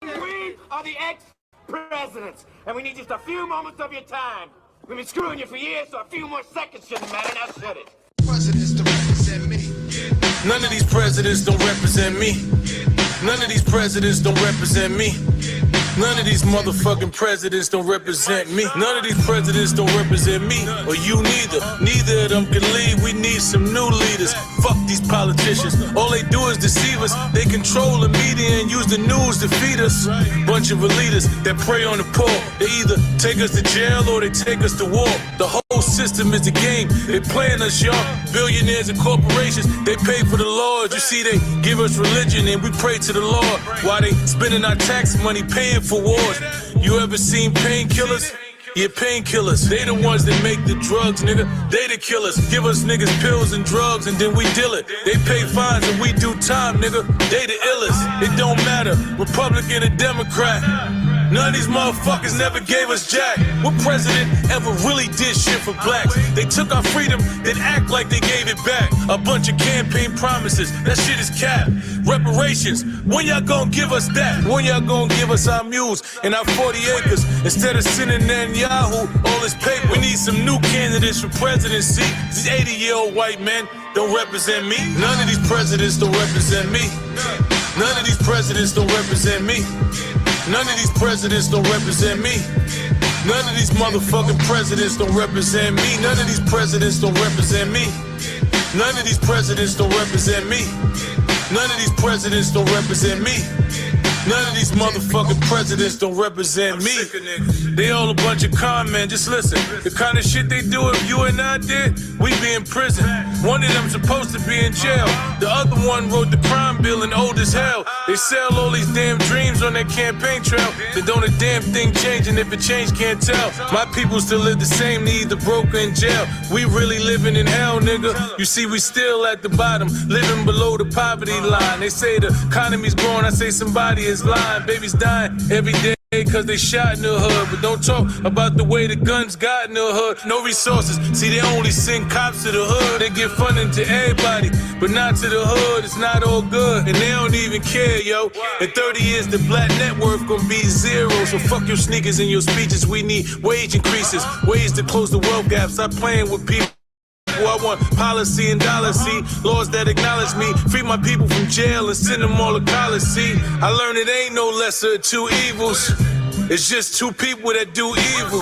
We are the ex-presidents, and we need just a few moments of your time. We've been screwing you for years, so a few more seconds shouldn't matter, now should it? Presidents don't represent me. None of these presidents don't represent me. None of these presidents don't represent me. None of these motherfucking presidents don't represent me. None of these presidents don't represent me, or you neither. Neither of them can lead. We need some new leaders. Fuck these politicians. All they do is deceive us. They control the media and use the news to feed us. Bunch of elitists that prey on the poor. They either take us to jail or they take us to war. The whole system is a game. They playing us, y'all. Billionaires and corporations, they pay for the Lord. You see, they give us religion and we pray to the Lord while they spending our tax money paying for wars. You ever seen painkillers? Yeah, painkillers. They the ones that make the drugs, nigga. They the killers. Give us niggas pills and drugs and then we deal it. They pay fines and we do time, nigga. They the illest. It don't matter, Republican or Democrat. None of these motherfuckers never gave us jack. What president ever really did shit for blacks? They took our freedom, then act like they gave it back. A bunch of campaign promises, that shit is cap. Reparations, when y'all gonna give us that? When y'all gonna give us our mules and our 40 acres? Instead of sending Netanyahu all this paper, we need some new candidates for presidency. These 80-year-old white men don't represent me. None of these presidents don't represent me. None of these presidents don't represent me. None of these presidents don't represent me. None of these motherfucking presidents don't represent me. None of these presidents don't represent me. None of these presidents don't represent me. None of these presidents don't represent me. None of these motherfucking presidents don't represent me. They all a bunch of con men, just listen. The kind of shit they do if you and I did, we'd be in prison. One of them supposed to be in jail. The other one wrote the crime bill and old as hell. They sell all these damn dreams on their campaign trail. But don't a damn thing change, and if it changed, can't tell. My people still live the same, need the broker in jail. We really living in hell, nigga. You see, we still at the bottom, living below the poverty line. They say the economy's growing, I say somebody is lying. Babies dying every day cause they shot in the hood. But don't talk about the way the guns got in the hood. No resources, see they only send cops to the hood. They give funding to everybody, but not to the hood. It's not all good, and they don't even care, yo. In 30 years the black net worth gonna be zero. So fuck your sneakers and your speeches. We need wage increases, ways to close the wealth gap. Stop playing with people. I want policy and dollars, see, laws that acknowledge me, free my people from jail and send them all to college, see. I learned it ain't no lesser of two evils, it's just two people that do evil.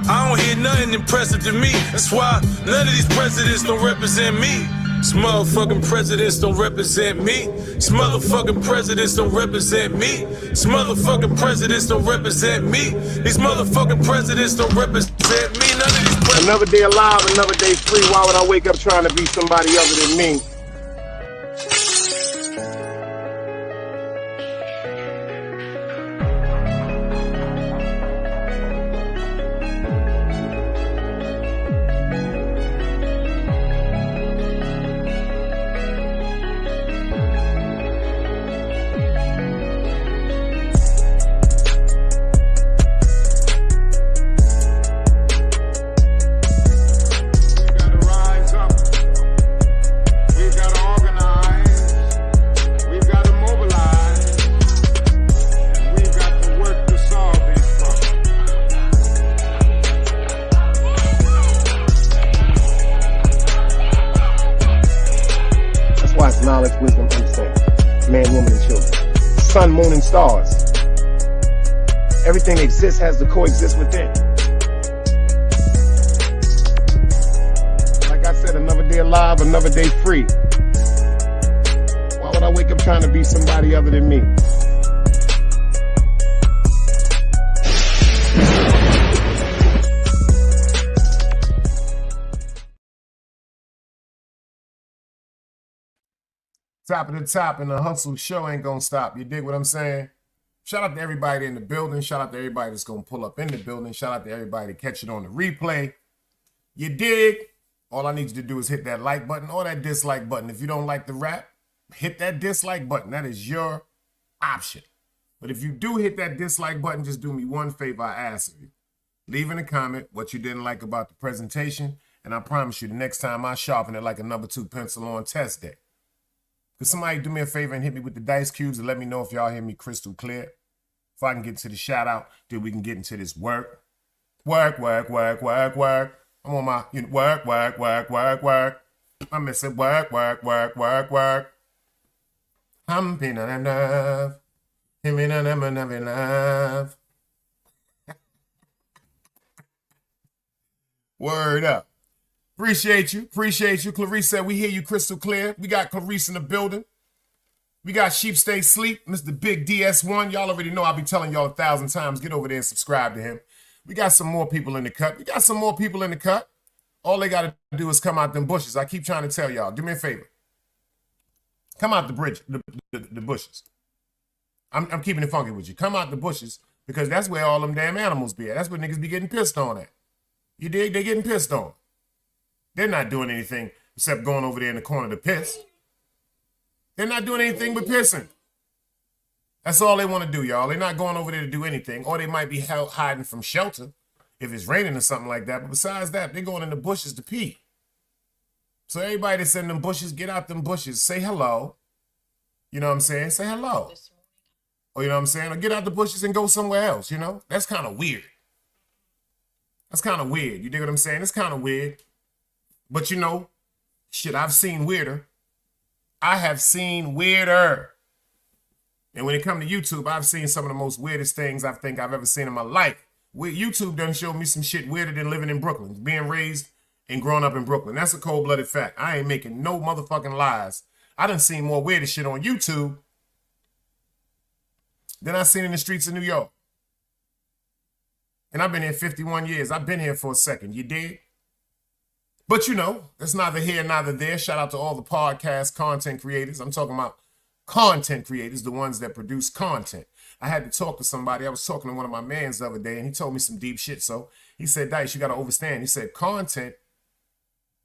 I don't hear nothing impressive to me, that's why none of these presidents don't represent me. These motherfucking presidents don't represent me. These motherfucking presidents don't represent me. These motherfucking presidents don't represent me. These motherfucking presidents don't represent me. None of these presidents. Another day alive, another day free. Why would I wake up trying to be somebody other than me? Knowledge, wisdom, understanding. Man, woman, and children. Sun, moon, and stars. Everything that exists has to coexist within. Like I said, another day alive, another day free. Why would I wake up trying to be somebody other than me? Top of the top, and the hustle show ain't gonna stop. You dig what I'm saying? Shout out to everybody in the building. Shout out to everybody that's gonna pull up in the building. Shout out to everybody to catch it on the replay. You dig? All I need you to do is hit that like button or that dislike button. If you don't like the rap, hit that dislike button. That is your option. But if you do hit that dislike button, just do me one favor I ask of you. Leave in a comment what you didn't like about the presentation, and I promise you the next time I sharpen it like a number 2 pencil on test day. Could somebody do me a favor and hit me with the dice cubes and let me know if y'all hear me crystal clear? If I can get to the shout out, then we can get into this work. Work. I'm on my work. I'm missing work. I'm being enough. Enough. Word up. Appreciate you. Clarice said we hear you crystal clear. We got Clarice in the building. We got Sheep Stay Sleep, Mr. Big DS1. Y'all already know I'll be telling y'all 1,000 times. Get over there and subscribe to him. We got some more people in the cut. All they got to do is come out them bushes. I keep trying to tell y'all. Do me a favor. Come out the bushes. I'm keeping it funky with you. Come out the bushes because that's where all them damn animals be at. That's where niggas be getting pissed on at. You dig? They getting pissed on. They're not doing anything except going over there in the corner to piss. They're not doing anything but pissing. That's all they want to do, y'all. They're not going over there to do anything. Or they might be hiding from shelter if it's raining or something like that. But besides that, they're going in the bushes to pee. So everybody that's in them bushes, get out them bushes. Say hello. You know what I'm saying? Say hello. Or you know what I'm saying? Or get out the bushes and go somewhere else, you know? That's kind of weird. You dig what I'm saying? It's kind of weird. But you know, shit, I've seen weirder. I have seen weirder. And when it comes to YouTube, I've seen some of the most weirdest things I think I've ever seen in my life. YouTube done showed me some shit weirder than living in Brooklyn, being raised and growing up in Brooklyn. That's a cold-blooded fact. I ain't making no motherfucking lies. I done seen more weirder shit on YouTube than I seen in the streets of New York. And I've been here 51 years. I've been here for a second. You dig? But you know, that's neither here, neither there. Shout out to all the podcast content creators. I'm talking about content creators, the ones that produce content. I had to talk to somebody. I was talking to one of my mans the other day, and he told me some deep shit. So he said, Dice, you got to understand. He said, content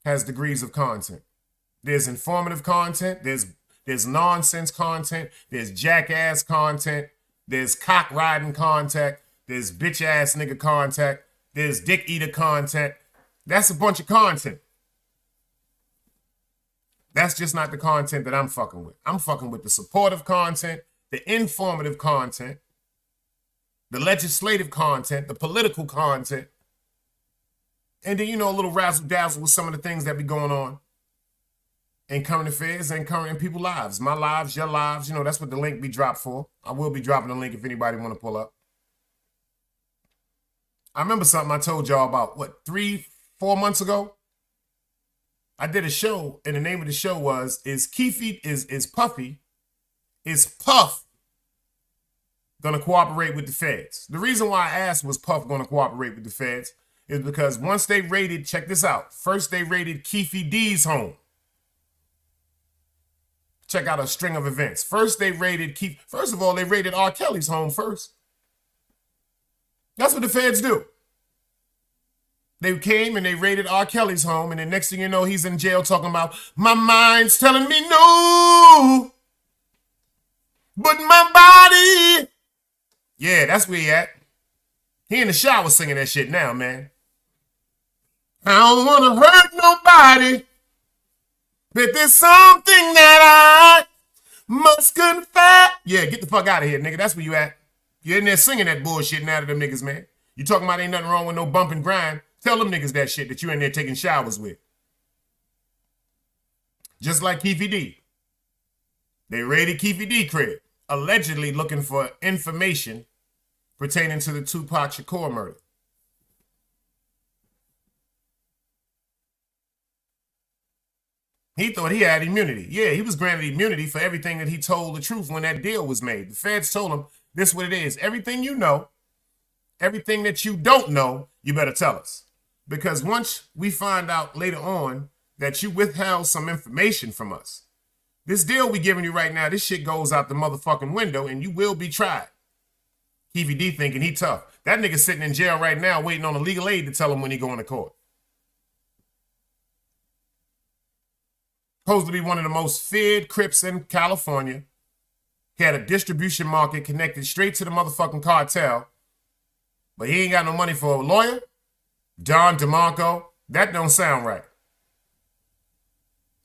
has degrees of content. There's informative content. There's nonsense content. There's jackass content. There's cock riding content. There's bitch ass nigga content. There's dick eater content. That's a bunch of content. That's just not the content that I'm fucking with. I'm fucking with the supportive content, the informative content, the legislative content, the political content, and then, you know, a little razzle-dazzle with some of the things that be going on in current affairs and current people's lives. My lives, your lives, you know, that's what the link be dropped for. I will be dropping the link if anybody want to pull up. I remember something I told y'all about, 3-4 months ago? I did a show, and the name of the show was, is Puff gonna cooperate with the feds? The reason why I asked was Puff gonna cooperate with the feds is because once they raided, check this out, first they raided Keefe D's home. Check out a string of events. First they raided first of all, they raided R. Kelly's home first. That's what the feds do. They came and they raided R. Kelly's home, and the next thing you know, he's in jail talking about, my mind's telling me no, but my body. Yeah, that's where he at. He in the shower singing that shit now, man. I don't want to hurt nobody, but there's something that I must confess. Yeah, get the fuck out of here, nigga. That's where you at. You're in there singing that bullshit now to them niggas, man. You talking about ain't nothing wrong with no bump and grind. Tell them niggas that shit that you in there taking showers with. Just like Keefe D. They raided Keefe D crib, allegedly looking for information pertaining to the Tupac Shakur murder. He thought he had immunity. Yeah, he was granted immunity for everything that he told the truth when that deal was made. The feds told him, this is what it is. Everything you know, everything that you don't know, you better tell us. Because once we find out later on that you withheld some information from us, This deal we giving you right now, this shit goes out the motherfucking window and you will be tried. Keefy D thinking he tough. That nigga sitting in jail right now waiting on a legal aid to tell him when he going to court. Supposed to be one of the most feared Crips in California. He had a distribution market connected straight to the motherfucking cartel. But he ain't got no money for a lawyer. Don DeMarco. That don't sound right.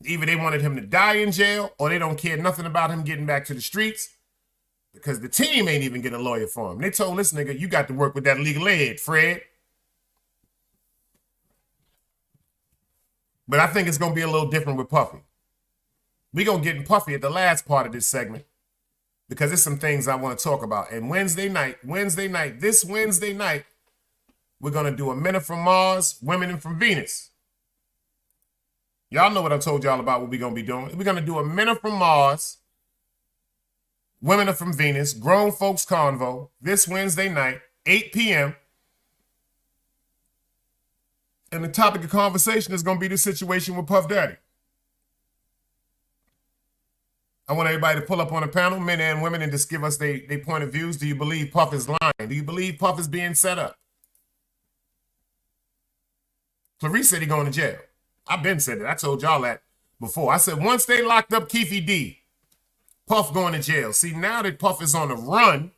Either they wanted him to die in jail or they don't care nothing about him getting back to the streets because the team ain't even get a lawyer for him. They told this nigga, you got to work with that legal aid, Fred. But I think it's going to be a little different with Puffy. We're going to get in Puffy at the last part of this segment because there's some things I want to talk about. And this Wednesday night, we're going to do a Men Are From Mars, Women Are From Venus. Y'all know what I told y'all about what we're going to be doing. We're going to do a Men Are From Mars, Women Are From Venus, Grown Folks Convo this Wednesday night, 8 p.m. And the topic of conversation is going to be the situation with Puff Daddy. I want everybody to pull up on the panel, men and women, and just give us their point of views. Do you believe Puff is lying? Do you believe Puff is being set up? Clarice said he going to jail. I've been said it. I told y'all that before. I said once they locked up Keefy D, Puff going to jail. See, now that Puff is on the run,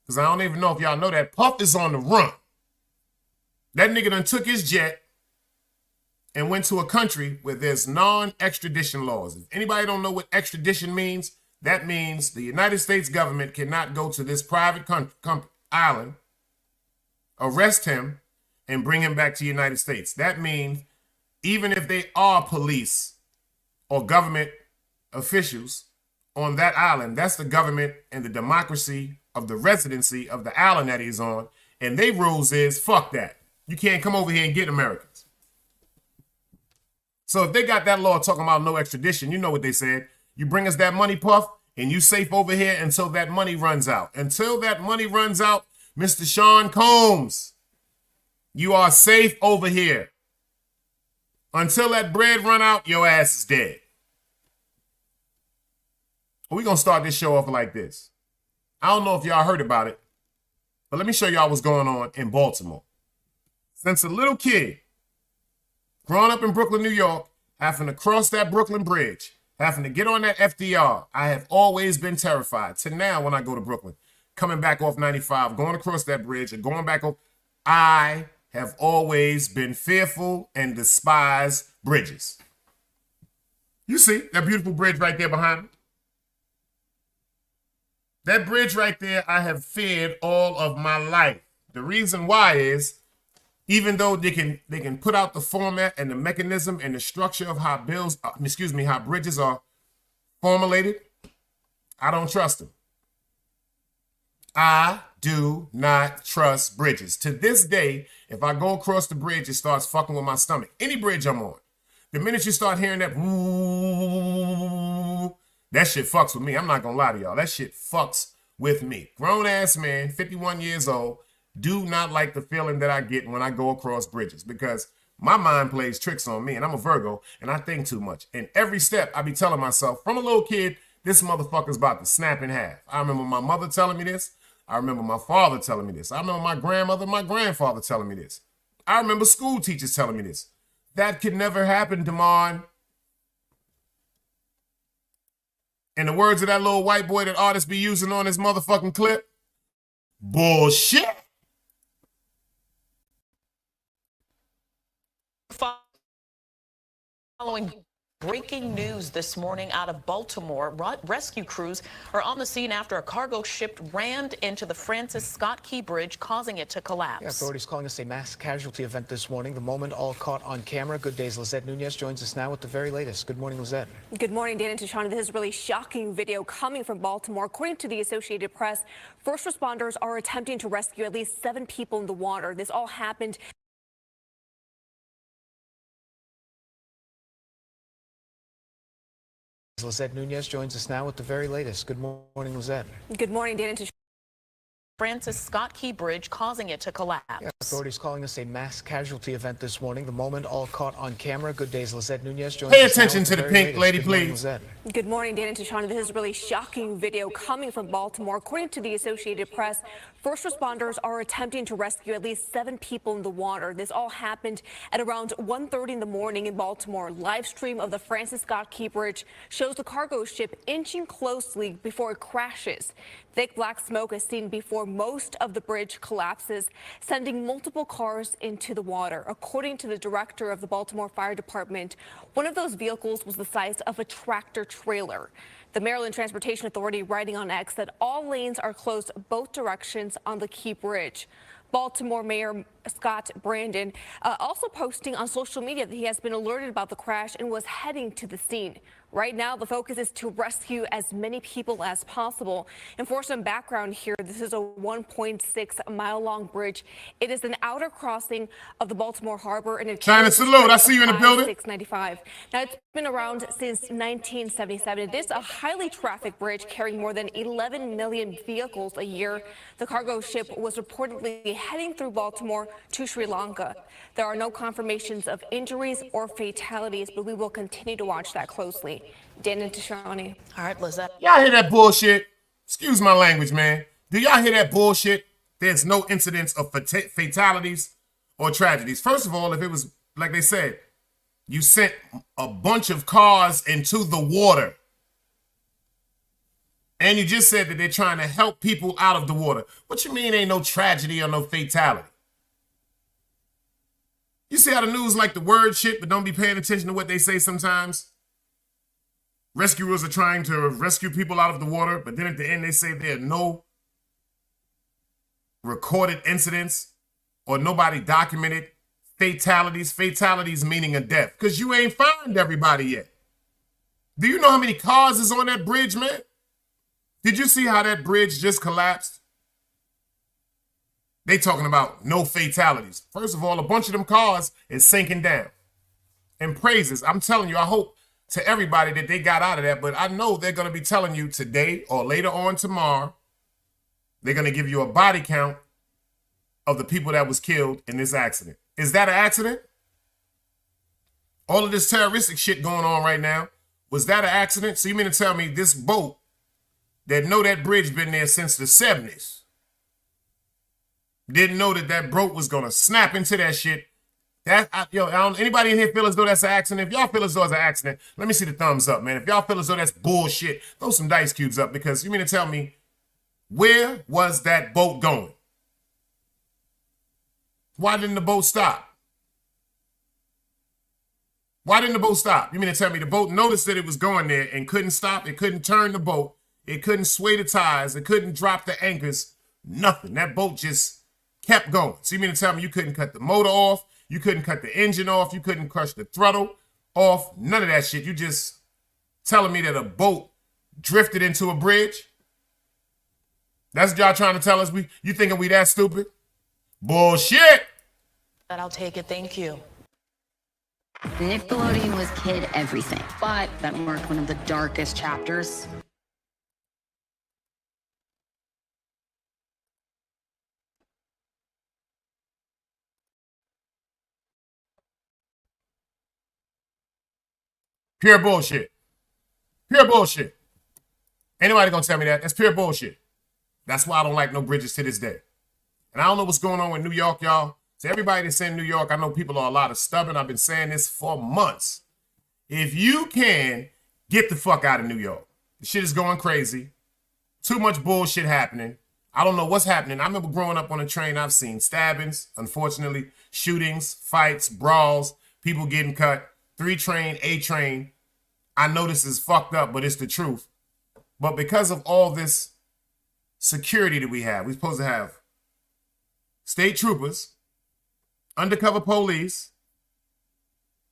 because I don't even know if y'all know that, Puff is on the run. That nigga done took his jet and went to a country where there's non-extradition laws. If anybody don't know what extradition means, that means the United States government cannot go to this private island, arrest him, and bring him back to the United States. That means even if they are police or government officials on that island, that's the government and the democracy of the residency of the island that he's on. And their rules is, fuck that. You can't come over here and get Americans. So if they got that law talking about no extradition, you know what they said. You bring us that money, Puff, and you safe over here until that money runs out. Until that money runs out, Mr. Sean Combs, you are safe over here. Until that bread run out, your ass is dead. We're going to start this show off like this. I don't know if y'all heard about it, but let me show y'all what's going on in Baltimore. Since a little kid, growing up in Brooklyn, New York, having to cross that Brooklyn Bridge, having to get on that FDR, I have always been terrified. To now, when I go to Brooklyn, coming back off 95, going across that bridge and going back off, I have always been fearful and despised bridges. You see that beautiful bridge right there behind me? That bridge right there, I have feared all of my life. The reason why is, even though they can put out the format and the mechanism and the structure of how how bridges are formulated, I don't trust them. I do not trust bridges. To this day, if I go across the bridge, it starts fucking with my stomach. Any bridge I'm on. The minute you start hearing that, that shit fucks with me. I'm not gonna lie to y'all. That shit fucks with me. Grown ass man, 51 years old, do not like the feeling that I get when I go across bridges because my mind plays tricks on me and I'm a Virgo and I think too much. And every step I be telling myself from a little kid, this motherfucker's about to snap in half. I remember my mother telling me this. I remember my father telling me this. I remember my grandmother, my grandfather telling me this. I remember school teachers telling me this. That could never happen, Damon. In the words of that little white boy that artists be using on his motherfucking clip, bullshit. Following breaking news this morning out of Baltimore, rescue crews are on the scene after a cargo ship rammed into the Francis Scott Key Bridge, causing it to collapse. Yeah, authorities calling this a mass casualty event this morning. The moment all caught on camera. Good day's Lizette Nunez joins us now with the very latest. Good morning, Lizette. Good morning, Dan and Tashana. This is really shocking video coming from Baltimore. According to the Associated Press, first responders are attempting to rescue at least 7 people in the water. This all happened Lizette Nunez joins us now with the very latest. Good morning, Lizette. Good morning, Dan and Tashana. Francis Scott Key Bridge, causing it to collapse. Yeah, authorities calling this a mass casualty event this morning. The moment all caught on camera. Good day's Lizette Nunez joins Pay us now attention with to the very pink latest. lady, Good morning, please. Lizette. Good morning, Dan and Tashana. This is a really shocking video coming from Baltimore. According to the Associated Press, first responders are attempting to rescue at least 7 people in the water. This all happened at around 1:30 in the morning in Baltimore. Live stream of the Francis Scott Key Bridge shows the cargo ship inching closely before it crashes. Thick black smoke is seen before most of the bridge collapses, sending multiple cars into the water. According to the director of the Baltimore Fire Department, one of those vehicles was the size of a tractor trailer. The Maryland Transportation Authority writing on X that all lanes are closed both directions on the Key Bridge. Baltimore Mayor Scott Brandon also posting on social media that he has been alerted about the crash and was heading to the scene. Right now, the focus is to rescue as many people as possible. And for some background here, this is a 1.6-mile-long bridge. It is an outer crossing of the Baltimore Harbor. And China salute. I see you in the building. 695. Now, it's been around since 1977. It is a highly trafficked bridge carrying more than 11 million vehicles a year. The cargo ship was reportedly heading through Baltimore to Sri Lanka. There are no confirmations of injuries or fatalities, but we will continue to watch that closely. Dan and Tashani. All right, Lizette. Y'all hear that bullshit? Excuse my language, man. Do y'all hear that bullshit? There's no incidents of fatalities or tragedies. First of all, if it was, like they said, you sent a bunch of cars into the water, and you just said that they're trying to help people out of the water. What you mean ain't no tragedy or no fatality? You see how the news like the word shit, but don't be paying attention to what they say sometimes? Rescuers are trying to rescue people out of the water, but then at the end they say there are no recorded incidents or nobody documented fatalities. Fatalities meaning a death, because you ain't found everybody yet. Do you know how many cars is on that bridge, man? Did you see how that bridge just collapsed? They talking about no fatalities. First of all, a bunch of them cars is sinking down. And praises, I'm telling you, I hope to everybody that they got out of that, but I know they're going to be telling you today or later on tomorrow, they're going to give you a body count of the people that was killed in this accident. Is that an accident? All of this terroristic shit going on right now, was that an accident? So you mean to tell me this boat that know that bridge been there since the 70s didn't know that that boat was going to snap into that shit? Anybody in here feel as though that's an accident? If y'all feel as though it's an accident, let me see the thumbs up, man. If y'all feel as though that's bullshit, throw some dice cubes up, because you mean to tell me, where was that boat going? Why didn't the boat stop? Why didn't the boat stop? You mean to tell me the boat noticed that it was going there and couldn't stop? It couldn't turn the boat. It couldn't sway the tires. It couldn't drop the anchors. Nothing. That boat just kept going. So you mean to tell me you couldn't cut the motor off? You couldn't cut the engine off. You couldn't crush the throttle off. None of that shit. You just telling me that a boat drifted into a bridge? That's what y'all trying to tell us? You thinking we that stupid? Bullshit. That I'll take it. Thank you. Nickelodeon was kid everything, but that marked one of the darkest chapters. Pure bullshit. Pure bullshit. Anybody gonna tell me that? That's pure bullshit. That's why I don't like no bridges to this day. And I don't know what's going on with New York, y'all. To everybody that's in New York, I know people are a lot of stubborn. I've been saying this for months. If you can, get the fuck out of New York. The shit is going crazy. Too much bullshit happening. I don't know what's happening. I remember growing up on a train, I've seen stabbings, unfortunately, shootings, fights, brawls, people getting cut. 3 train, A train. I know this is fucked up, but it's the truth. But because of all this security that we have, we're supposed to have state troopers, undercover police,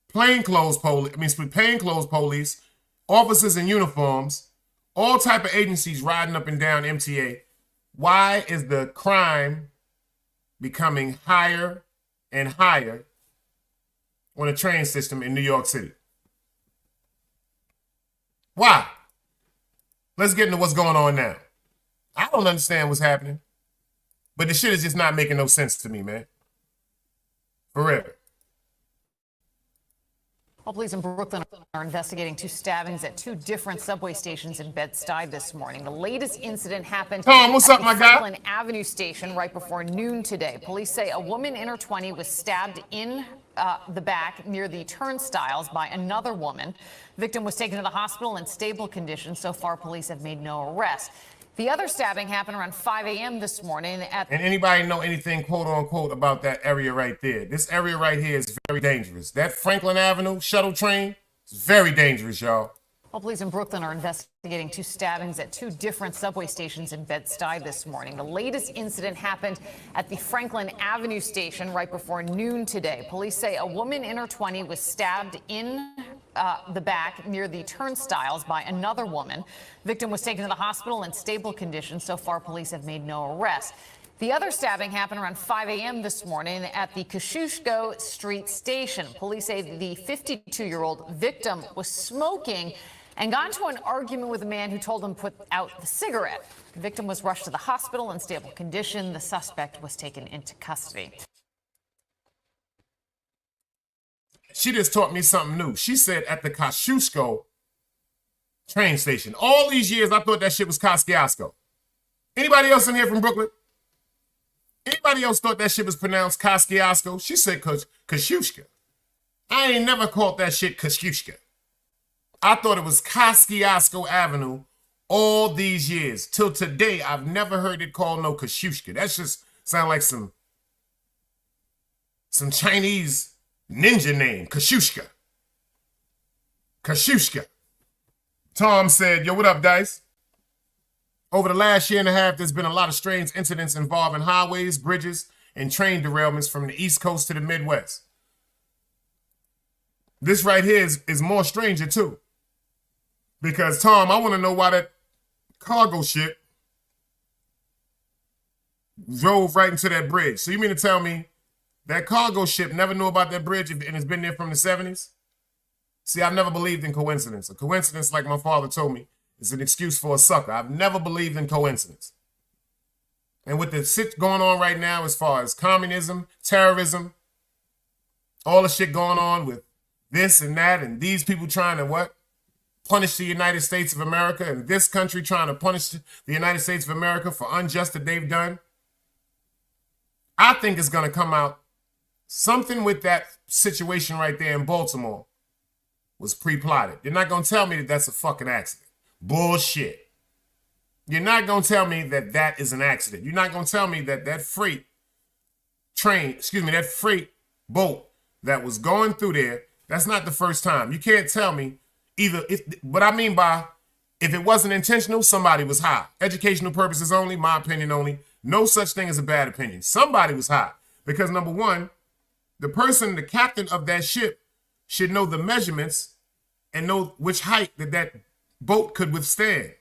plainclothes police, officers in uniforms, all type of agencies riding up and down MTA. Why is the crime becoming higher and higher on a train system in New York City? Why? Let's get into what's going on now. I don't understand what's happening. But the shit is just not making no sense to me, man. For real. Well, police in Brooklyn are investigating 2 stabbings at 2 different subway stations in Bed-Stuy this morning. The latest incident happened Tom, what's at up, the my guy? Franklin Avenue station right before noon today. Police say a woman in her 20s was stabbed in the back near the turnstiles by another woman. The victim was taken to the hospital in stable condition. So far, police have made no arrests. The other stabbing happened around 5 a.m. this morning at... And anybody know anything, quote unquote, about that area right there? This area right here is very dangerous. That Franklin Avenue shuttle train is very dangerous, y'all. Well, police in Brooklyn are investigating 2 stabbings at 2 different subway stations in Bed-Stuy this morning. The latest incident happened at the Franklin Avenue station right before noon today. Police say a woman in her 20s was stabbed in the back near the turnstiles by another woman. The victim was taken to the hospital in stable condition. So far, police have made no arrests. The other stabbing happened around 5 a.m. this morning at the Kosciuszko Street station. Police say the 52-year-old victim was smoking and got into an argument with a man who told him to put out the cigarette. The victim was rushed to the hospital in stable condition. The suspect was taken into custody. She just taught me something new. She said at the Kosciuszko train station. All these years, I thought that shit was Kosciuszko. Anybody else in here from Brooklyn? Anybody else thought that shit was pronounced Kosciuszko? She said Kosciuszko. I ain't never called that shit Kosciuszko. I thought it was Kosciuszko Avenue all these years. Till today, I've never heard it called no Kosciuszko. That just sound like some Chinese ninja name. Kosciuszko. Kosciuszko. Tom said, yo, what up, Dice? Over the last year and a half, there's been a lot of strange incidents involving highways, bridges, and train derailments from the East Coast to the Midwest. This right here is more stranger, too. Because, Tom, I want to know why that cargo ship drove right into that bridge. So you mean to tell me that cargo ship never knew about that bridge and it's been there from the 70s? See, I've never believed in coincidence. A coincidence, like my father told me, is an excuse for a sucker. I've never believed in coincidence. And with the shit going on right now as far as communism, terrorism, all the shit going on with this and that, and these people trying to what? Punish the United States of America, and this country trying to punish the United States of America for unjust that they've done. I think it's going to come out something with that situation right there in Baltimore was pre-plotted. You're not going to tell me that that's a fucking accident. Bullshit. You're not going to tell me that that is an accident. You're not going to tell me that that freight boat that was going through there, that's not the first time. You can't tell me either. What I mean by, if it wasn't intentional, somebody was high. Educational purposes only, my opinion only. No such thing as a bad opinion. Somebody was high. Because number one, the captain of that ship should know the measurements and know which height that boat could withstand.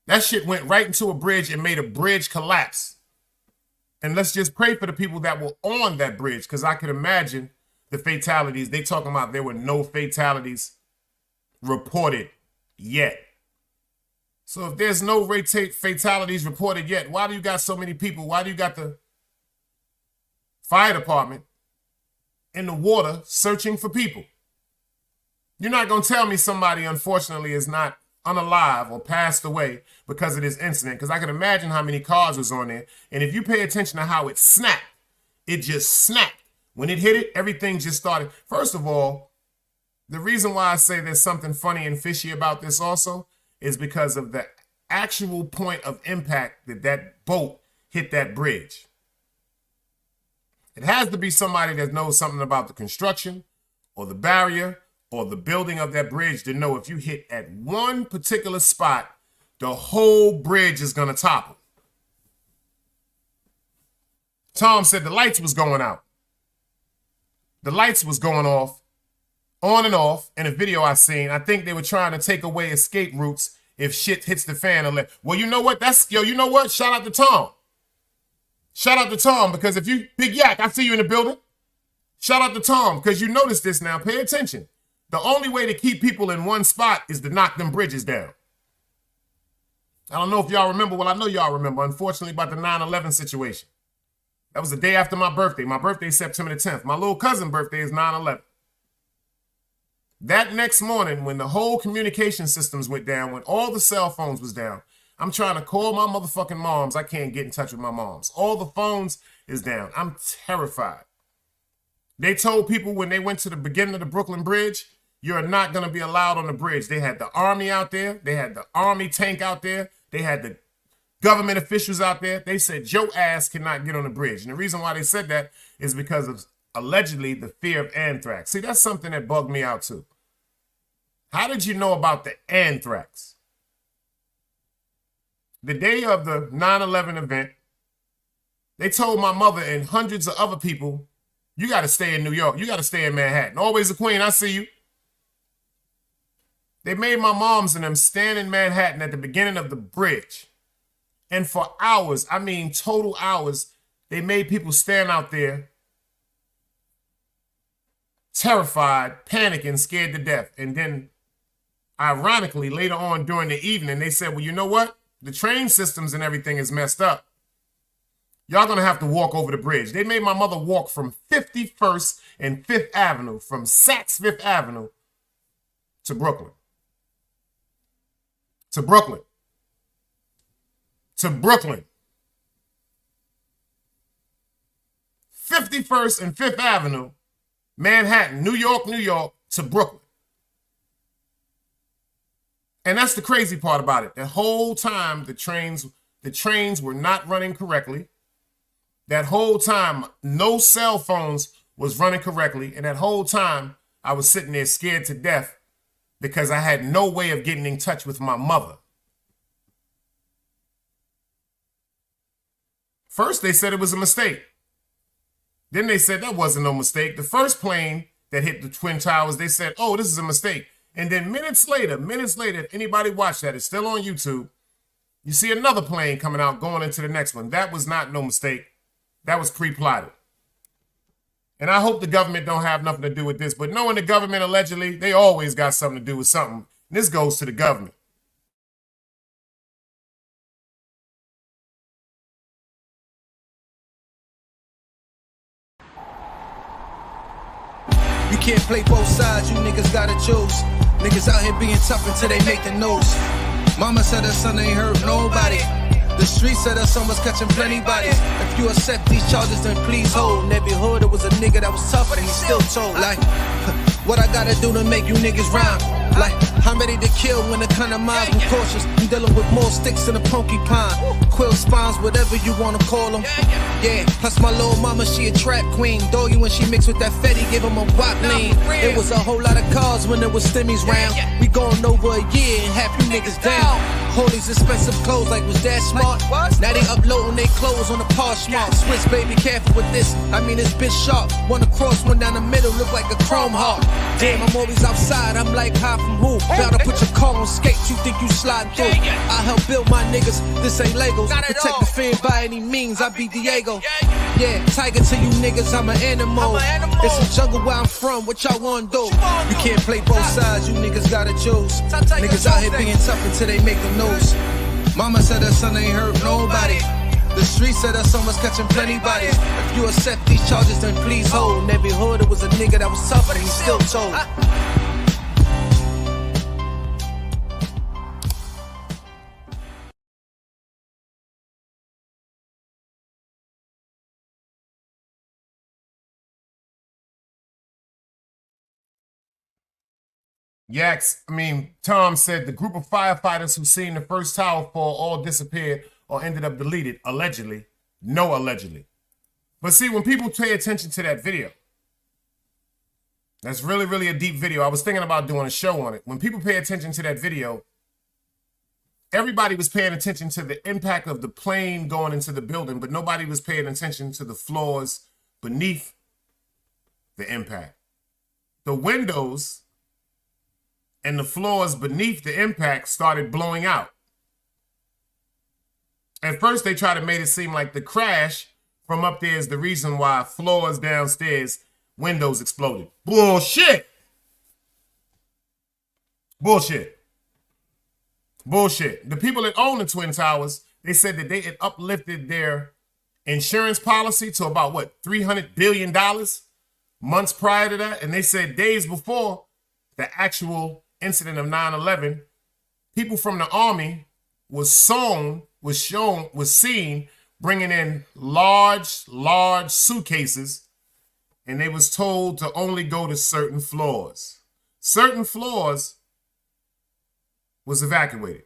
That shit went right into a bridge and made a bridge collapse. And let's just pray for the people that were on that bridge, because I can imagine the fatalities. They talking about there were no fatalities reported yet. So if there's no fatalities reported yet, why do you got so many people? Why do you got the fire department in the water searching for people? You're not going to tell me somebody, unfortunately, is not unalive or passed away because of this incident, because I can imagine how many cars was on there. And if you pay attention to how it snapped, it just snapped. When it hit it, everything just started. First of all, the reason why I say there's something funny and fishy about this also is because of the actual point of impact that boat hit that bridge. It has to be somebody that knows something about the construction or the barrier or the building of that bridge to know if you hit at one particular spot, the whole bridge is going to topple. Tom said the lights was going out. The lights was going off, on and off. In a video I seen, I think they were trying to take away escape routes if shit hits the fan. Well, you know what? You know what? Shout out to Tom. Shout out to Tom, because if you, Big Yak, I see you in the building. Shout out to Tom, because you notice this now. Pay attention. The only way to keep people in one spot is to knock them bridges down. I don't know if y'all remember. Well, I know y'all remember, unfortunately, about the 9/11 situation. That was the day after my birthday. My birthday is September the 10th. My little cousin's birthday is 9/11. That next morning, when the whole communication systems went down, when all the cell phones was down, I'm trying to call my motherfucking moms. I can't get in touch with my moms. All the phones is down. I'm terrified. They told people when they went to the beginning of the Brooklyn Bridge, you're not going to be allowed on the bridge. They had the army out there. They had the army tank out there. They had the government officials out there. They said, your ass cannot get on the bridge. And the reason why they said that is because of allegedly the fear of anthrax. See, that's something that bugged me out too. How did you know about the anthrax? The day of the 9/11 event, they told my mother and hundreds of other people, you got to stay in New York. You got to stay in Manhattan. Always a queen. I see you. They made my moms and them stand in Manhattan at the beginning of the bridge. And for hours, I mean total hours, they made people stand out there terrified, panicking, scared to death. And then, ironically, later on during the evening, they said, well, you know what? The train systems and everything is messed up. Y'all gonna have to walk over the bridge. They made my mother walk from 51st and 5th Avenue, from Saks Fifth Avenue to Brooklyn. To Brooklyn. To Brooklyn. 51st and 5th Avenue, Manhattan, New York, to Brooklyn. And that's the crazy part about it. The whole time the trains were not running correctly. That whole time, no cell phones was running correctly. And that whole time, I was sitting there scared to death because I had no way of getting in touch with my mother. First, they said it was a mistake. Then they said that wasn't no mistake. The first plane that hit the Twin Towers, they said, oh, this is a mistake. And then minutes later, if anybody watched that, it's still on YouTube, you see another plane coming out going into the next one. That was not no mistake. That was pre-plotted. And I hope the government don't have nothing to do with this, but knowing the government allegedly, they always got something to do with something. This goes to the government. You can't play both sides, you niggas gotta choose. Niggas out here being tough until they make the news. Mama said her son ain't hurt nobody. The street said her son was catching plenty bodies. If you accept these charges, then please hold. In every hood, it was a nigga that was tough, and he still told. Like, what I gotta do to make you niggas rhyme? Like, I'm ready to kill when the kind of minds were cautious. I'm dealing with more sticks than a porcupine. Quill spines, whatever you wanna call them. Yeah, plus my little mama, she a trap queen. Doggy when she mixed with that Fetty, give him a wop lean. It was a whole lot of cars when there was stimmies round. We going over a year and half you niggas down. All these expensive clothes, like was that smart? Now they uploading their clothes on the Poshmark. Swiss baby, careful with this. I mean this bitch sharp. One across, one down the middle, look like a chrome heart. Damn, I'm always outside. I'm like high from who? Bound to put your car on skates. You think you slide through? I help build my niggas. This ain't Legos. Protect the fan by any means. I be Diego. Yeah, tiger to you niggas. I'm an animal. It's a jungle where I'm from. What y'all wanna do? You can't play both sides. You niggas gotta choose. Niggas out here being tough until they make the news. Mama said her son ain't hurt nobody. The street said her son was catching plenty bodies. If you accept these charges, then please hold. In every hood, it was a nigga that was tough, and he still told. Tom said the group of firefighters who seen the first tower fall all disappeared or ended up deleted, allegedly. No, allegedly. But see, when people pay attention to that video, that's really, really a deep video. I was thinking about doing a show on it. When people pay attention to that video, everybody was paying attention to the impact of the plane going into the building, but nobody was paying attention to the floors beneath the impact. The windows and the floors beneath the impact started blowing out. At first, they tried to make it seem like the crash from up there is the reason why floors downstairs, windows exploded. Bullshit. Bullshit. Bullshit. The people that own the Twin Towers, they said that they had uplifted their insurance policy to about, what, $300 billion months prior to that. And they said days before the actual incident of 9/11, people from the Army was seen bringing in large suitcases, and they was told to only go to certain floors. Certain floors was evacuated.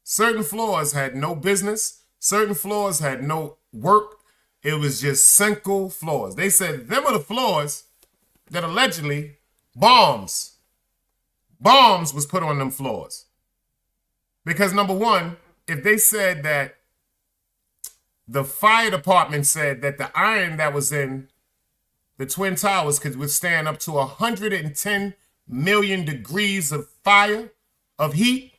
Certain floors had no business. Certain floors had no work. It was just single floors. They said them are the floors that allegedly bombs was put on them floors. Because number one, if they said that the fire department said that the iron that was in the Twin Towers could withstand up to 110 million degrees of fire, of heat,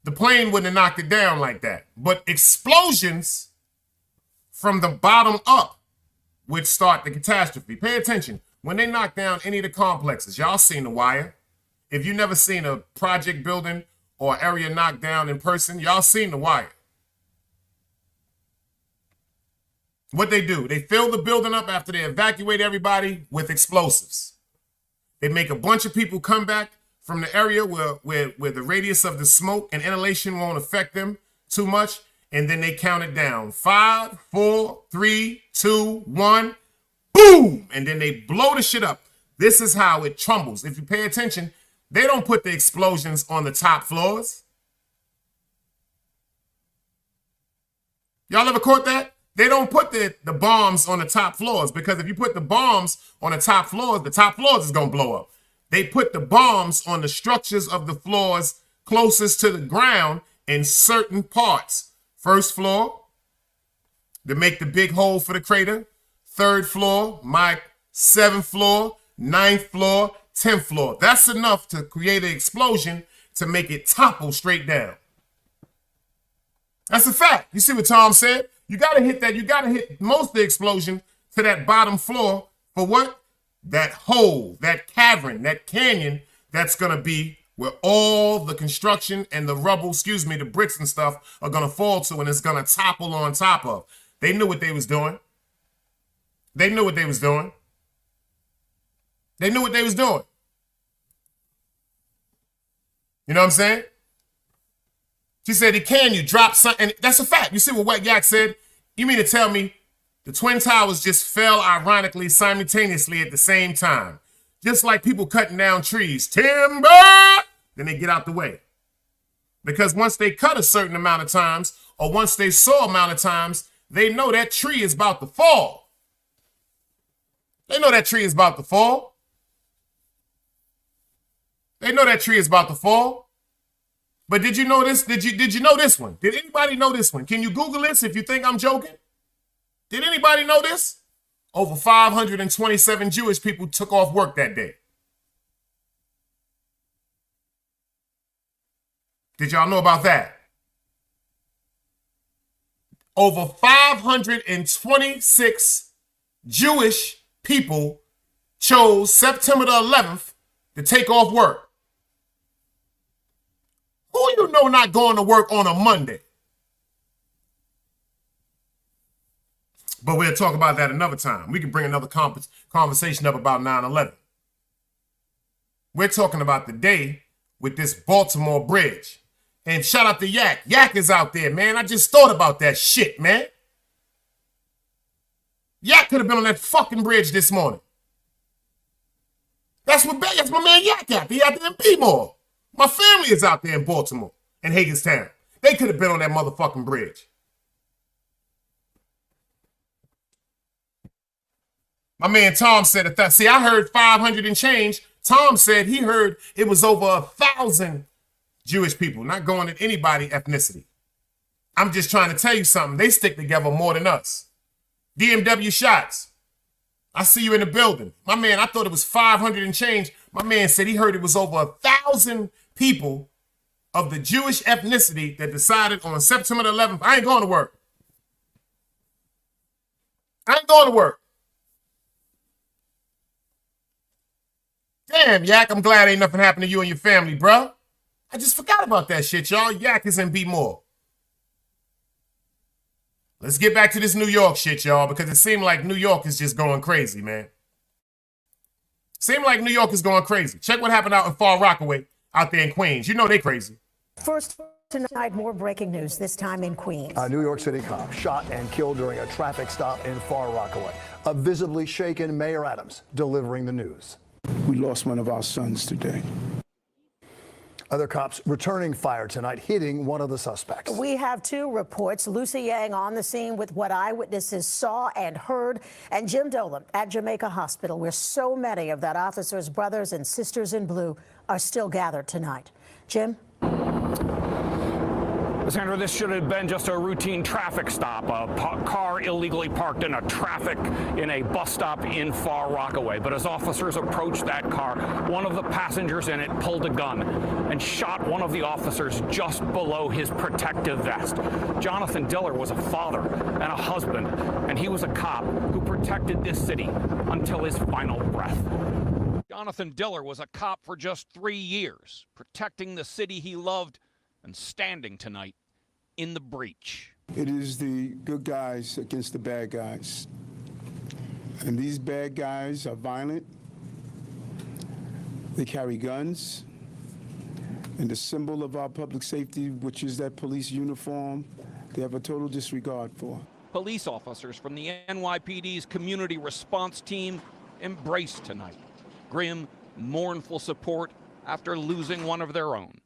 the plane wouldn't have knocked it down like that. But explosions from the bottom up would start the catastrophe. Pay attention. When they knock down any of the complexes, y'all seen The Wire. If you never seen a project building or area knocked down in person, y'all seen The Wire. What they do, they fill the building up after they evacuate everybody with explosives. They make a bunch of people come back from the area where the radius of the smoke and inhalation won't affect them too much, and then they count it down. 5, 4, 3, 2, 1, boom! And then they blow the shit up. This is how it trembles. If you pay attention, they don't put the explosions on the top floors. Y'all ever caught that? They don't put the bombs on the top floors, because if you put the bombs on the top floors is going to blow up. They put the bombs on the structures of the floors closest to the ground in certain parts. First floor, to make the big hole for the crater. Third floor, my 7th floor, 9th floor, 10th floor. That's enough to create an explosion to make it topple straight down. That's a fact. You see what Tom said? You got to hit that. You got to hit most of the explosion to that bottom floor for what? That hole, that cavern, that canyon that's going to be where all the construction and the rubble, the bricks and stuff are going to fall to, and it's going to topple on top of. They knew what they was doing. They knew what they was doing. They knew what they was doing. You know what I'm saying? She said, can you drop something? And that's a fact. You see what Wet Yak said? You mean to tell me the Twin Towers just fell ironically, simultaneously at the same time? Just like people cutting down trees. Timber! Then they get out the way. Because once they cut a certain amount of times, or once they saw amount of times, they know that tree is about to fall. They know that tree is about to fall. They know that tree is about to fall. But did you know this? Did you know this one? Did anybody know this one? Can you Google this if you think I'm joking? Did anybody know this? Over 527 Jewish people took off work that day. Did y'all know about that? Over 526 Jewish people chose September the 11th to take off work. Who you know not going to work on a Monday? But we'll talk about that another time. We can bring another conversation up about 9/11. We're talking about the day with this Baltimore bridge. And shout out to Yak. Yak is out there, man. I just thought about that shit, man. Yak could have been on that fucking bridge this morning. That's my man Yak out there. He out there in B-Mall. My family is out there in Baltimore and Hagerstown. They could have been on that motherfucking bridge. My man Tom said that. See, I heard 500 and change. Tom said he heard it was over 1,000 Jewish people, not going at anybody ethnicity. I'm just trying to tell you something. They stick together more than us. DMW Shots. I see you in the building. My man, I thought it was 500 and change. My man said he heard it was over 1,000 people of the Jewish ethnicity that decided on September 11th, I ain't going to work. I ain't going to work. Damn, Yak, I'm glad ain't nothing happened to you and your family, bro. I just forgot about that shit, y'all. Yackers and be more. Let's get back to this New York shit, y'all, because it seemed like New York is just going crazy, man. Seemed like New York is going crazy. Check what happened out in Far Rockaway out there in Queens. You know they crazy. First tonight, more breaking news, this time in Queens. A New York City cop shot and killed during a traffic stop in Far Rockaway. A visibly shaken Mayor Adams delivering the news. We lost one of our sons today. Other cops returning fire tonight, hitting one of the suspects. We have two reports. Lucy Yang on the scene with what eyewitnesses saw and heard, and Jim Dolan at Jamaica Hospital, where so many of that officer's brothers and sisters in blue are still gathered tonight. Jim? Sandra, this should have been just a routine traffic stop. A car illegally parked in a bus stop in Far Rockaway. But as officers approached that car, one of the passengers in it pulled a gun and shot one of the officers just below his protective vest. Jonathan Diller was a father and a husband, and he was a cop who protected this city until his final breath. Jonathan Diller was a cop for just 3 years, protecting the city he loved and standing tonight in the breach. It is the good guys against the bad guys. And these bad guys are violent. They carry guns. And the symbol of our public safety, which is that police uniform, they have a total disregard for. Police officers from the NYPD's community response team embraced tonight. Grim, mournful support after losing one of their own.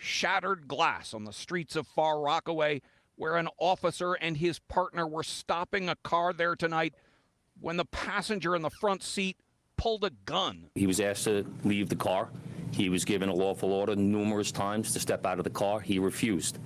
Shattered glass on the streets of Far Rockaway, where an officer and his partner were stopping a car there tonight when the passenger in the front seat pulled a gun. He was asked to leave the car. He was given a lawful order numerous times to step out of the car. He refused.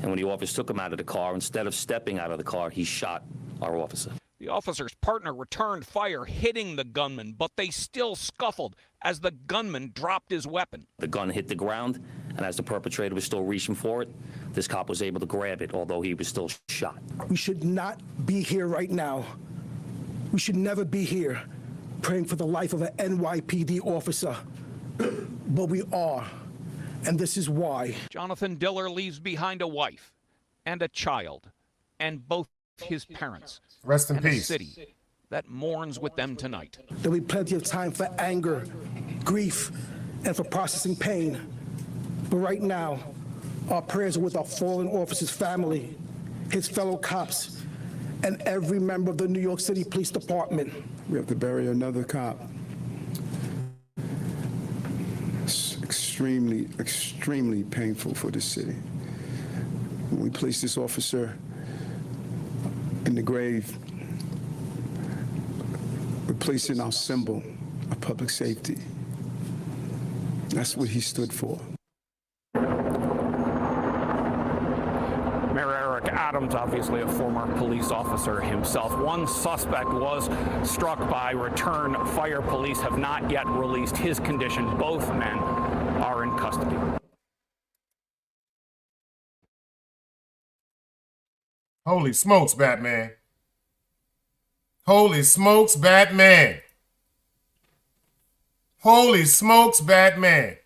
And when the officer took him out of the car, instead of stepping out of the car, he shot our officer. The officer's partner returned fire, hitting the gunman, but they still scuffled as the gunman dropped his weapon. The gun hit the ground, and as the perpetrator was still reaching for it, this cop was able to grab it, although he was still shot. We should not be here right now. We should never be here praying for the life of an NYPD officer. But we are, and this is why. Jonathan Diller leaves behind a wife and a child and both his parents. Rest in and peace. A city that mourns with them tonight. There'll be plenty of time for anger, grief, and for processing pain. But right now, our prayers are with our fallen officer's family, his fellow cops, and every member of the New York City Police Department. We have to bury another cop. It's extremely, extremely painful for the city. When we place this officer in the grave, we're placing our symbol of public safety. That's what he stood for. Mayor Eric Adams, obviously a former police officer himself. One suspect was struck by return fire. Police have not yet released his condition. Both men are in custody. Holy smokes, Batman. Holy smokes, Batman. Holy smokes, Batman.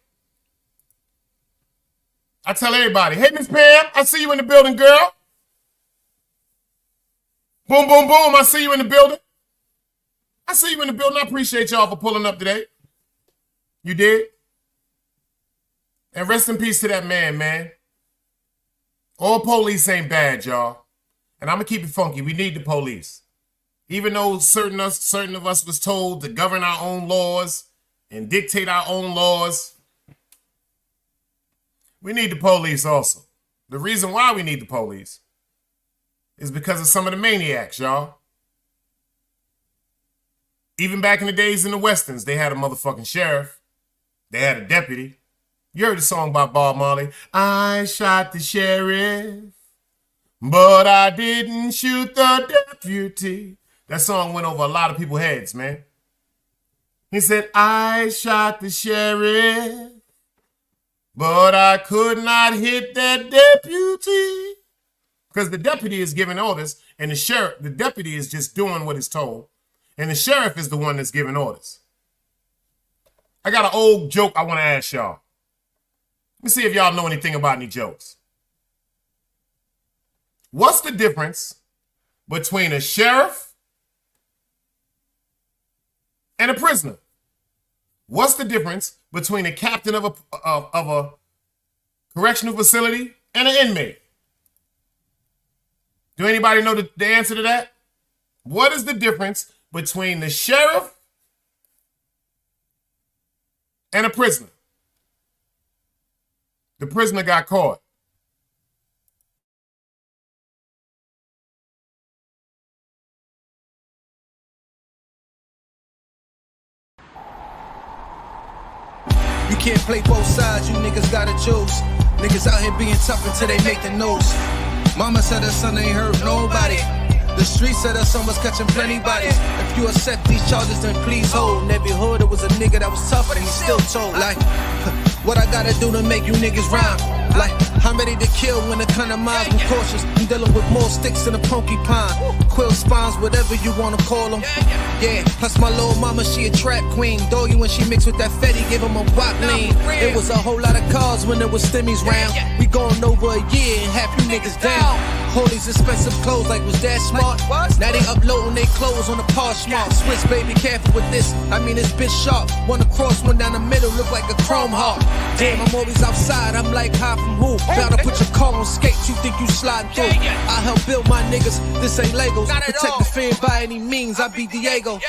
I tell everybody, hey, Miss Pam, I see you in the building, girl. Boom, boom, boom, I see you in the building. I see you in the building. I appreciate y'all for pulling up today. You did? And rest in peace to that man, man. All police ain't bad, y'all. And I'm going to keep it funky. We need the police. Even though certain of us was told to govern our own laws and dictate our own laws, we need the police also. The reason why we need the police is because of some of the maniacs, y'all. Even back in the days in the Westerns, they had a motherfucking sheriff. They had a deputy. You heard the song by Bob Marley. I shot the sheriff, but I didn't shoot the deputy. That song went over a lot of people's heads, man. He said, I shot the sheriff, but I could not hit that deputy. Because the deputy is giving orders, and the deputy is just doing what is told. And the sheriff is the one that's giving orders. I got an old joke I want to ask y'all. Let me see if y'all know anything about any jokes. What's the difference between a sheriff and a prisoner? What's the difference between a captain of a correctional facility and an inmate? Do anybody know the answer to that? What is the difference between the sheriff and a prisoner? The prisoner got caught. You can't play both sides, you niggas gotta choose. Niggas out here being tough until they make the news. Mama said her son ain't hurt nobody. The streets said her son was catching plenty bodies. If you accept these charges, then please hold. In every hood, it was a nigga that was tough, and he still told. Like, what I gotta do to make you niggas rhyme? Like, I'm ready to kill when the kind of minds I'm cautious. I'm dealing with more sticks than a porcupine. Quill spines, whatever you wanna call them. Yeah, plus my little mama, she a trap queen. Doggy when she mixed with that Fetty, give him a wop lean. It was a whole lot of cars when there was stimmies round. We going over a year and half you niggas down. All these expensive clothes, like was that smart? Now they uploading their clothes on the Poshmark. Swiss baby, careful with this. I mean it's bitch sharp. One across, one down the middle, look like a chrome heart. Damn, I'm always outside. I'm like high from who? Bound to put your car on skates. You think you sliding through? I help build my niggas. This ain't Legos. Protect the fan by any means. I be Diego.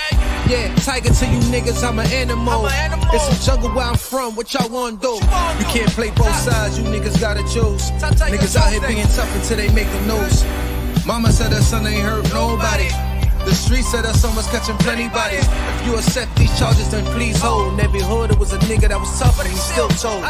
Yeah, tiger to you niggas. I'm an animal. It's some jungle where I'm from. What y'all wanna do? You can't play both sides. You niggas gotta choose. Niggas out here being tough until they make the news. Mama said her son ain't hurt nobody. The streets said her son was catching plenty bodies. If you accept these charges, then please hold. In every hood, it was a nigga that was tough, and he still told.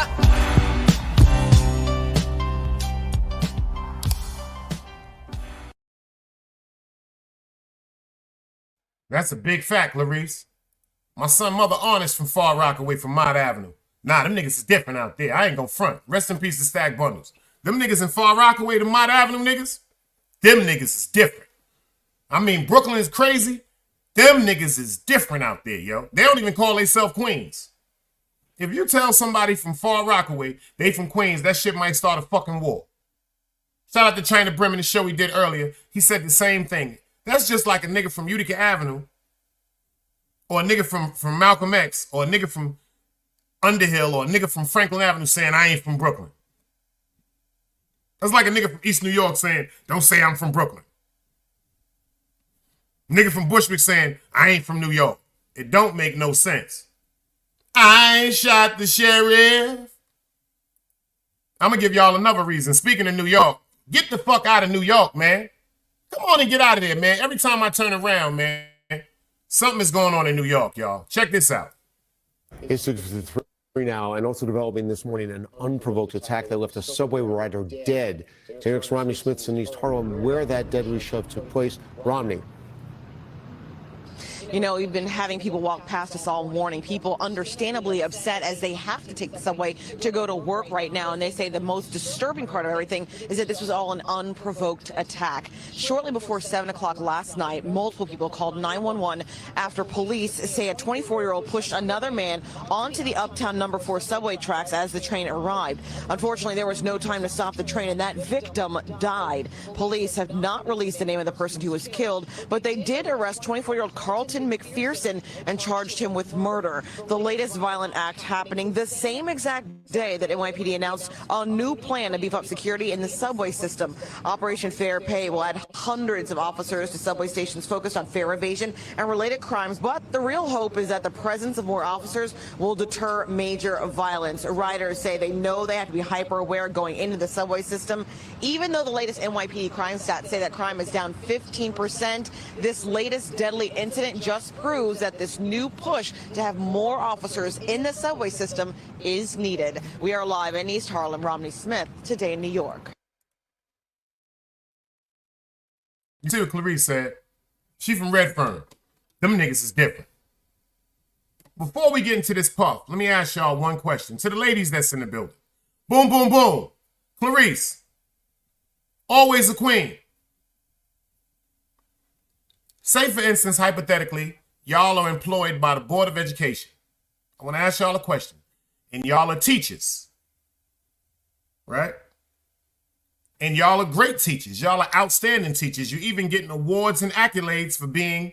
That's a big fact, Clarice. My son mother honest from Far Rockaway from Mott Avenue. Nah, them niggas is different out there. I ain't gonna front. Rest in peace to Stack Bundles. Them niggas in Far Rockaway to Mott Avenue niggas, them niggas is different. I mean, Brooklyn is crazy. Them niggas is different out there, yo. They don't even call themselves Queens. If you tell somebody from Far Rockaway they from Queens, that shit might start a fucking war. Shout out to China Brim in the show he did earlier. He said the same thing. That's just like a nigga from Utica Avenue, or a nigga from Malcolm X, or a nigga from Underhill, or a nigga from Franklin Avenue saying, I ain't from Brooklyn. That's like a nigga from East New York saying, don't say I'm from Brooklyn. Nigga from Bushwick saying, I ain't from New York. It don't make no sense. I ain't shot the sheriff. I'm gonna give y'all another reason. Speaking of New York, get the fuck out of New York, man. Come on and get out of there, man. Every time I turn around, man, something is going on in New York, y'all. Check this out. It's 6:53 now, and also developing this morning an unprovoked attack that left a subway rider dead. Eric's Romney Smith's in East Harlem, where that deadly shove took place. Romney. You know, we've been having people walk past us all morning. People understandably upset as they have to take the subway to go to work right now. And they say the most disturbing part of everything is that this was all an unprovoked attack. Shortly before 7 o'clock last night, multiple people called 911 after police say a 24-year-old pushed another man onto the Uptown No. 4 subway tracks as the train arrived. Unfortunately, there was no time to stop the train, and that victim died. Police have not released the name of the person who was killed, but they did arrest 24-year-old Carlton McPherson and charged him with murder. The latest violent act happening the same exact day that NYPD announced a new plan to beef up security in the subway system. Operation Fair Pay will add hundreds of officers to subway stations focused on fare evasion and related crimes, but the real hope is that the presence of more officers will deter major violence. Riders say they know they have to be hyper aware going into the subway system. Even though the latest NYPD crime stats say that crime is down 15%, this latest deadly incident just proves that this new push to have more officers in the subway system is needed. We are live in East Harlem. Romney Smith, Today in New York. You see what Clarice said? She from Redfern. Them niggas is different. Before we get into this puff, let me ask y'all one question. To the ladies that's in the building. Boom, boom, boom. Clarice, always a queen. Say, for instance, hypothetically, y'all are employed by the Board of Education. I want to ask y'all a question. And y'all are teachers. right? And y'all are great teachers. Y'all are outstanding teachers. You're even getting awards and accolades for being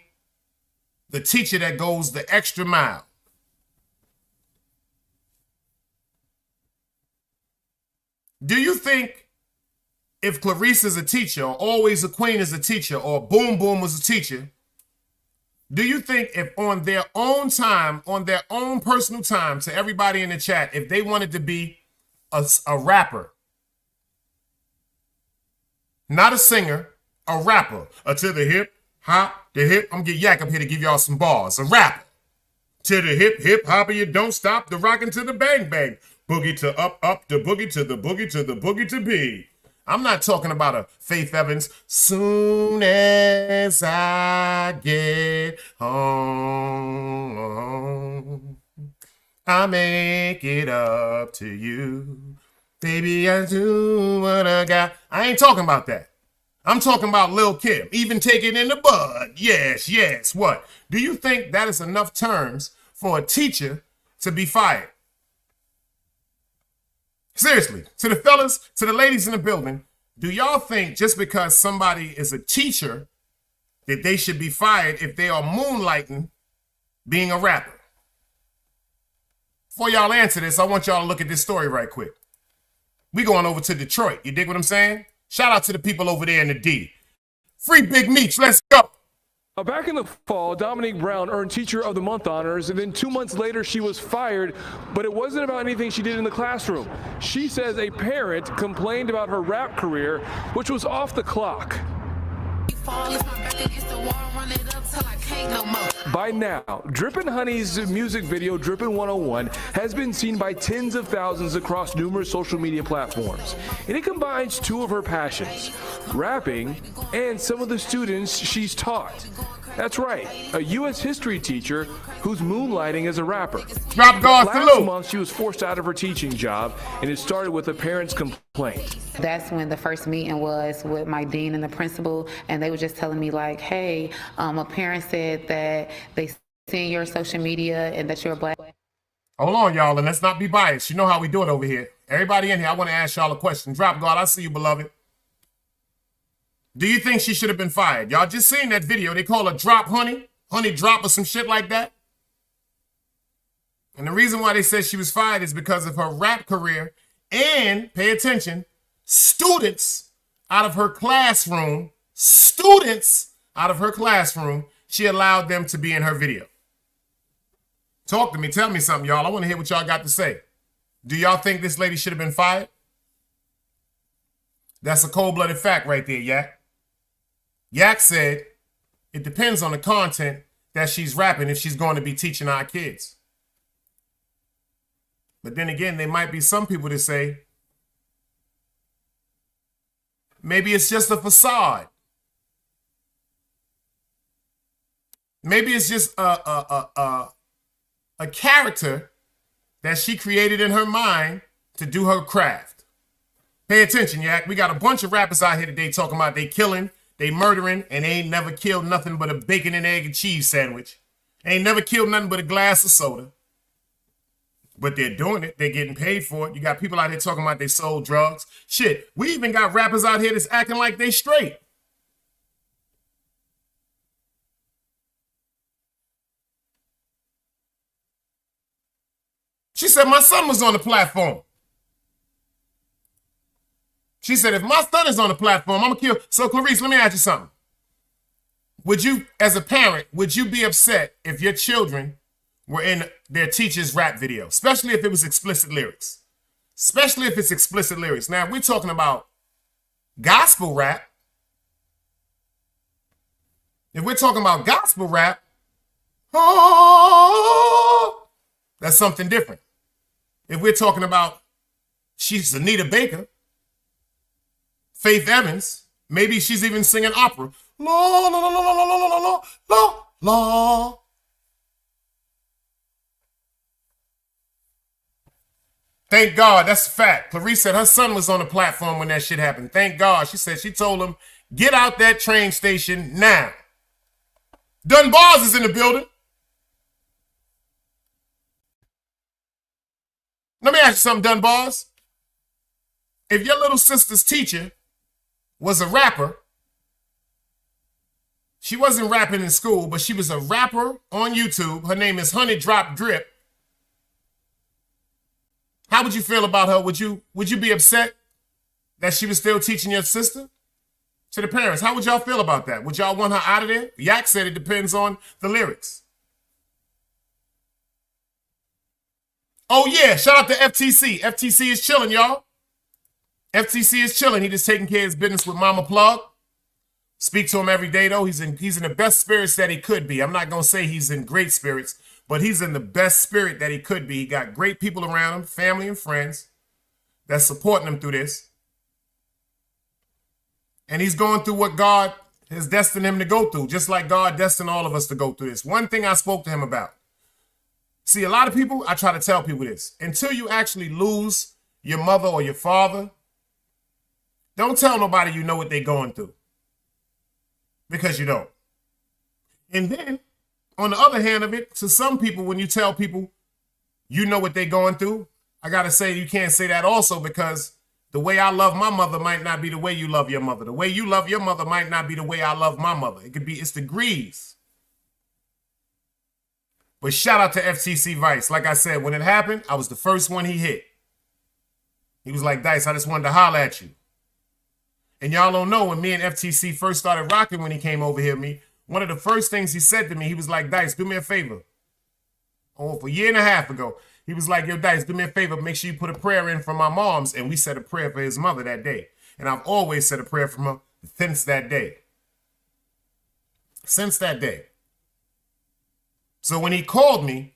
the teacher that goes the extra mile. Do you think if Clarice is a teacher, or Always a Queen is a teacher, or Boom Boom was a teacher, do you think if on their own time, on their own personal time, to everybody in the chat, if they wanted to be a rapper, not a singer, a rapper, to the hip, hop, the hip, I'm gonna get Yak up here to give y'all some bars, a rapper, to the hip, hip, hopper, you don't stop, the rockin' to the bang, bang, boogie to up, up, the boogie to the boogie to the boogie to be. I'm not talking about a Faith Evans, soon as I get home, I make it up to you. Baby, I do what I got. I ain't talking about that. I'm talking about Lil Kim. Even take it in the bud. Yes, yes. What? Do you think that is enough terms for a teacher to be fired? Seriously, to the fellas, to the ladies in the building, do y'all think just because somebody is a teacher that they should be fired if they are moonlighting being a rapper? Before y'all answer this, I want y'all to look at this story right quick. We going over to Detroit. You dig what I'm saying? Shout out to the people over there in the D. Free Big Meech, let's go. Back in the fall, Dominique Brown earned Teacher of the Month honors, and then 2 months later, she was fired, but it wasn't about anything she did in the classroom. She says a parent complained about her rap career, which was off the clock. By now, Drippin' Honey's music video, Drippin' 101, has been seen by tens of thousands across numerous social media platforms. And it combines two of her passions, rapping and some of the students she's taught. That's right, a U.S. history teacher who's moonlighting as a rapper. Last month, she was forced out of her teaching job, and it started with a parent's complaint. That's when the first meeting was with my dean and the principal, and they were just telling me like, hey, a parent said that they seen your social media and that you're a black. Hold on, y'all, and let's not be biased. You know how we do it over here. Everybody in here, I want to ask y'all a question. Drop God, I see you, beloved. Do you think she should have been fired? Y'all just seen that video. They call her Drop Honey. Honey Drop or some shit like that. And the reason why they said she was fired is because of her rap career and, pay attention, students out of her classroom, she allowed them to be in her video. Talk to me. Tell me something, y'all. I want to hear what y'all got to say. Do y'all think this lady should have been fired? That's a cold-blooded fact right there, Yak. Yak said it depends on the content that she's rapping if she's going to be teaching our kids. But then again, there might be some people that say maybe it's just a facade. Maybe it's just a character that she created in her mind to do her craft. Pay attention, Yak. We got a bunch of rappers out here today talking about they killing, they murdering, and they ain't never killed nothing but a bacon and egg and cheese sandwich. Ain't never killed nothing but a glass of soda. But they're doing it. They're getting paid for it. You got people out here talking about they sold drugs. Shit, we even got rappers out here that's acting like they straight. She said my son was on the platform. She said, if my son is on the platform, I'm going to kill. So, Clarice, let me ask you something. Would you, as a parent, would you be upset if your children were in their teacher's rap video, especially if it was explicit lyrics? Especially if it's explicit lyrics. Now, if we're talking about gospel rap, oh, that's something different. If we're talking about she's Anita Baker, Faith Evans, maybe she's even singing opera. La, la, la, la, la, la, la, la, la, la. Thank God, that's a fact. Clarice said her son was on the platform when that shit happened. Thank God. She said she told him, get out that train station now. Dunbars is in the building. Let me ask you something, Dunbars. if your little sister's teacher was a rapper, she wasn't rapping in school, but she was a rapper on YouTube. Her name is Honey Drop Drip. How would you feel about her? Would you be upset that she was still teaching your sister? To the parents, how would y'all feel about that? Would y'all want her out of there? Yak said it depends on the lyrics. Oh yeah, shout out to FTC. FTC is chilling, y'all. FTC is chilling. He just taking care of his business with Mama Plug. Speak to him every day, though. He's in the best spirits that he could be. I'm not going to say he's in great spirits, but he's in the best spirit that he could be. He got great people around him, family and friends, that's supporting him through this. And he's going through what God has destined him to go through, just like God destined all of us to go through this. One thing I spoke to him about. See, a lot of people, I try to tell people this. Until you actually lose your mother or your father, don't tell nobody you know what they're going through. Because you don't. And then, on the other hand of it, to some people, when you tell people you know what they're going through, I got to say you can't say that also, because the way I love my mother might not be the way you love your mother. The way you love your mother might not be the way I love my mother. It's degrees. But shout out to FTC Vice. Like I said, when it happened, I was the first one he hit. He was like, Dice, I just wanted to holler at you. And y'all don't know, when me and FTC first started rocking when he came over here, one of the first things he said to me, he was like, Dice, do me a favor. Oh, for a year and a half ago, he was like, yo, Dice, do me a favor, make sure you put a prayer in for my mom's. And we said a prayer for his mother that day. And I've always said a prayer for her since that day. Since that day. So when he called me,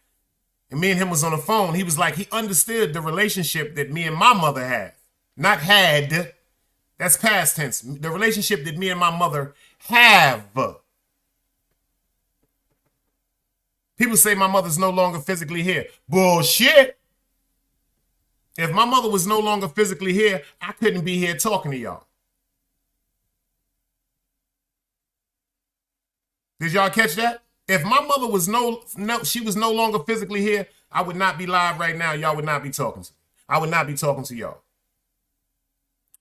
and me and him was on the phone, he was like, he understood the relationship that me and my mother had. Not had. That's past tense. The relationship that me and my mother have. People say my mother's no longer physically here. Bullshit. If my mother was no longer physically here, I couldn't be here talking to y'all. Did y'all catch that? If my mother was she was no longer physically here, I would not be live right now. Y'all would not be talking to me. I would not be talking to y'all.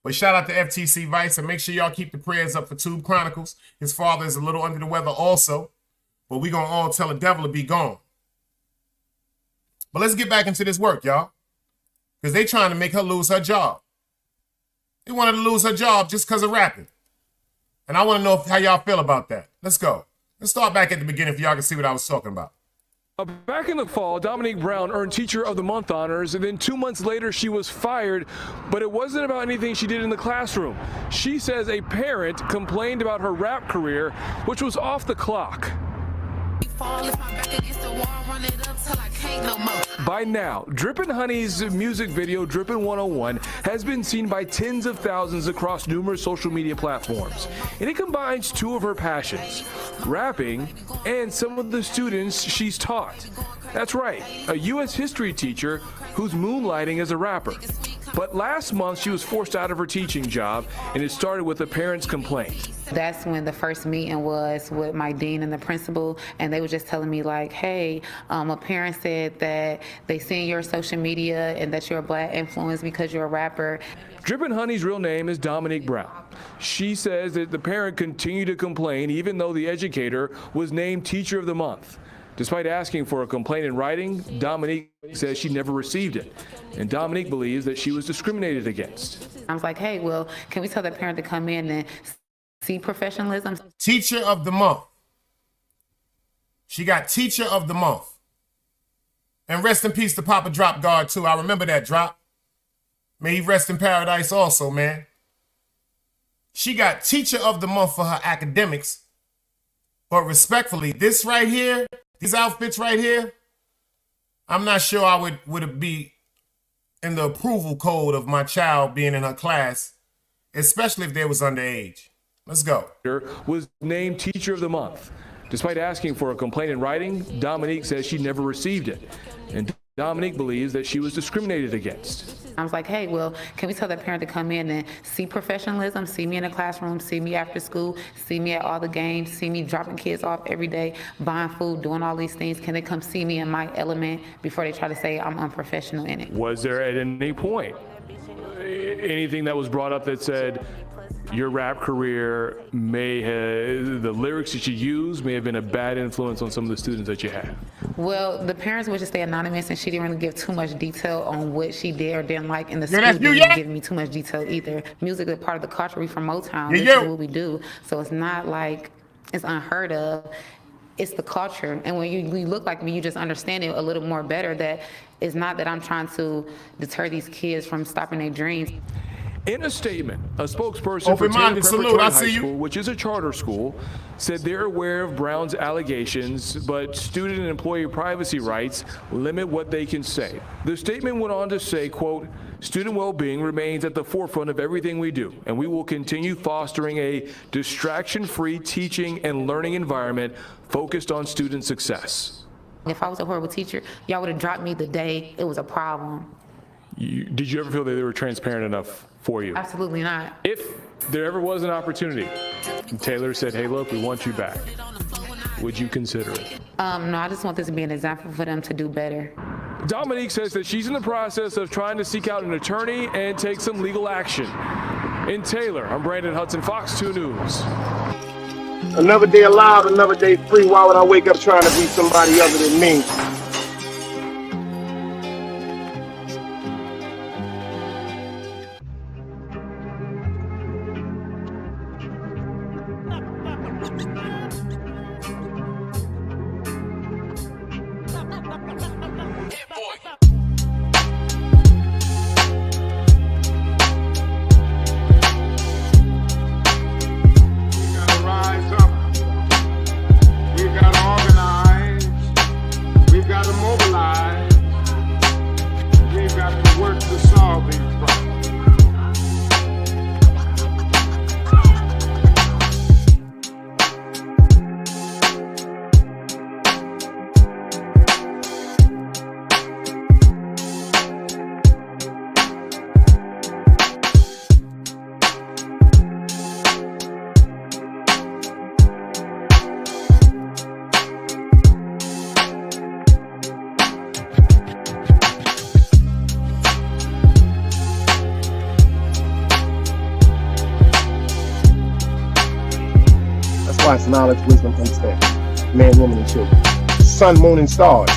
But shout out to FTC Vice, and make sure y'all keep the prayers up for Tube Chronicles. His father is a little under the weather also, but we gonna all tell the devil to be gone. But let's get back into this work, y'all, because they trying to make her lose her job. They wanted to lose her job just because of rapping. And I want to know how y'all feel about that. Let's go. Let's start back at the beginning if y'all can see what I was talking about. Back in the fall, Dominique Brown earned Teacher of the Month honors, and then 2 months later she was fired, but it wasn't about anything she did in the classroom. She says a parent complained about her rap career, which was off the clock. By now, Drippin' Honey's music video, Drippin' 101, has been seen by tens of thousands across numerous social media platforms. And it combines two of her passions, rapping and some of the students she's taught. That's right, a U.S. history teacher who's moonlighting as a rapper. But last month, she was forced out of her teaching job, and it started with a parent's complaint. That's when the first meeting was with my dean and the principal, and they were just telling me like, hey, a parent said that they seen your social media and that you're a black influence because you're a rapper. Drippin' Honey's real name is Dominique Brown. She says that the parent continued to complain even though the educator was named Teacher of the Month. Despite asking for a complaint in writing, Dominique says she never received it. And Dominique believes that she was discriminated against. I was like, hey, well, can we tell the parent to come in and see professionalism? Teacher of the Month. She got Teacher of the Month. And rest in peace to Papa Drop Guard, too. I remember that drop. May he rest in paradise also, man. She got Teacher of the Month for her academics. But respectfully, this right here, these outfits right here, I'm not sure I would be in the approval code of my child being in her class, especially if they was underage. Let's go. Was named Teacher of the Month. Despite asking for a complaint in writing, Dominique says she never received it. And Dominique believes that she was discriminated against. I was like, hey, well, can we tell that parent to come in and see professionalism, see me in the classroom, see me after school, see me at all the games, see me dropping kids off every day, buying food, doing all these things. Can they come see me in my element before they try to say I'm unprofessional in it? Was there at any point anything that was brought up that said your rap career may have, the lyrics that you use may have been a bad influence on some of the students that you have? Well, the parents would just stay anonymous, and she didn't really give too much detail on what she did or didn't like in the school. She didn't give me too much detail either. Music is part of the culture. We from Motown. This is what we do. So it's not like it's unheard of. It's the culture. And when you look like me, you just understand it a little more better, that it's not that I'm trying to deter these kids from stopping their dreams. In a statement, a spokesperson for Taylor Preparatory High School, which is a charter school, said they're aware of Brown's allegations, but student and employee privacy rights limit what they can say. The statement went on to say, quote, "Student well-being remains at the forefront of everything we do, and we will continue fostering a distraction-free teaching and learning environment focused on student success." If I was a horrible teacher, y'all would have dropped me the day it was a problem. Did you ever feel that they were transparent enough for you? Absolutely not. If there ever was an opportunity and Taylor said, "Hey, look, we want you back," would you consider it? No, I just want this to be an example for them to do better. Dominique says that she's in the process of trying to seek out an attorney and take some legal action. In Taylor, I'm Brandon Hudson, Fox 2 News. Another day alive, another day free. Why would I wake up trying to be somebody other than me? It's knowledge, wisdom, understanding. Man, woman, and children. Sun, moon, and stars.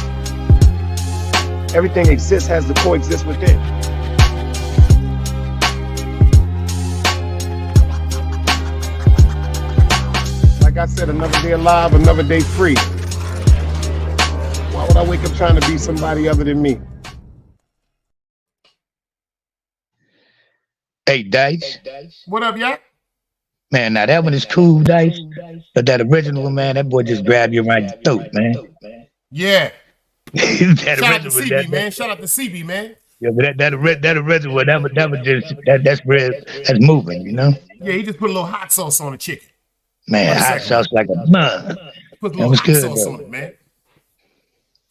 Everything exists, has to coexist within. Like I said, another day alive, another day free. Why would I wake up trying to be somebody other than me? Hey, Dice. What up, y'all? Man, now that one is cool, Dice. But that original one, man, that boy just grabbed you right in the throat, man. Yeah. Shout out to CB, man. Shout out to CB, man. Yeah, but that original one, that was just that's moving, you know. Yeah, he just put a little hot sauce on the chicken. Man, hot sauce like a mud. Put a little hot sauce on it, man.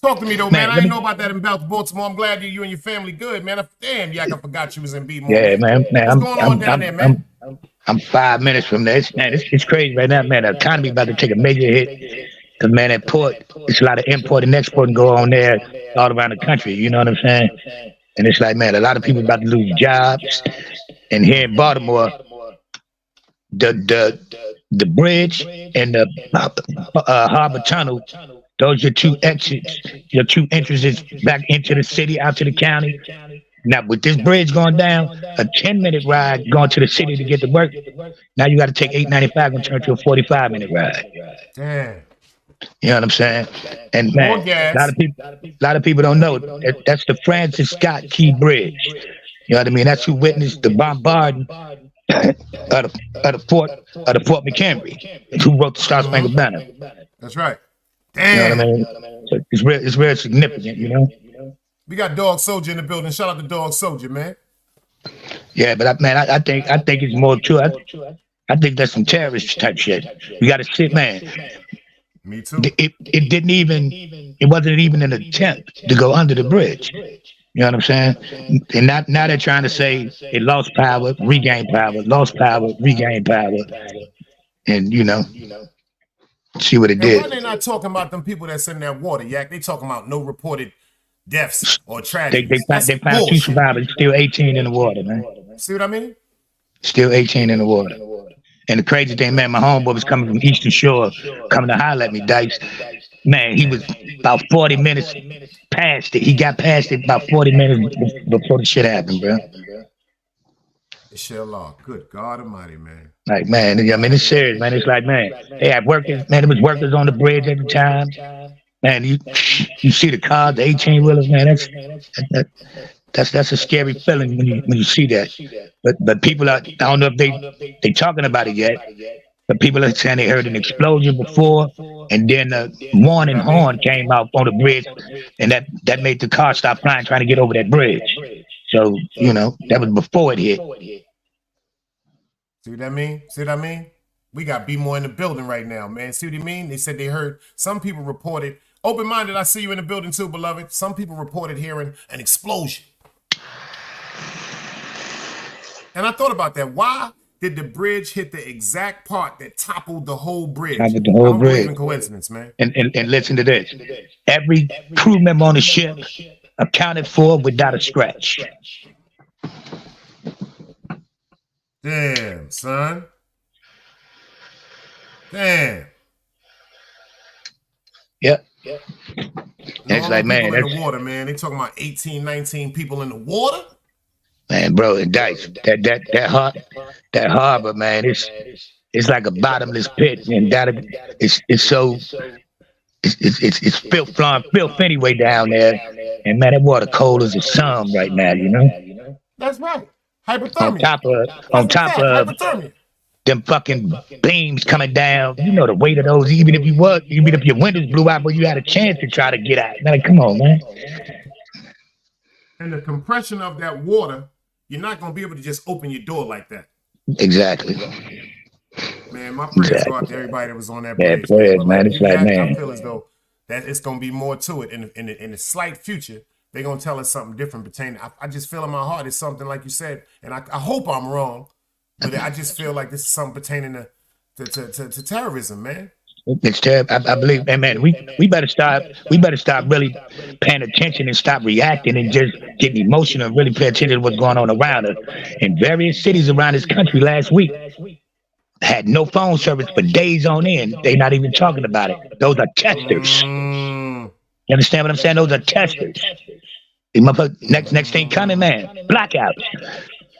Talk to me though, man. I didn't know about that in Baltimore. I'm glad you and your family good, man. Damn, I forgot you was in B-More. Yeah, man. What's going on down there, man? I'm 5 minutes from there. It's crazy right now, man. The economy about to take a major hit. Because, man, that port, it's a lot of import and export and go on there all around the country. You know what I'm saying? And it's like, man, a lot of people about to lose jobs. And here in Baltimore, the bridge and the harbor tunnel, those are your two exits, your two entrances back into the city, out to the county. Now, with this bridge going down, a 10-minute ride going to the city to get to work, now you got to take $8.95 and turn to a 45-minute ride. Damn. You know what I'm saying? And man, a lot of people don't know that's the Francis Scott Key Bridge. You know what I mean? That's who witnessed the bombarding of the Fort McHenry. Who wrote the Star Spangled Banner? That's right. Damn. You know what I mean? So it's real significant. You know. We got Dog Soldier in the building. Shout out to Dog Soldier, man. Yeah, but I think it's more true. I think that's some terrorist type shit. You got to sit, man. Me too. It wasn't even an attempt to go under the bridge. You know what I'm saying? And now they're trying to say it lost power, regained power, lost power, regained power, and you know, see what it did. Why they not talking about them people that's in that water, Yak? They talking about no reported deaths or They tragedies. found, That's they found 2 bullshit. survivors, still 18 in the water, man. See what I mean? Still 18 in the water. And the crazy thing, man, my homeboy was coming from Eastern Shore, coming to holler at me, Dice. Man, he was about 40 minutes past it. He got past it about 40 minutes before the shit happened, bro. Inshallah. Good God Almighty, man. Like, man, I mean, it's serious, man. It's like, man, they had workers, man, there was workers on the bridge every time. Man, you see the cars, the 18-wheelers, man, that's a scary feeling when you see that. But people are, I don't know if they talking about it yet, but people are saying they heard an explosion before, and then the warning horn came out on the bridge, and that made the car stop flying trying to get over that bridge. So, you know, that was before it hit. See what I mean? See what I mean? We got B more in the building right now, man. See what I mean? They said they heard, some people reported, open-minded, I see you in the building too, beloved. Some people reported hearing an explosion. And I thought about that. Why did the bridge hit the exact part that toppled the whole bridge? Toppled the whole I don't believe bridge. in coincidence, man. And listen to this. Every crew member on the ship accounted for without a scratch. Damn, son. Damn. Yep. And It's all like, the man, people in that's, the water, man. They talking about 18, 19 people in the water? man, bro, and Dice, that harbor, man, it's like a bottomless pit, and it's filth anyway down there, and man, that water cold as a sun right now, you know. That's right. Hypothermia. On top of hypothermia. them fucking beams coming down, you know the weight of those. Even if your windows blew out, but you had a chance to try to get out. Man, come on, man. And the compression of that water, you're not gonna be able to just open your door like that. Exactly. Man, my prayers go out to everybody that was on that Yeah, bridge. prayers, man. It's like, I man. feel as though that it's gonna be more to it in the slight future. They're gonna tell us something different pertaining. I just feel in my heart it's something like you said, and I hope I'm wrong, but I just feel like this is something pertaining to terrorism, man. It's terrible. I believe, man, we better start really paying attention and stop reacting and just getting emotional and really pay attention to what's going on around us. In various cities around this country last week had no phone service for days on end. They're not even talking about it. Those are testers. You understand what I'm saying? Those are testers. Next thing coming, man, blackouts.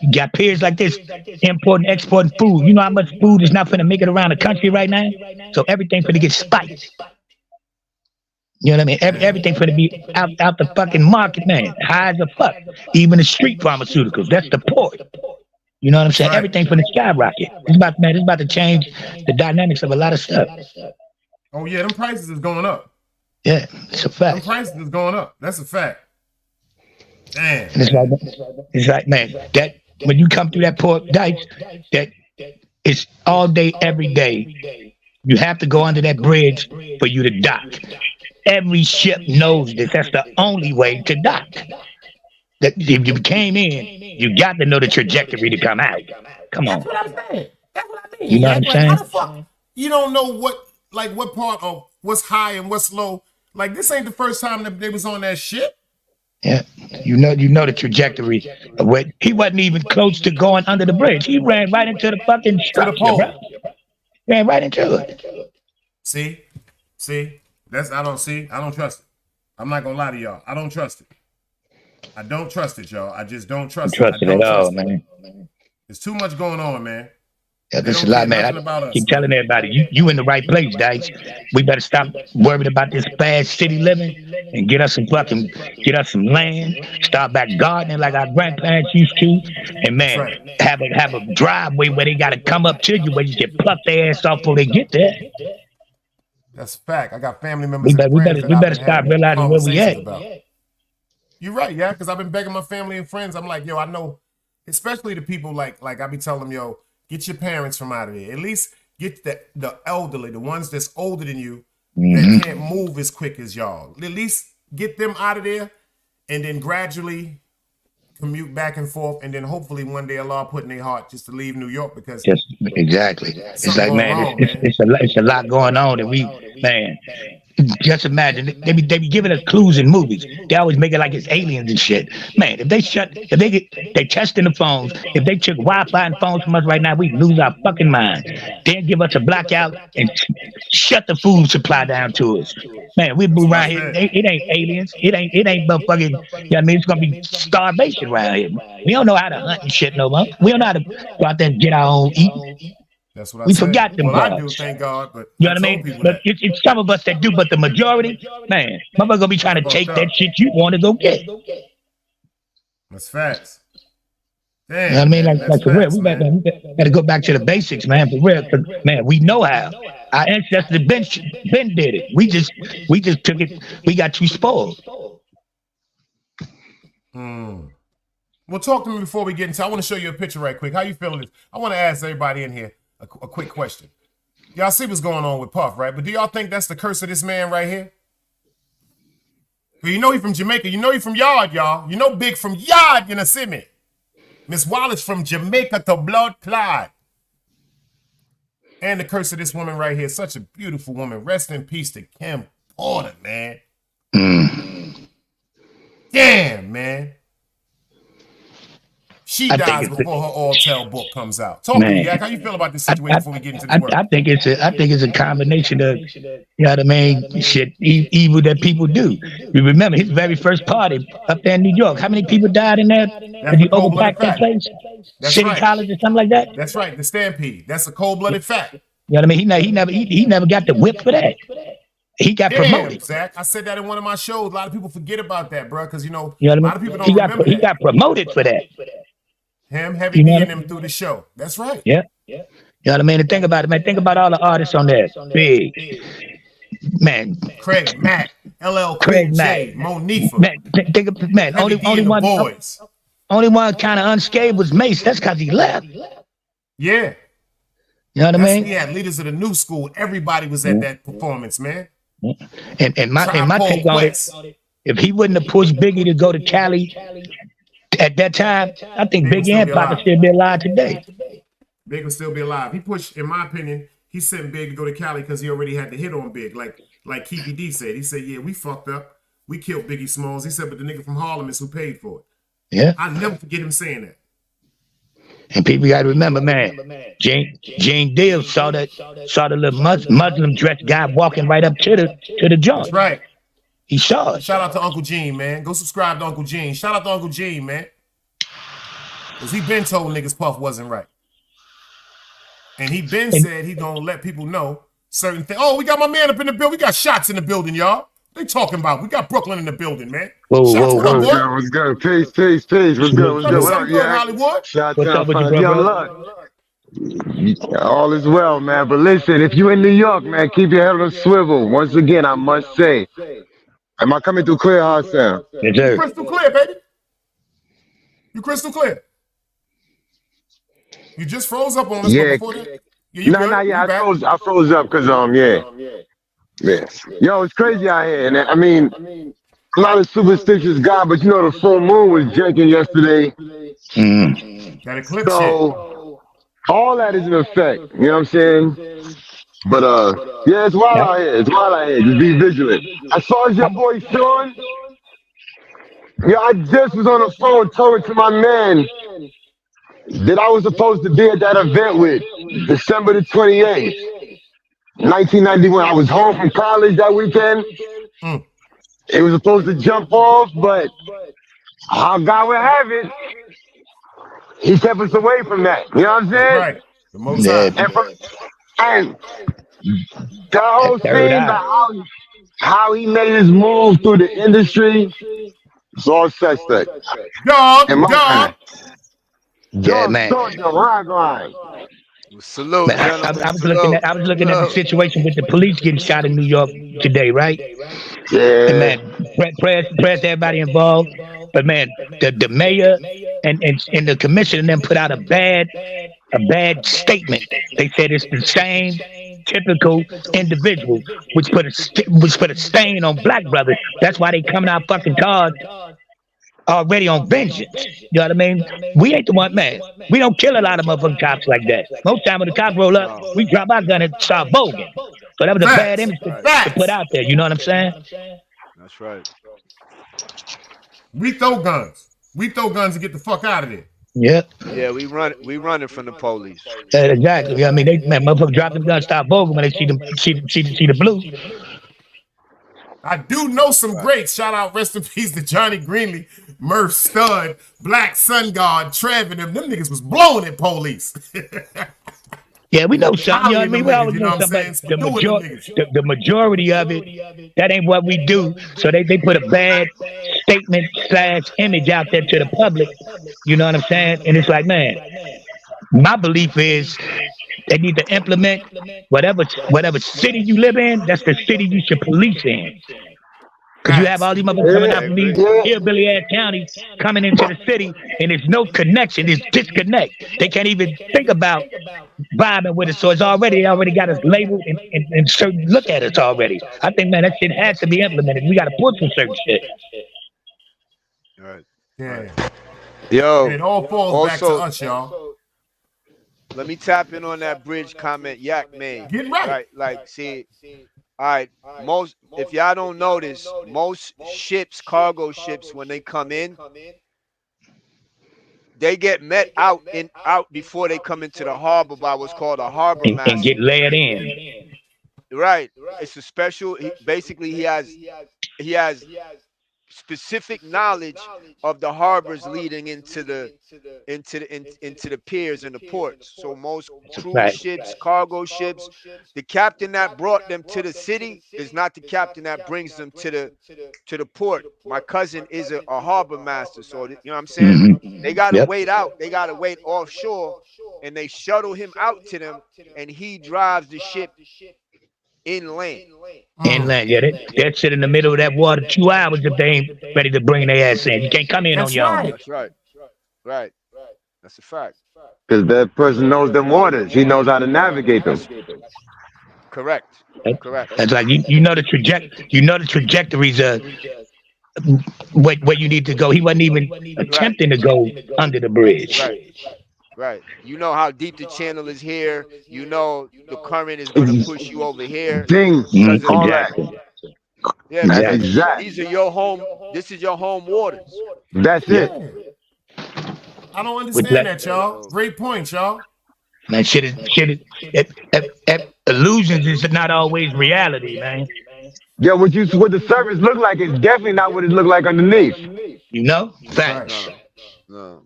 You got periods like this, importing, exporting food. You know how much food is not finna make it around the country right now? So everything finna get spiked. You know what I mean? Everything finna be out the fucking market, man. High as a fuck. Even the street pharmaceuticals. That's the port. You know what I'm saying? Everything finna skyrocket. It's about to change the dynamics of a lot of stuff. Oh yeah, them prices is going up. Yeah, it's a fact. Them prices is going up. That's a fact. Damn. And it's like, man, that when you come through that port, Dice, that it's all day, every day. You have to go under that bridge for you to dock. Every ship knows this. That's the only way to dock. That if you came in, you got to know the trajectory to come out. Come on. That's what I'm saying. That's what I mean. You know what I'm saying? How the fuck you don't know what part of what's high and what's low? Like this ain't the first time that they was on that ship. Yeah, you know the trajectory of what he wasn't even close to going under the bridge. He ran right into the fucking structure, bro. Ran right into it. See, that's I don't trust it. I'm not gonna lie to y'all. I don't trust it. I don't trust it, y'all. I just don't trust it. I Trust it don't at all, trust it. man. There's too much going on, man. Yeah, They this is a don't lot, care man. nothing I about us, keep man. telling everybody, you in the right place, Dice. We better stop worrying about this fast city living and get us some land. Start back gardening like our grandparents used to, and man, have a driveway where they gotta come up to you where you can pluck their ass off before they get there. That's a fact. I got family members. We better start realizing where we at. About. You're right, yeah, because I've been begging my family and friends. I'm like, yo, I know, especially the people like I be telling them, yo, get your parents from out of there. At least get the elderly, the ones that's older than you, that can't move as quick as y'all. At least get them out of there and then gradually commute back and forth. And then hopefully one day Allah put in their heart just to leave New York because exactly. It's like, man, it's a lot going on, and Just imagine they be giving us clues in movies. They always make it like it's aliens and shit. Man, if they testing the phones, if they took Wi-Fi and phones from us right now, we lose our fucking mind. Then give us a blackout and shut the food supply down to us. Man, we move around here. It ain't aliens. It ain't motherfucking. You know what I mean? It's gonna be starvation around here. We don't know how to hunt and shit no more. We don't know how to go out there and get our own eat. That's what I We said. forgot them Well, I parts. do, thank God. But You know what I mean? But it's some of us that do, but the majority, man, motherfucker gonna be trying to take that shit you want to go get. That's facts. You know what I mean? Like for real, we gotta go back to the basics, man. For real, 'cause, man, we know how. Our ancestors been did it. We just took it. We got too spoiled. Well, talk to me before we get into. I want to show you a picture right quick. How you feeling? I want to ask everybody in here a quick question. Y'all see what's going on with Puff, right? But do y'all think that's the curse of this man right here? Well, you know he from Jamaica. You know he from Yard, y'all. You know Big from Yard, you know, see me. Miss Wallace from Jamaica to blood clot. And the curse of this woman right here. Such a beautiful woman. Rest in peace to Kim Porter, man. Damn, man. She dies before her All Tell book comes out. Talk to me, Yak. How you feel about this situation before we get into the work? I think it's a combination of, you know what I mean, shit, evil that people do. You remember his very first party up there in New York. How many people died in there? Did you overpack that place? City College or something like that? That's right, the Stampede. That's a cold-blooded fact. You know what I mean? He never got the whip for that. He got promoted. Zach. I said that in one of my shows. A lot of people forget about that, bro, because, you know what I mean? A lot of people don't remember He got promoted for that. Him heavy D him through the show. That's right. Yeah. You know what I mean? And think about it, man. Think about all the artists on there. Big. Man. Craig Mack, LL Craig J, Monifa. Man, think of, man, only one kind of unscathed was Mace. That's because he left. Yeah. You know what I mean? Yeah, leaders of the new school. Everybody was at that performance, man. And my take on it, if he wouldn't have pushed Biggie to go to Cali at that time, I think Biggie and Pop would still be alive today. Big would still be alive. He pushed, in my opinion, he sent Big to go to Cali because he already had the hit on Big. Like Keefy D said. He said, yeah, we fucked up. We killed Biggie Smalls. He said, but the nigga from Harlem is who paid for it. Yeah. I'll never forget him saying that. And people got to remember, man, Jane Deal saw the little Muslim dressed guy walking right up to the joint. That's right. He saw it. Shout out to Uncle Gene, man. Go subscribe to Uncle Gene. Shout out to Uncle Gene, man. Because he been told niggas Puff wasn't right. And he been said he gonna let people know certain things. Oh, we got my man up in the building. We got shots in the building, y'all. They talking about. We got Brooklyn in the building, man. Whoa. What's good? Peace. What's good? What up, yeah? Hollywood? Shout out to Young Luck. All is well, man. But listen, if you in New York, man, keep your head on a swivel. Once again, I must say, am I coming through clear, how it sound? Yes, sir. Crystal clear, baby. You crystal clear. You just froze up on us before that. I froze up because Yeah. Yo, it's crazy out here. And I mean, I'm not a superstitious guy, but you know the full moon was drinking yesterday. That eclipse so all that is in effect. You know what I'm saying? But yeah, it's wild out here. Just be vigilant. As far as your boy Sean, I just was on the phone talking to my man that I was supposed to be at that event with December the 28th. 1991, I was home from college that weekend. It was supposed to jump off, but how God would have it, he kept us away from that. You know what I'm saying? Right. The most and the whole thing about how he made his move through the industry, it's all suspect. Dog. Yeah, man. Salute, man, I was looking at the situation with the police getting shot in New York today, right? Yeah. And man, prayers to everybody involved. But man, the mayor and the commissioner then put out a bad statement. They said it's the same typical individual which put a stain on black brothers. That's why they coming out fucking cars already on vengeance. You know what I mean? We ain't the one, man. We don't kill a lot of motherfucking cops like that. Most time when the cops roll up, we drop our gun and start voguing. So that was a bad image to put Facts. out there. You know what I'm saying? That's right. We throw guns. We throw guns and get the fuck out of there. Yeah. Yeah, we running from the police. Exactly. I mean, motherfuckers drop them guns, stop voting when they see the blue. I do know some greats. Shout out, rest in peace to Johnny Greenlee, Murph Stud, Black Sun God, Trev, and them niggas was blowing at police. Yeah, we know something. You know what I mean? We always you know know what I'm something. saying? The majority of it, that ain't what we do. So they put a bad statement / image out there to the public. You know what I'm saying? And it's like, man, my belief is they need to implement whatever city you live in. That's the city you should police in. Because you have all these motherfuckers coming out from these hillbilly ass counties coming into the city, and there's no connection. There's disconnect. They can't even think about vibing with us. So it's already got us labeled and certain look at us already. I think, man, that shit has to be implemented. We got to push some certain shit. Right. Yeah. Yo. And it all falls back to us, y'all. Let me tap in on that bridge comment Yak made. Get right. Like, see, all right, if y'all don't notice, most ships, cargo ships, when they come in, they get met out before they come into the harbor by what's called a harbor master. And get layered in. Right. It's a special. Basically, he has specific knowledge of the harbors leading into the piers and the ports. So most cruise ships, cargo ships, the captain that brought them to the city is not the captain that brings them to the port. My cousin is a harbor master, so you know what I'm saying? They gotta wait out. They gotta wait offshore, and they shuttle him out to them, and he drives the ship inland. Inland, yeah. That shit in the middle of that water 2 hours if they ain't ready to bring their ass in. You can't come in on your own. That's right. Right. That's a fact. Because that person knows them waters. He knows how to navigate them. Correct. Correct. That's like you know the trajectories of where you need to go. He wasn't even attempting to go under the bridge. Right. You know how deep the channel is here. You know the current is going to push you over here. All that. Yeah, exactly. These are your home. This is your home waters. That's it. I don't understand that, y'all. Great point, y'all. Man, shit is illusions is not always reality, man. Yeah, what the surface look like is definitely not what it look like underneath. You know? Facts. No.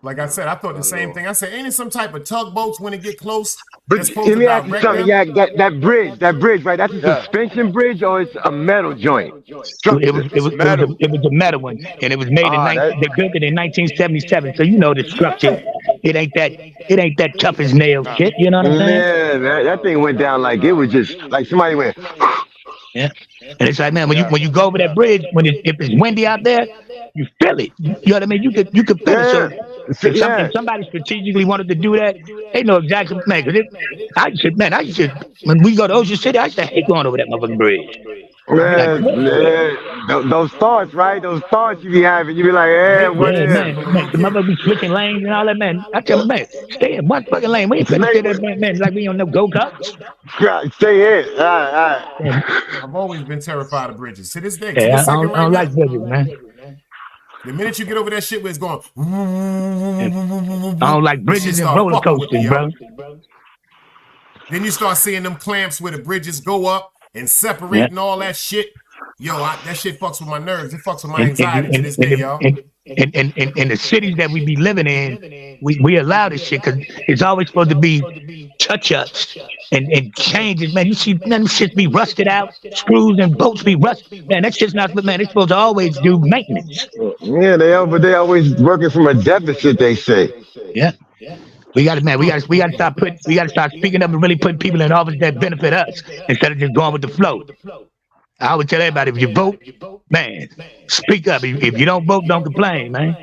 Like I said, I thought the same thing. I said, ain't it some type of tugboats when it get close? But let me ask you something, that bridge, right? That's a suspension bridge or it's a metal joint? It was a metal one, and it was made they built it in 1977. So you know the structure. It ain't that tough as nails shit. You know what I'm saying? Yeah, that thing went down like it was just like somebody went. Yeah, and it's like, man, when you go over that bridge, if it's windy out there, you feel it. You know what I mean? You could feel it. So if somebody strategically wanted to do that, they know exactly, man. I used to, when we go to Ocean City, I used to hate going over that motherfucking bridge. Those thoughts, right? Those thoughts you be having, you be like, what is man, the motherfucker be switching lanes and all that, man. I tell them, man, stay in one fucking lane. We ain't finna stay there, man, like we on no go-karts. Stay in. All right. I've always been terrified of bridges. To this day, I don't like bridges, man. The minute you get over that shit where it's going, I don't like bridges and roller coasters, bro. Then you start seeing them clamps where the bridges go up and separate and all that shit. Yo, that shit fucks with my nerves. It fucks with my anxiety to this day, y'all. In the cities that we be living in, we allow this shit because it's always supposed to be touch-ups and changes. Man, you see, man, shit be rusted out. Screws and bolts be rusted. Man, that shit's not. Man, they're supposed to always do maintenance. Yeah, they always working from a deficit. They say. Yeah. We got to start speaking up and really putting people in office that benefit us instead of just going with the flow. I always tell everybody, if you vote, man, speak up. If you don't vote, don't complain, man.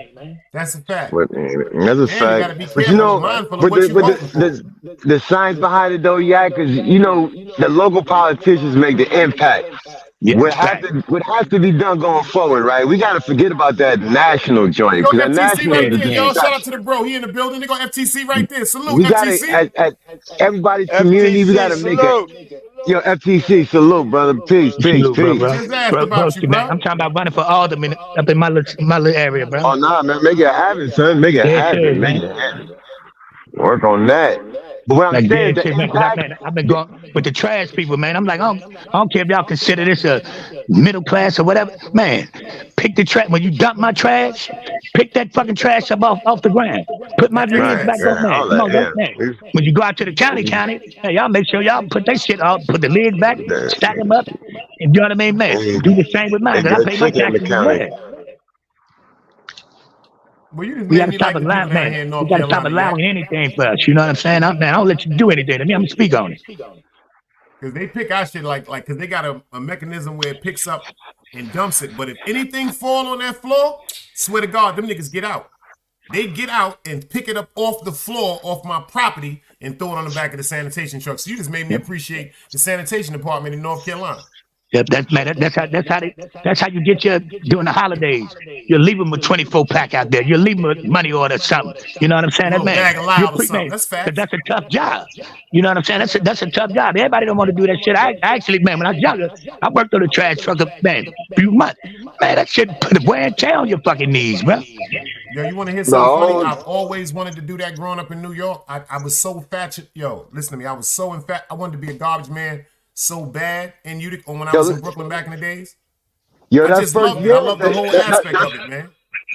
That's a fact. That's a fact. But you know, the science behind it though, yeah, because you know the local politicians make the impact. what has to be done going forward, right? We got to forget about that national joint Go because that FTC national right is there, a y'all. Shout out to distraction. the bro. He in the building. They go FTC right there. Salute, We got to, FTC. at everybody's community, we got FTC to make a, salute. yo, FTC, salute, brother. Peace, peace, Salute, bro, peace. bro. Just asked Bro, about you, man, bro. I'm talking about running for alderman up in my little area, bro. Oh, nah, man, make it happen, son. Make it Dead serious, happen. Make man. it happen. Work on that. But what I'm Like saying, dead the shit, man. Because impact, I've been going with the trash people, man. I'm like, I don't care if y'all consider this a middle class or whatever. Man, pick the trash. When you dump my trash, pick that fucking trash up off the ground. Put my lids right, back on there. all Come on, that, man. yeah. When you go out to the county, hey, y'all make sure y'all put that shit up, put the lids back, stack them up. And you know what I mean, man? Do the same with mine, They because I good pay my chicken in the taxes as county. well. Well, you just We made gotta me stop like the people allowing, down man. here in We North gotta stop Carolina, allowing anything for us. You know what I'm saying? Man, I don't let you do anything to me. I'm gonna speak on it. because they pick our shit like because they got a mechanism where it picks up and dumps it. But if anything fall on that floor, swear to God, them niggas get out. They get out and pick it up off the floor, off my property, and throw it on the back of the sanitation truck. So you just made me appreciate the sanitation department in North Carolina. Yep, that's how you get your during the holidays. You leave them with 24 pack out there. You leave them with money order or something. You know what I'm saying? A little That man, bag of loud or something. man, That's 'cause fast. that's a tough job. You know what I'm saying? That's a tough job. Everybody don't want to do that shit. I actually, man, when I was younger, I worked on the trash truck, man, a few months. Man, that shit put wear and tear on your fucking knees, bro. Yo, you want to hear something funny? I've always wanted to do that growing up in New York. I was so fat. Yo, listen to me. I was so fat. I wanted to be a garbage man so bad in Utica when I was in Brooklyn back in the days. Yo, I that just first loved it. year, I love the whole aspect of it, man.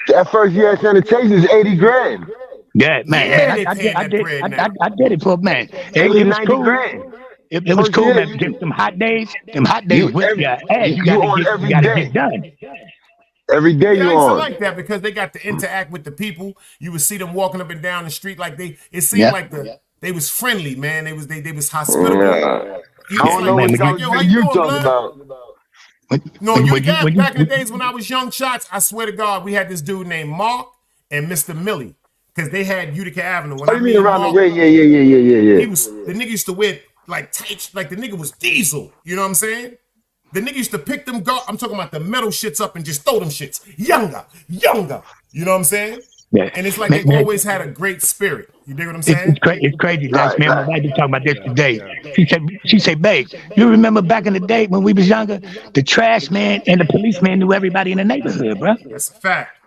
That first year at sanitation is 80 grand. Yeah, man. Yeah, man they paying that bread now. I did it for man. 80, It was 90 cool. grand. It was cool, man. Just them hot days with your ass, you gotta get done. Every day Yeah, you I used to on. like that because they got to interact with the people. You would see them walking up and down the street like it seemed like they was friendly, man. They was hospitable. I don't know like, what yo, how you doing, talking blood? about. No, back in the days when I was young shots, I swear to God, we had this dude named Mark and Mr. Millie because they had Utica Avenue. When What do you mean around the way? Yeah. The nigga used to wear like tight, like the nigga was Diesel. You know what I'm saying? The nigga used to pick them, I'm talking about the metal shits up and just throw them shits. Younger. You know what I'm saying? Yeah. And it's like they always had a great spirit. You dig what I'm saying? It's crazy, guys. Man, my wife was talking about this today. She said, babe, you remember back in the day when we was younger, the trash man and the policeman knew everybody in the neighborhood, bro. That's a fact.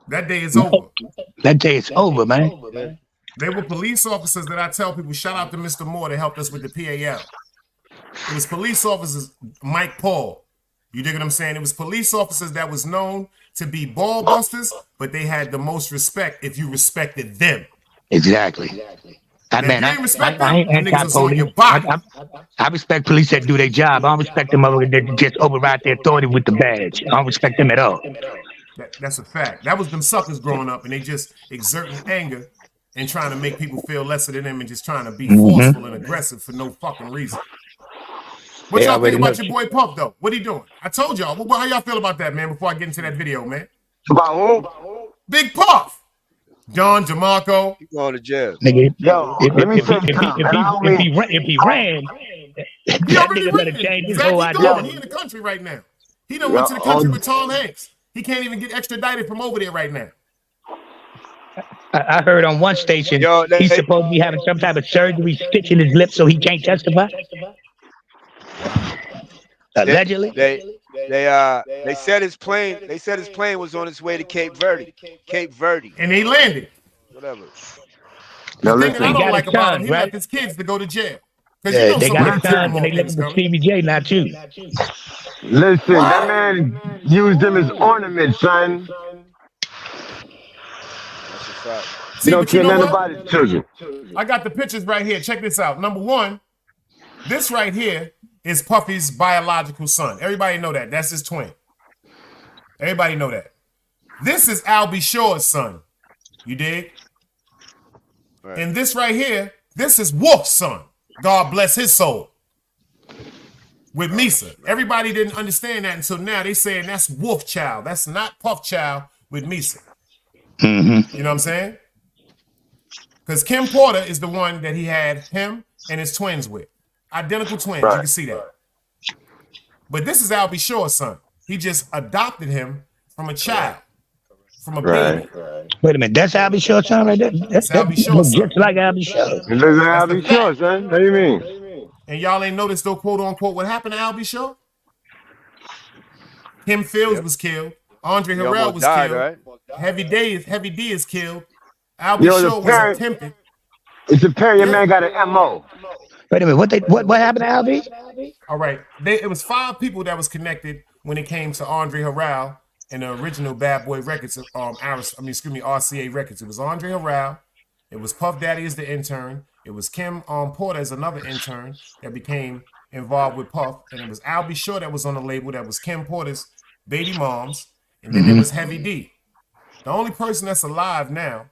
That day is over. That day is over, man. They were police officers that I tell people, shout out to Mr. Moore that helped us with the PAL. It was police officers, Mike Paul. You dig what I'm saying? It was police officers that was known to be ball busters, but they had the most respect if you respected them. Exactly. I ain't anti-police. I respect police that do their job. I don't respect them that just override their authority with the badge. I don't respect them at all. That's a fact. That was them suckers growing up, and they just exerting anger and trying to make people feel lesser than them and just trying to be forceful and aggressive for no fucking reason. What y'all think about your boy Puff, though? What he doing? I told y'all. How y'all feel about that, man, before I get into that video, man? About who? Big Puff. Don DeMarco. He going to jail. Nigga, yo, let me say if he ran, that nigga better change his whole identity. He in the country right now. He done went to the country with Tom Hanks. He can't even get extradited from over there right now. I heard on one station he's supposed to be having some type of surgery, stitching his lips so he can't testify. Allegedly, they said his plane. They said his plane was on its way to Cape Verde. And he landed. Whatever. Now The thing that I He don't got like his about son, him, he right? left his kids to go to jail. Yeah, You know they got his son, more and they things listen to Stevie J now too. Listen, that man used them as ornaments, son. That's a fact. You don't care nothing about his children. I got the pictures right here. Check this out. Number one, this right here is Puffy's biological son. Everybody know that. That's his twin. Everybody know that. This is Albie Shaw's son. You dig? Right. And this right here, this is Wolf's son. God bless his soul. With Misa. Everybody didn't understand that until now. They saying that's Wolf Child. That's not Puff Child with Misa. Mm-hmm. You know what I'm saying? Because Kim Porter is the one that he had him and his twins with. Identical twins. Right. You can see that. But this is Albie Shaw's son. He just adopted him from a child, from a Right. baby. Wait a minute, that's Albie Shaw's son right there? That's Albie Shaw's son. Just like Albie Shaw. It looks like Albie Shaw, son. What do you mean? And y'all ain't noticed though, quote unquote, what happened to Albie Shaw? Kim Fields was killed. Andre He Harrell almost was died, killed. right? Heavy D is killed. Albie Shaw was attempted. It's apparent your man got an MO. Wait a minute, what happened to Albie? All right, it was 5 people that was connected when it came to Andre Harrell and the original Bad Boy Records, RCA Records. It was Andre Harrell, it was Puff Daddy as the intern, it was Kim Porter as another intern that became involved with Puff, and it was Albie Shaw that was on the label that was Kim Porter's baby moms, and then there was Heavy D. The only person that's alive now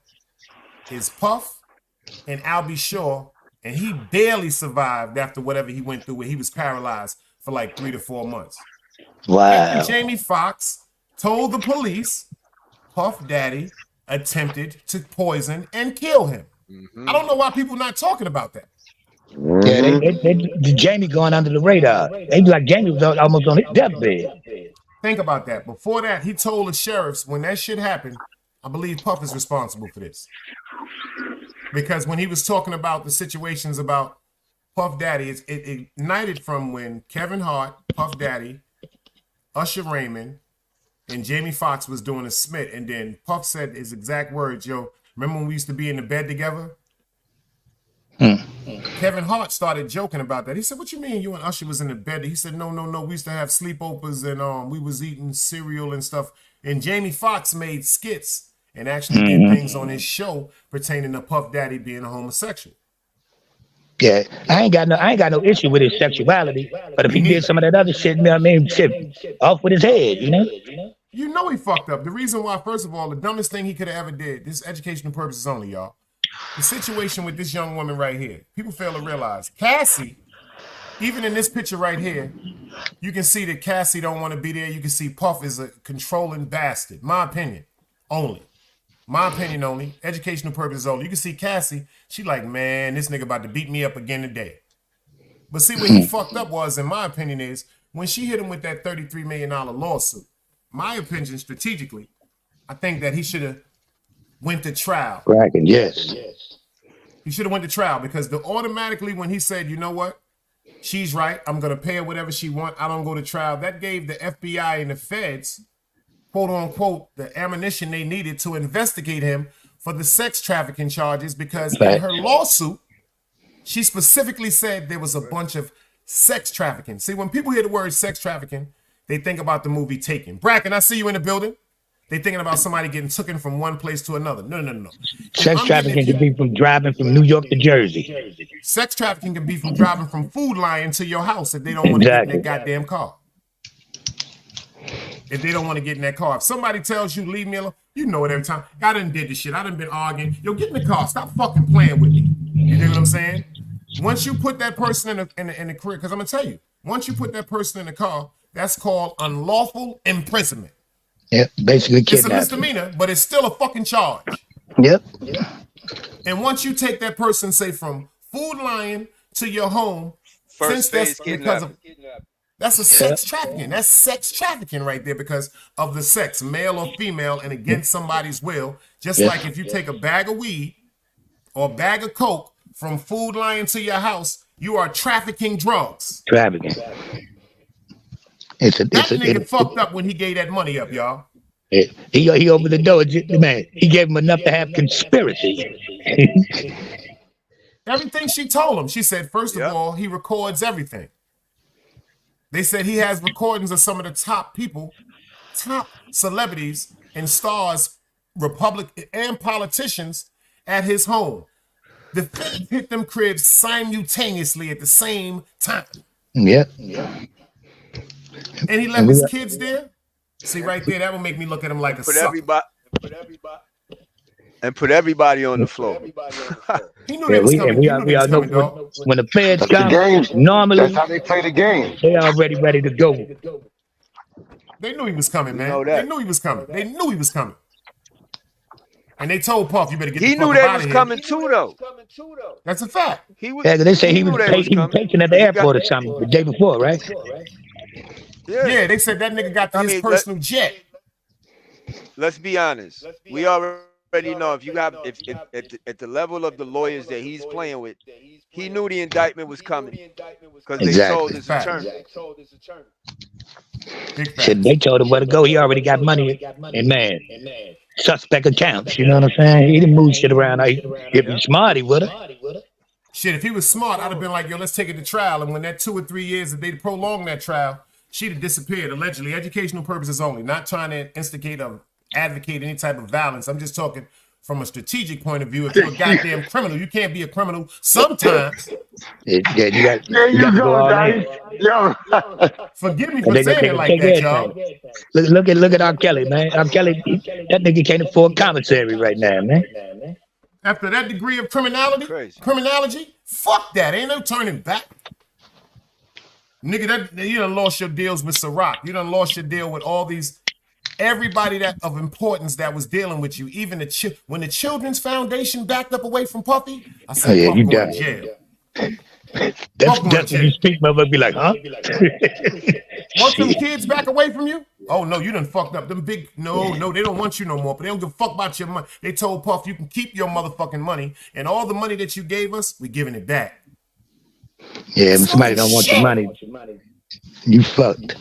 is Puff and Albie Shaw, and he barely survived after whatever he went through, where he was paralyzed for like 3 to 4 months. Wow. And Jamie Foxx told the police Puff Daddy attempted to poison and kill him. I don't know why people not talking about that. Yeah, Jamie going under the radar. They be like Jamie was almost on his deathbed. Think about that. Before that, he told the sheriffs when that shit happened, I believe Puff is responsible for this. Because when he was talking about the situations about Puff Daddy, it ignited from when Kevin Hart, Puff Daddy, Usher Raymond, and Jamie Foxx was doing a Smith, and then Puff said his exact words, yo, remember when we used to be in the bed together? Kevin Hart started joking about that. He said, what you mean you and Usher was in the bed? He said, no, we used to have sleepovers and we was eating cereal and stuff. And Jamie Foxx made skits and actually did things on his show pertaining to Puff Daddy being a homosexual. Yeah, I ain't got no issue with his sexuality, but if he did some of that other shit, shit off with his head, You know he fucked up. The reason why, first of all, the dumbest thing he could have ever did, this is educational purposes only, y'all. The situation with this young woman right here, people fail to realize. Cassie, even in this picture right here, you can see that Cassie don't want to be there. You can see Puff is a controlling bastard. My opinion only. My opinion only. Educational purposes only. You can see Cassie, she like, man, this nigga about to beat me up again today. But see, what he fucked up was, in my opinion, is when she hit him with that $33 million lawsuit, my opinion, strategically, I think that he should have went to trial. Right, yes. He should have went to trial because automatically when he said, you know what, she's right, I'm going to pay her whatever she want, I don't go to trial, that gave the FBI and the feds, quote unquote, the ammunition they needed to investigate him for the sex trafficking charges because in her lawsuit, she specifically said there was a bunch of sex trafficking. See, when people hear the word sex trafficking, they think about the movie Taken. Bracken, I see you in the building. They thinking about somebody getting taken from one place to another. No. Sex trafficking can be from driving from New York to Jersey. Sex trafficking can be from driving from Food Lion to your house if they don't want to get in that goddamn car. If they don't want to get in that car. If somebody tells you, leave me alone, you know it every time. I done did this shit. I done been arguing. Yo, get in the car. Stop fucking playing with me. You know what I'm saying? Once you put that person in the career, because I'm going to tell you, once you put that person in the car, that's called unlawful imprisonment. Yep, basically kidnapping. It's a misdemeanor, but it's still a fucking charge. Yep. And once you take that person, say, from Food Lion to your home, First phase kidnapping. That's a sex trafficking. That's sex trafficking right there because of the sex, male or female, and against somebody's will. Just like if you take a bag of weed or a bag of coke from Food Lion to your house, you are trafficking drugs. Trafficking. That nigga fucked up when he gave that money up, y'all. He opened the door, man. He gave him enough to have conspiracy. Everything she told him, she said, first of all, he records everything. They said he has recordings of some of the top people, top celebrities and stars, Republican and politicians at his home. The thing hit them cribs simultaneously at the same time. Yep. And he left his kids there. See right there, that would make me look at him like a sucker. Put everybody on the floor. He knew they was coming. We all know when the feds come, normally that's how they play the game. They already ready to go. They knew he was coming, man. They knew he was coming. They knew he was coming. And they told Puff, you better get the fuck out of here. He knew they was coming too, though. That's a fact. They say he was taken at the airport or something the day before, right? Yeah, they said that nigga got his personal jet. Let's be honest. We already know if you have if at the level of the lawyers that he's playing with, he knew the indictment was coming because they told his attorney. Shit, they told him where to go. He already got money and man, suspect accounts. You know what I'm saying? He didn't move shit around. If he's smart, he would've. Shit, if he was smart, I'd have been like, yo, let's take it to trial. And when that 2 or 3 years, if they prolonged that trial, she'd have disappeared, allegedly. Educational purposes only. Not trying to instigate or advocate any type of violence. I'm just talking from a strategic point of view. If you're a goddamn criminal, you can't be a criminal sometimes. Yeah, you got to go all in. Yo. Forgive me for saying it like that, y'all. Look at R. Kelly, man. R. Kelly, that nigga can't afford commissary right now, man. After that degree of criminology, fuck that. Ain't no turning back. Nigga, you done lost your deals with Ciroc. You done lost your deal with all these, everybody that of importance that was dealing with you. Even when the Children's Foundation backed up away from Puffy, I said, you going done. to jail. That's when you speak, motherfucker be like, huh? Want them kids back away from you? Oh, no, you done fucked up. Them big, no, they don't want you no more. But they don't give a fuck about your money. They told Puff, you can keep your motherfucking money. And all the money that you gave us, we giving it back. Yeah, if somebody don't want your money, you fucked.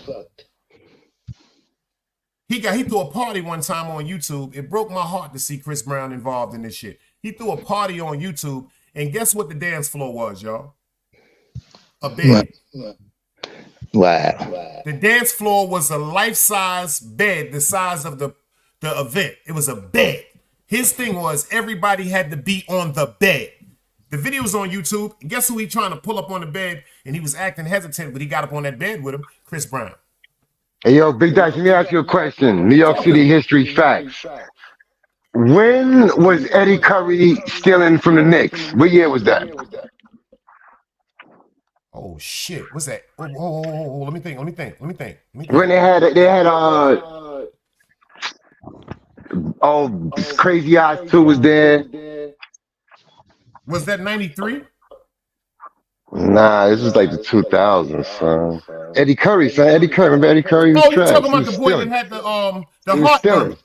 He threw a party one time on YouTube. It broke my heart to see Chris Brown involved in this shit. He threw a party on YouTube, and guess what the dance floor was, y'all? A bed. Wow. The dance floor was a life-size bed, the size of the event. It was a bed. His thing was everybody had to be on the bed. The video was on YouTube. And guess who he trying to pull up on the bed? And he was acting hesitant, but he got up on that bed with him, Chris Brown. Hey, yo, Big Dice, let me ask you a question. New York City history facts. When was Eddie Curry stealing from the Knicks? What year was that? Oh shit! What's that? Oh, let me think. When they had Crazy Eyes 2 was there. Was that 93? Nah, this was like the 2000s, son. Eddie Curry, son. Eddie Curry. Remember Eddie Curry? Oh, you talking about the boy that had the heart murmur?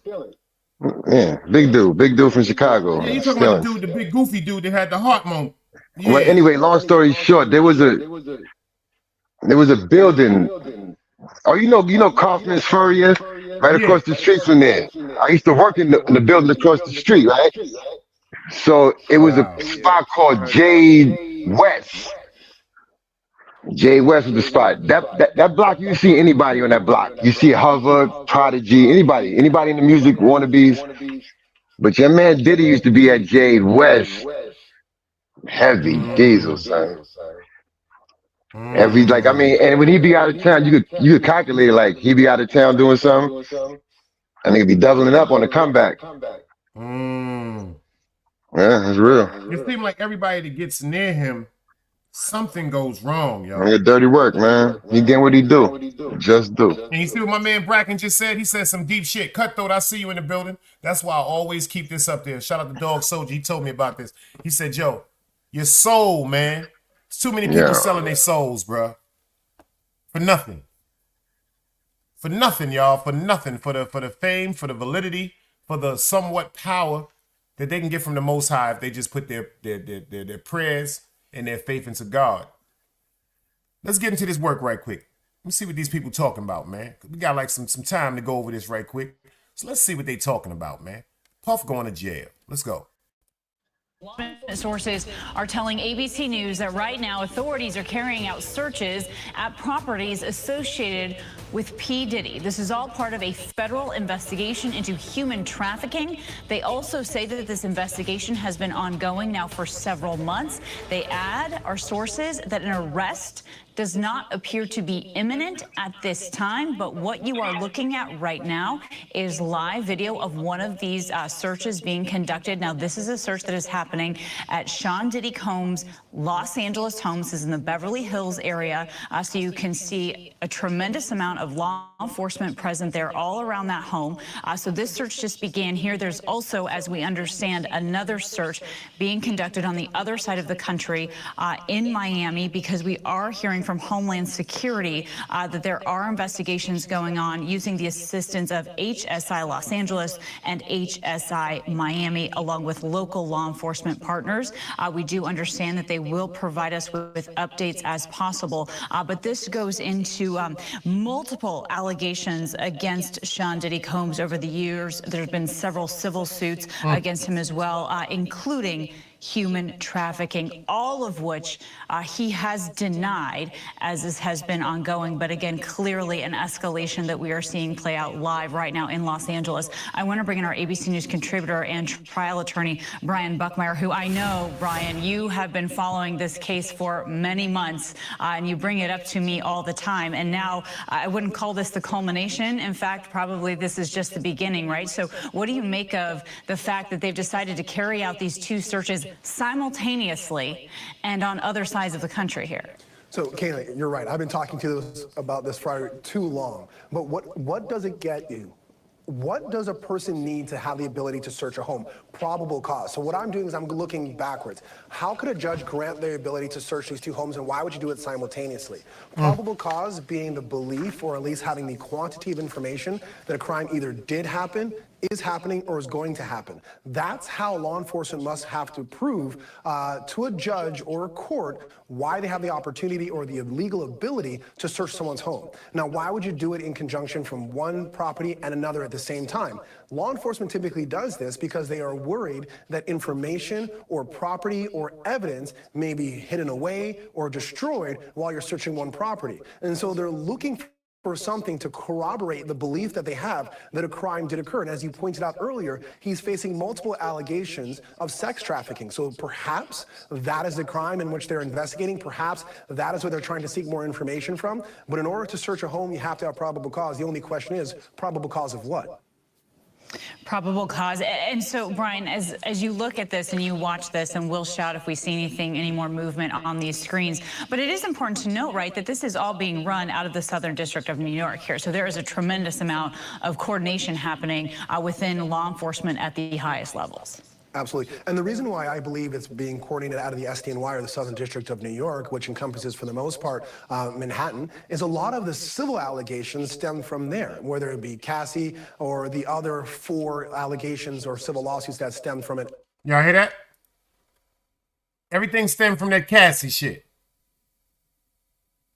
Yeah, big dude from Chicago. Yeah, you talking about the big goofy dude that had the heart murmur. Yeah. Well, anyway, long story short, there was a building. Oh, you know Kaufman's Furrier? Right across the street from there. I used to work in the building across the street, right? So it was a spot called Jade West. Jade West was the spot. That block, you see anybody on that block. You see Hover, Prodigy, anybody in the music wannabes. But your man Diddy used to be at Jade West. Heavy diesel, son. And when he be out of town, you could calculate, like, he be out of town doing something, and he be doubling up on the comeback. Yeah, it's real. It seems like everybody that gets near him, something goes wrong, yo. Yeah, dirty work, man. He getting what he do. Just do. And you see what my man Bracken just said? He said some deep shit. Cutthroat, I see you in the building. That's why I always keep this up there. Shout out to Dog Soldier. He told me about this. He said, yo, your soul, man. There's too many people selling their souls, bro. For nothing. For nothing, y'all. For nothing. For the fame, for the validity, for the somewhat power that they can get from the Most High if they just put their prayers and their faith into God. Let's get into this work right quick. Let's see what these people talking about, man. We got like some time to go over this right quick. So let's see what they talking about, man. Puff going to jail. Let's go. Sources are telling ABC News that right now authorities are carrying out searches at properties associated with P. Diddy. This is all part of a federal investigation into human trafficking. They also say that this investigation has been ongoing now for several months. They add, our sources, that an arrest does not appear to be imminent at this time, but what you are looking at right now is live video of one of these searches being conducted. Now, this is a search that is happening at Sean Diddy Combs' Los Angeles home. This is in the Beverly Hills area, so you can see a tremendous amount amount of law enforcement present there all around that home. So this search just began here. There's also, as we understand, another search being conducted on the other side of the country in Miami, because we are hearing from Homeland Security that there are investigations going on using the assistance of HSI Los Angeles and HSI Miami, along with local law enforcement partners. We do understand that they will provide us with updates as possible, but this goes into multiple allegations against Sean Diddy Combs over the years. There have been several civil suits against him as well, including human trafficking, all of which he has denied as this has been ongoing. But again, clearly an escalation that we are seeing play out live right now in Los Angeles. I want to bring in our ABC News contributor and trial attorney, Brian Buckmeyer, who I know, Brian, you have been following this case for many months, and you bring it up to me all the time. And now I wouldn't call this the culmination. In fact, probably this is just the beginning, right? So what do you make of the fact that they've decided to carry out these two searches simultaneously and on other sides of the country here? So, Kayla, you're right. I've been talking to us about this for too long. But what does it get you? What does a person need to have the ability to search a home? Probable cause. So what I'm doing is I'm looking backwards. How could a judge grant the ability to search these two homes, and why would you do it simultaneously? Probable cause being the belief, or at least having the quantity of information that a crime either did happen, is happening, or is going to happen. That's how law enforcement must have to prove to a judge or a court why they have the opportunity or the legal ability to search someone's home. Now, why would you do it in conjunction from one property and another at the same time? Law enforcement typically does this because they are worried that information or property or evidence may be hidden away or destroyed while you're searching one property. And so they're looking for something to corroborate the belief that they have that a crime did occur. And as you pointed out earlier, he's facing multiple allegations of sex trafficking. So perhaps that is the crime in which they're investigating. Perhaps that is what they're trying to seek more information from. But in order to search a home, you have to have probable cause. The only question is, probable cause of what? Probable cause. And so, Brian, as you look at this and you watch this, and we'll shout if we see any more movement on these screens, but it is important to note, right, that this is all being run out of the Southern District of New York here. So there is a tremendous amount of coordination happening within law enforcement at the highest levels. Absolutely. And the reason why I believe it's being coordinated out of the SDNY, or the Southern District of New York, which encompasses, for the most part, Manhattan, is a lot of the civil allegations stem from there, whether it be Cassie or the other 4 allegations or civil lawsuits that stem from it. Y'all hear that? Everything stemmed from that Cassie shit.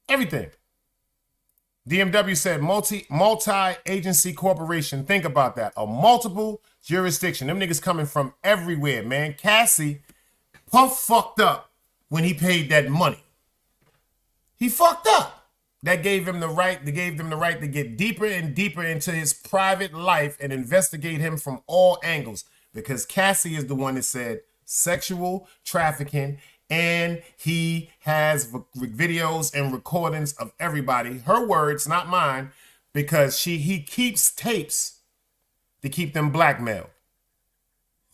Everything. DMW said multi-agency corporation. Think about that. A multiple jurisdiction. Them niggas coming from everywhere, man. Cassie, Puff fucked up when he paid that money. He fucked up. That gave him the right. They gave them the right to get deeper and deeper into his private life and investigate him from all angles. Because Cassie is the one that said sexual trafficking, and he has videos and recordings of everybody. Her words, not mine, because he keeps tapes to keep them blackmailed.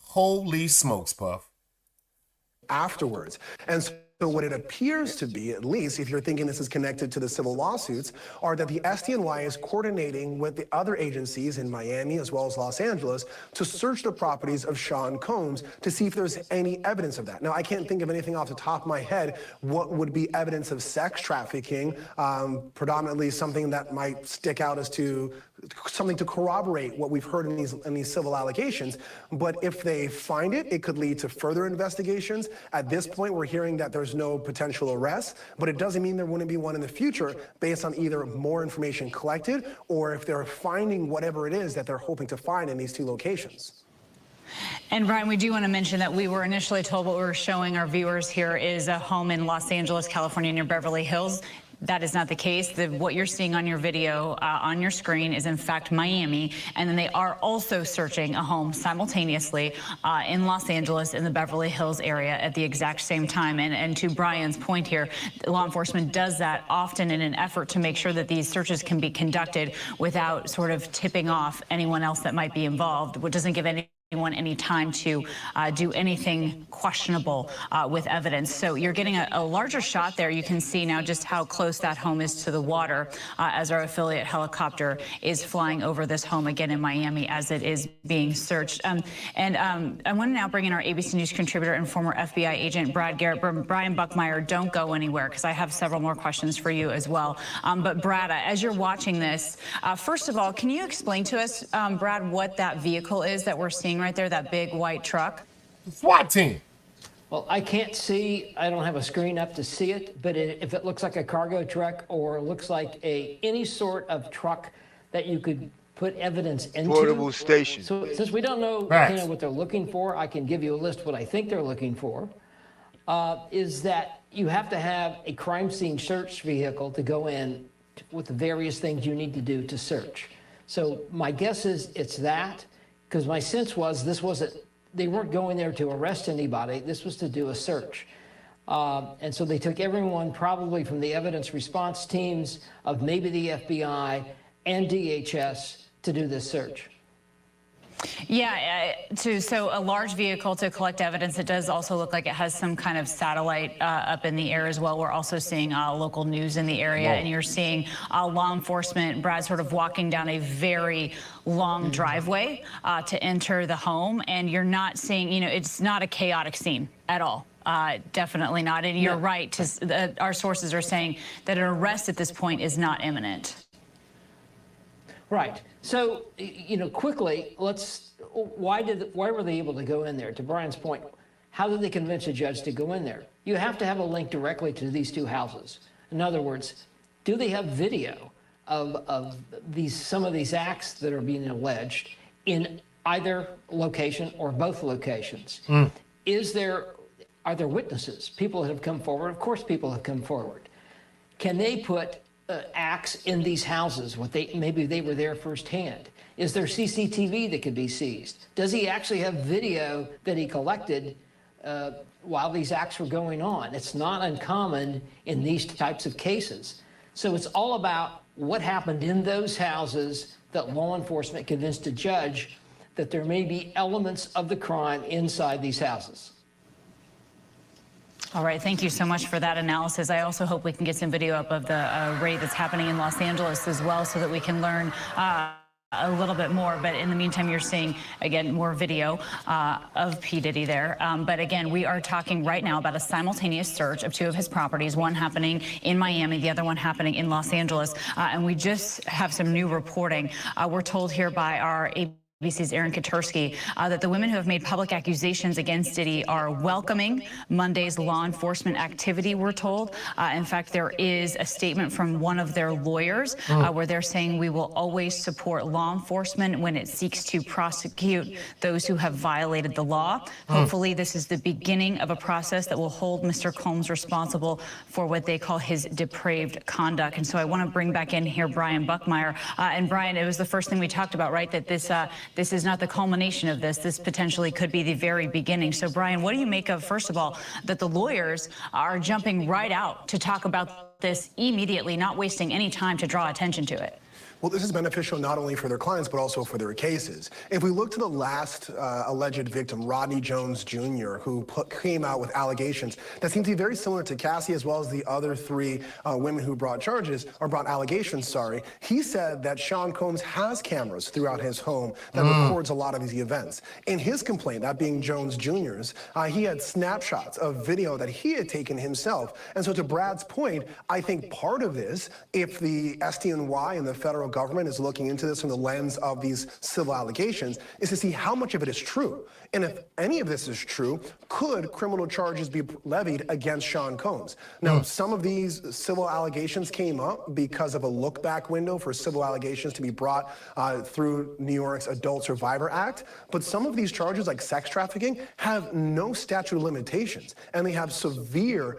Holy smokes, Puff. Afterwards. And so what it appears to be, at least if you're thinking this is connected to the civil lawsuits, are that the SDNY is coordinating with the other agencies in Miami as well as Los Angeles to search the properties of Sean Combs to see if there's any evidence of that. Now, I can't think of anything off the top of my head what would be evidence of sex trafficking, predominantly something that might stick out as to something to corroborate what we've heard in these civil allegations. But if they find it, it could lead to further investigations. At this point, we're hearing that there's no potential arrest, but it doesn't mean there wouldn't be one in the future based on either more information collected or if they're finding whatever it is that they're hoping to find in these 2 locations. And Brian, we do want to mention that we were initially told what we're showing our viewers here is a home in Los Angeles, California, near Beverly Hills. That is not the case. What you're seeing on your video on your screen is in fact Miami, and then they are also searching a home simultaneously in Los Angeles in the Beverly Hills area at the exact same time. And to Brian's point here, law enforcement does that often in an effort to make sure that these searches can be conducted without sort of tipping off anyone else that might be involved, which doesn't give any anyone any time to do anything questionable with evidence. So you're getting a larger shot there. You can see now just how close that home is to the water as our affiliate helicopter is flying over this home again in Miami as it is being searched. I want to now bring in our ABC News contributor and former FBI agent Brad Garrett. Brian Buckmeyer, don't go anywhere because I have several more questions for you as well. But Brad, as you're watching this, first of all, can you explain to us, Brad, what that vehicle is that we're seeing right there, that big white truck? SWAT team. Well, I can't see, I don't have a screen up to see it, but if it looks like a cargo truck or looks like any sort of truck that you could put evidence into. Portable station. So since we don't know what they're looking for, I can give you a list of what I think they're looking for, is that you have to have a crime scene search vehicle to go in with the various things you need to do to search. So my guess is it's that, because my sense was they weren't going there to arrest anybody. This was to do a search. And so they took everyone probably from the evidence response teams of maybe the FBI and DHS to do this search. Yeah, so a large vehicle to collect evidence. It does also look like it has some kind of satellite up in the air as well. We're also seeing local news in the area, and you're seeing law enforcement, Brad, sort of walking down a very long driveway to enter the home, and you're not seeing, it's not a chaotic scene at all. Definitely not. And you're right. Our sources are saying that an arrest at this point is not imminent. Right. So, quickly, why were they able to go in there? To Brian's point, how did they convince a judge to go in there? You have to have a link directly to these two houses. In other words, do they have video of some of these acts that are being alleged in either location or both locations? Are there witnesses? People that have come forward? Of course people have come forward. Can they put acts in these houses, maybe they were there firsthand? Is there CCTV that could be seized? Does he actually have video that he collected while these acts were going on? It's not uncommon in these types of cases. So it's all about what happened in those houses that law enforcement convinced a judge that there may be elements of the crime inside these houses. All right, thank you so much for that analysis. I also hope we can get some video up of the raid that's happening in Los Angeles as well so that we can learn a little bit more. But in the meantime, you're seeing, again, more video of P. Diddy there. But again, we are talking right now about a simultaneous search of two of his properties, one happening in Miami, the other one happening in Los Angeles. And we just have some new reporting. We're told here by our ABC's Aaron Katursky that the women who have made public accusations against Diddy are welcoming Monday's law enforcement activity, we're told. In fact, there is a statement from one of their lawyers where they're saying we will always support law enforcement when it seeks to prosecute those who have violated the law. Hopefully, this is the beginning of a process that will hold Mr. Combs responsible for what they call his depraved conduct. And so I want to bring back in here Brian Buckmeyer. And Brian, it was the first thing we talked about, right? That this is not the culmination of this. This potentially could be the very beginning. So, Brian, what do you make of, first of all, that the lawyers are jumping right out to talk about this immediately, not wasting any time to draw attention to it? Well, this is beneficial not only for their clients, but also for their cases. If we look to the last alleged victim, Rodney Jones Jr., who came out with allegations that seem to be very similar to Cassie, as well as the other three women who brought allegations, he said that Sean Combs has cameras throughout his home that records a lot of these events. In his complaint, that being Jones Jr.'s, he had snapshots of video that he had taken himself. And so to Brad's point, I think part of this, if the SDNY and the federal government is looking into this from the lens of these civil allegations, is to see how much of it is true. And if any of this is true, could criminal charges be levied against Sean Combs? Now, some of these civil allegations came up because of a look-back window for civil allegations to be brought through New York's Adult Survivor Act. But some of these charges, like sex trafficking, have no statute of limitations, and they have severe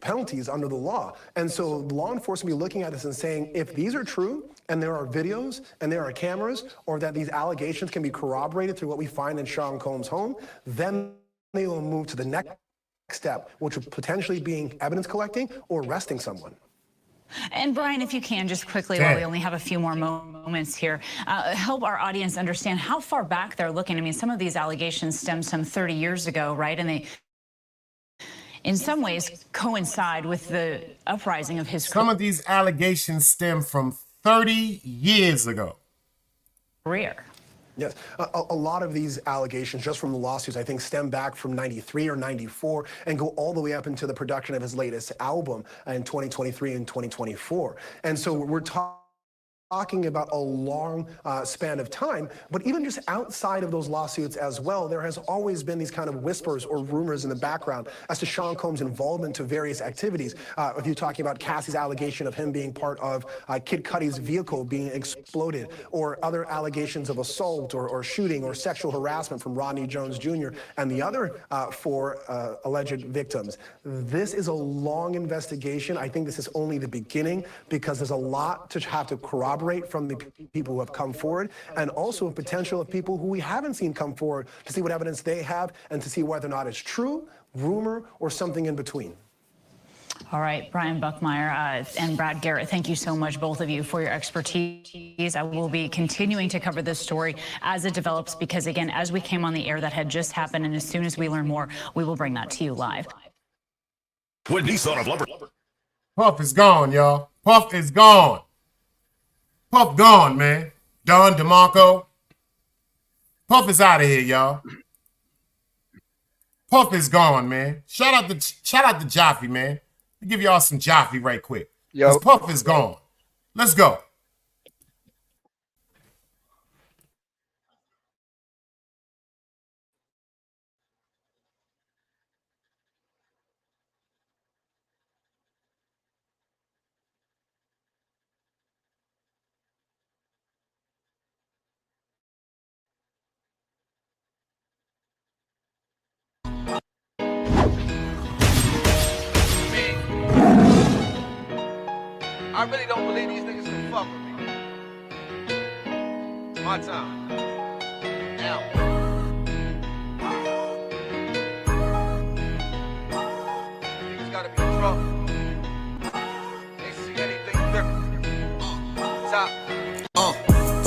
penalties under the law. And so law enforcement will be looking at this and saying, if these are true, and there are videos, and there are cameras, or that these allegations can be corroborated through what we find in Sean Combs' home, then they will move to the next step, which would potentially be evidence collecting or arresting someone. And Brian, if you can, just quickly, while we only have a few more moments here, help our audience understand how far back they're looking. I mean, some of these allegations stem some 30 years ago, right? And they, in some ways, coincide with the uprising of his career. Some of these allegations stem from 30 years ago. Yes, a lot of these allegations, just from the lawsuits, I think stem back from 93 or 94 and go all the way up into the production of his latest album in 2023 and 2024. And so we're talking about a long span of time, but even just outside of those lawsuits as well, there has always been these kind of whispers or rumors in the background as to Sean Combs' involvement to various activities. If you're talking about Cassie's allegation of him being part of Kid Cudi's vehicle being exploded, or other allegations of assault or shooting or sexual harassment from Rodney Jones Jr. and the other four alleged victims. This is a long investigation. I think this is only the beginning, because there's a lot to have to corroborate from the people who have come forward, and also a potential of people who we haven't seen come forward to see what evidence they have and to see whether or not it's true, rumor, or something in between. All right, Brian Buckmeyer and Brad Garrett, thank you so much, both of you, for your expertise. I will be continuing to cover this story as it develops, because, again, as we came on the air, that had just happened, and as soon as we learn more, we will bring that to you live. With Nissan of Lumber. Puff is gone, y'all. Puff is gone. Puff gone, man. Don DeMarco. Puff is out of here, y'all. Puff is gone, man. Shout out to Jaffe, man. I'll give y'all some Jaffe right quick. Yo, Puff is gone. Let's go. I really don't believe these niggas can fuck with me. My time. Now. Niggas gotta be drunk. They see anything different. Top.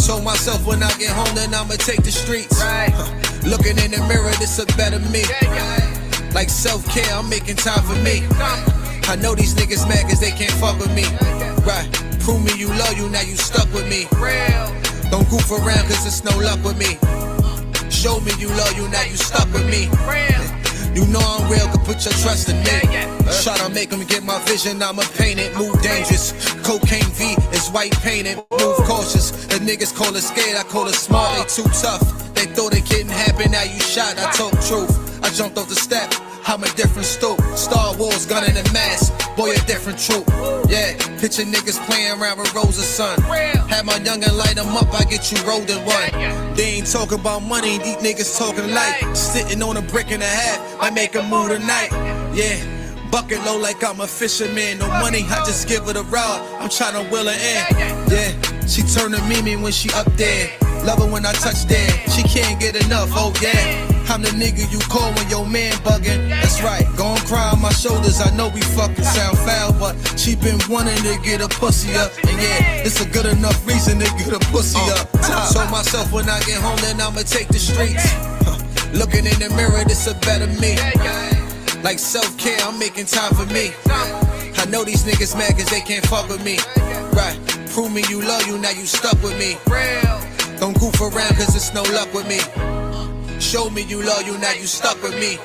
Told myself when I get home, then I'ma take the streets. Right. Looking in the mirror, this a better me. Like self-care, I'm making time for me. I know these niggas mad cause they can't fuck with me. Right, prove me you love you, now you stuck with me. Don't goof around cause it's no luck with me. Show me you love you, now you stuck with me. You know I'm real, can put your trust in me. Try to make them get my vision, I'ma paint it. Move dangerous, cocaine V is white painted. Move cautious, the niggas call it scared, I call it smart. They too tough, they thought it couldn't happen, now you shot. I told truth, I jumped off the step, I'm a different stoop. Star Wars, gun in the mask, boy a different troop. Yeah, picture niggas playing around with Rosa Sun. Have my youngin' light them up, I get you rolled in one. They ain't talking about money, these niggas talking light. Sitting on a brick and a half, I make a move tonight. Yeah, bucket low like I'm a fisherman. No money, I just give her the rod, I'm tryna wheel her in. Yeah, she turn to Mimi when she up there. Love her when I touch there, she can't get enough, oh yeah. I'm the nigga you call when your man bugging. That's right, gon' cry on my shoulders. I know we fucking sound foul, but she been wanting to get a pussy up. And yeah, it's a good enough reason to get a pussy up. Told myself when I get home, then I'ma take the streets. Looking in the mirror, this a better me. Like self-care, I'm making time for me. I know these niggas mad cause they can't fuck with me. Right, prove me you love you, now you stuck with me. Don't goof around cause it's no luck with me. Show me you love you, now you stuck with me.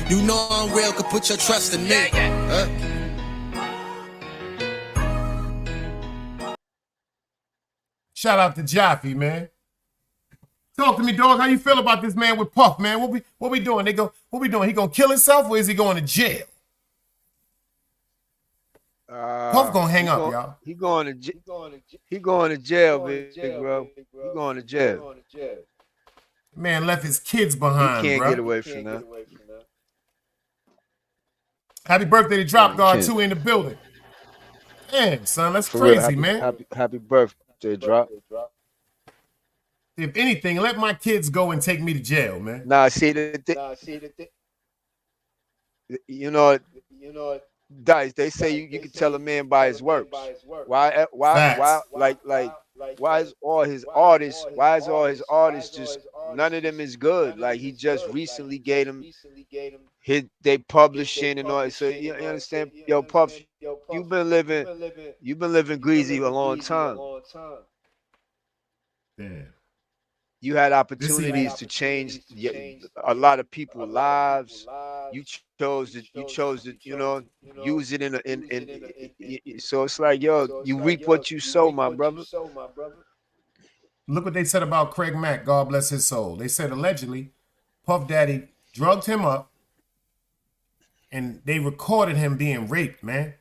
You know I'm real, could put your trust in me. Shout out to Jaffe, man. Talk to me, dog. How you feel about this man with Puff, man? What we doing? What we doing? He gonna kill himself or is he going to jail? Puff gonna hang up, y'all. He going to jail, big bro. He going to jail. Man left his kids behind, He can't bro. get away from that. Happy birthday to Drop Guard 2 in the building. Man, son, that's crazy, man. Happy birthday, Drop. If anything, let my kids go and take me to jail, man. Nah, see you know Dice, they say you can tell a man by his works. Facts. Why is all his artists? Why is all his artists just none of them is good? Like he just recently gave them hit they publishing and all. So you understand, yo, Puff, you've been living greasy a long time. Damn. You had This even opportunities to change a lot of people's lives. You chose to, use it so it's like, yo, you reap what you sow, my brother. look what they said about Craig Mack, God bless his soul. They said allegedly Puff Daddy drugged him up and they recorded him being raped, man.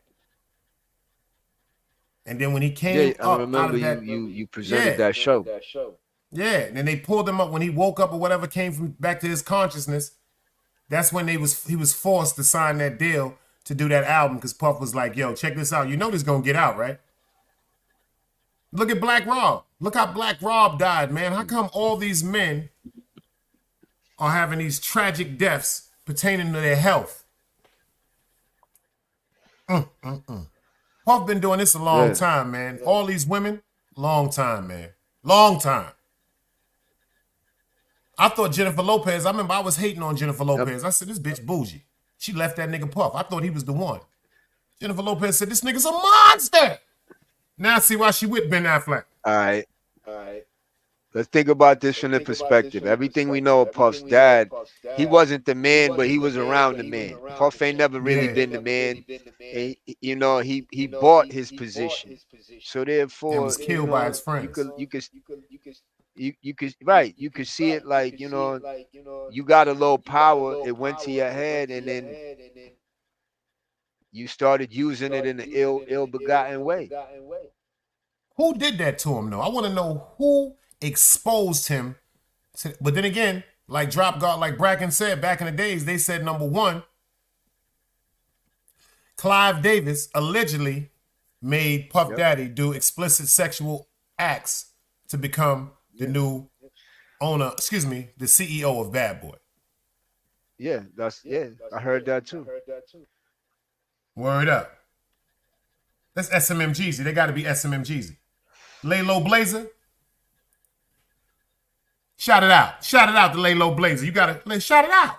And then when he came I up remember out of that, you presented that show. Yeah, and then they pulled him up when he woke up or whatever, came from back to his consciousness. That's when he was forced to sign that deal to do that album because Puff was like, yo, check this out. You know this gonna get out, right? Look at Black Rob. Look how Black Rob died, man. How come all these men are having these tragic deaths pertaining to their health? Puff been doing this a long time, man. All these women, long time, man. Long time. I thought Jennifer Lopez, I remember I was hating on Jennifer Lopez. I said, this bitch bougie. She left that nigga Puff. I thought he was the one. Jennifer Lopez said, this nigga's a monster. Now I see why she with Ben Affleck. All right. Let's think about this from the perspective. Everything we know of Puff's dad, he wasn't the man, but he was around the man. Puff ain't never really been the man. And, he bought his position. So therefore, and was killed by his friends. You could see it like, you got a little power, it went to your head, and then you started using it in an ill-begotten way. Who did that to him, though? I want to know who exposed him. But then again, like Bracken said, back in the days, they said, number one, Clive Davis allegedly made Puff Daddy do explicit sexual acts to become the new owner, the CEO of Bad Boy. Yeah, I heard that too. Word up. That's SMM Jeezy. They got to be SMM Jeezy. Lay Low Blazer. Shout it out. Shout it out to Lay Low Blazer. You got to shout it out.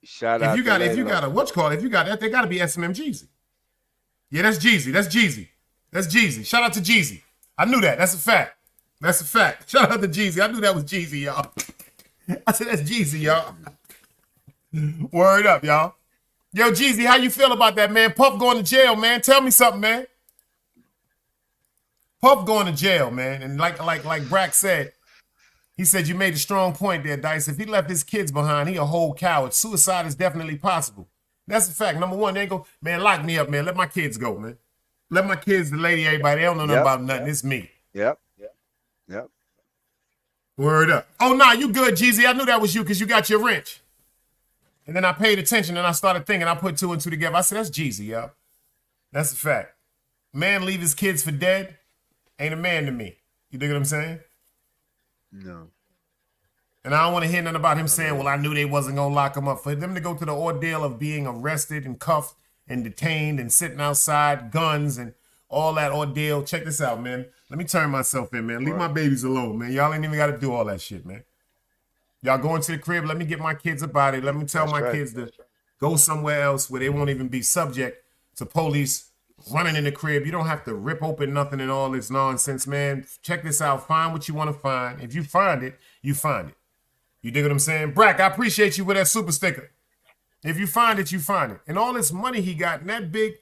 Shout out. If you got a what's called, if you got that, they got to be SMM Jeezy. Yeah, that's Jeezy. That's Jeezy. That's Jeezy. Shout out to Jeezy. I knew that. That's a fact. That's a fact. Shout out to Jeezy. I knew that was Jeezy, y'all. I said that's Jeezy, y'all. Word up, y'all. Yo, Jeezy, how you feel about that, man? Puff going to jail, man. Tell me something, man. Puff going to jail, man. And like Brack said, he said you made a strong point there, Dice. If he left his kids behind, he a whole coward. Suicide is definitely possible. That's a fact. Number one, they ain't go, man, lock me up, man. Let my kids go, man. Let my kids, the lady, everybody. They don't know nothing about nothing. It's me. Yep. Word up. Oh, nah, you good, Jeezy. I knew that was you because you got your wrench. And then I paid attention and I started thinking. I put two and two together. I said, that's Jeezy, yo. That's a fact. Man leave his kids for dead ain't a man to me. You dig what I'm saying? No. And I don't want to hear nothing about him saying, well, I knew they wasn't going to lock him up. For them to go to the ordeal of being arrested and cuffed and detained and sitting outside, guns and all that ordeal. Check this out, man. Let me turn myself in, man. Leave my babies alone, man. Y'all ain't even got to do all that shit, man. Y'all go into the crib. Let me get my kids about it. Let me tell my kids to go somewhere else where they won't even be subject to police running in the crib. You don't have to rip open nothing and all this nonsense, man. Check this out. Find what you want to find. If you find it, you find it. You dig what I'm saying? Brack, I appreciate you with that super sticker. If you find it, you find it. And all this money he got in that big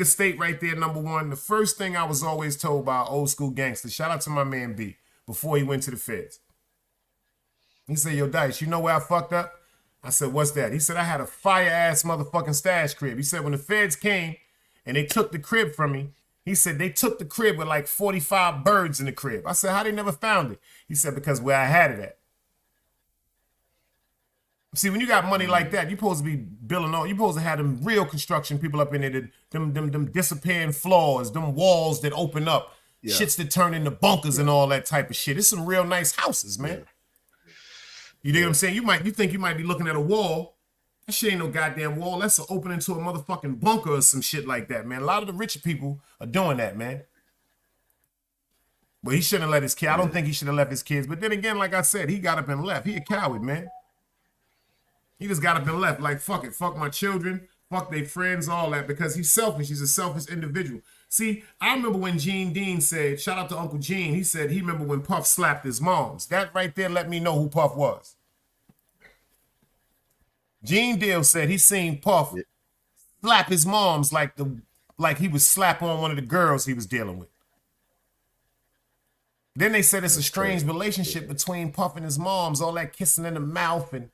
estate right there, number one, the first thing I was always told by old school gangsters, shout out to my man B, before he went to the feds. He said, yo, Dice, you know where I fucked up? I said, what's that? He said, I had a fire-ass motherfucking stash crib. He said, when the feds came and they took the crib from me, he said, they took the crib with like 45 birds in the crib. I said, how they never found it? He said, because where I had it at. See, when you got money like that, you're supposed to be building on. You're supposed to have them real construction people up in there, them disappearing floors, them walls that open up, shits that turn into bunkers and all that type of shit. It's some real nice houses, man. You dig what I'm saying? You think you might be looking at a wall That shit ain't no goddamn wall. That's an opening to a motherfucking bunker or some shit like that, man. A lot of the richer people are doing that, man. But he shouldn't have let his kid. I don't think he should have left his kids. But then again, like I said, he got up and left. He a coward, man. He just got up and left. Like, fuck it. Fuck my children. Fuck their friends, all that. Because he's selfish. He's a selfish individual. See, I remember when Gene Dean said, shout out to Uncle Gene, he said he remember when Puff slapped his moms. That right there let me know who Puff was. Gene Deal said he seen Puff slap his moms like he was slap on one of the girls he was dealing with. Then they said it's a strange relationship between Puff and his moms, all that kissing in the mouth and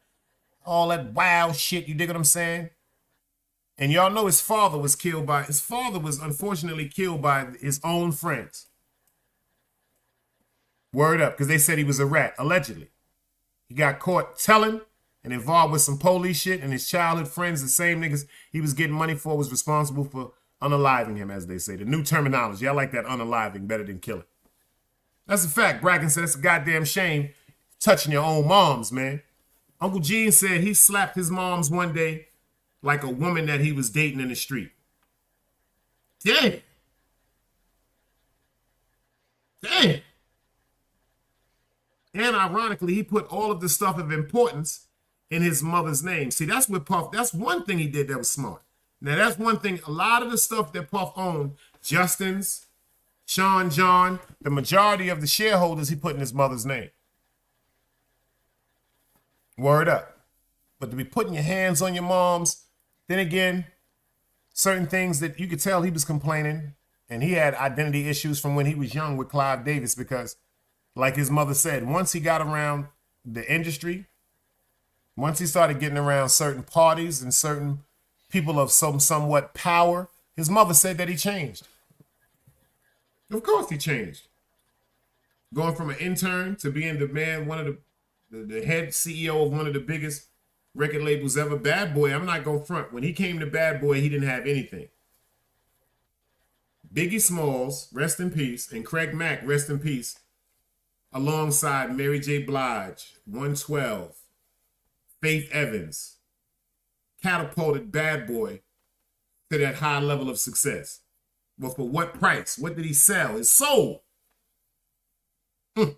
all that wild shit, you dig what I'm saying? And y'all know his father was unfortunately killed by his own friends. Word up, because they said he was a rat, allegedly. He got caught telling and involved with some police shit, and his childhood friends, the same niggas he was getting money for, was responsible for unaliving him, as they say. The new terminology. I like that, unaliving, better than killing. That's a fact. Bracken said it's a goddamn shame touching your own moms, man. Uncle Gene said he slapped his moms one day like a woman that he was dating in the street. Damn. Damn. And ironically, he put all of the stuff of importance in his mother's name. See, that's what Puff, that's one thing he did that was smart. Now, that's one thing. A lot of the stuff that Puff owned, Justin's, Sean John, the majority of the shareholders he put in his mother's name. Word up. But to be putting your hands on your moms, then again, certain things that you could tell he was complaining, and he had identity issues from when he was young with Clive Davis, because like his mother said, once he got around the industry, once he started getting around certain parties and certain people of somewhat power, his mother said that he changed. Of course he changed. Going from an intern to being the man, one of the head CEO of one of the biggest record labels ever. Bad Boy, I'm not going to front. When he came to Bad Boy, he didn't have anything. Biggie Smalls, rest in peace, and Craig Mack, rest in peace, alongside Mary J. Blige, 112, Faith Evans, catapulted Bad Boy to that high level of success. But for what price? What did he sell? His soul. Puff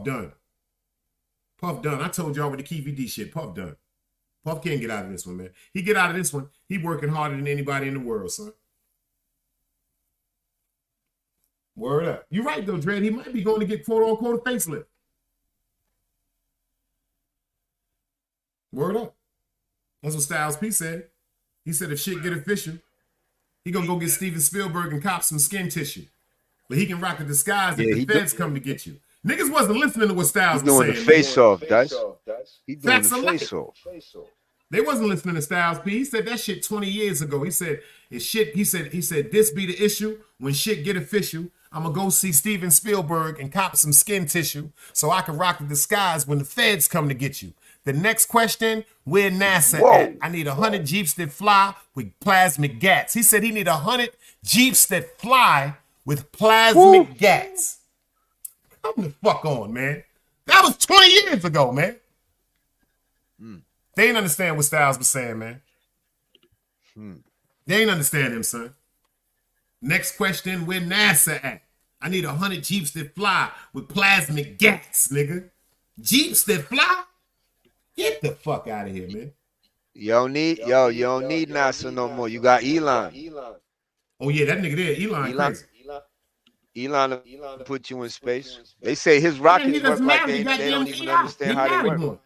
done. Puff done. I told y'all with the Keefy D shit. Puff done. Puff can't get out of this one, man. He get out of this one. He working harder than anybody in the world, son. Word up. You're right, though, Dredd. He might be going to get quote-unquote a facelift. Word up. That's what Styles P said. He said if shit get official, he gonna go get Steven Spielberg and cop some skin tissue. But he can rock the disguise if the feds come to get you. Niggas wasn't listening to what Styles was saying. He's doing the face-off, Dice. He's doing the face-off. They wasn't listening to Styles P. He said that shit 20 years ago. He said, he said, this be the issue. When shit get official, I'm gonna go see Steven Spielberg and cop some skin tissue so I can rock the disguise when the feds come to get you. The next question, where NASA at? I need 100 Jeeps that fly with plasmic gats. He said he need 100 Jeeps that fly with plasmic gats. Come the fuck on, man. That was 20 years ago, man. They didn't understand what Styles was saying, man. They didn't understand him, son. Next question, where NASA at? I need 100 Jeeps that fly with plasmic gats, nigga. Jeeps that fly? Get the fuck out of here, man. You don't need NASA no more. You got Elon. Oh yeah, that nigga there, Elon crazy. Elon put you in space. They say his rockets work like they don't even understand how they work.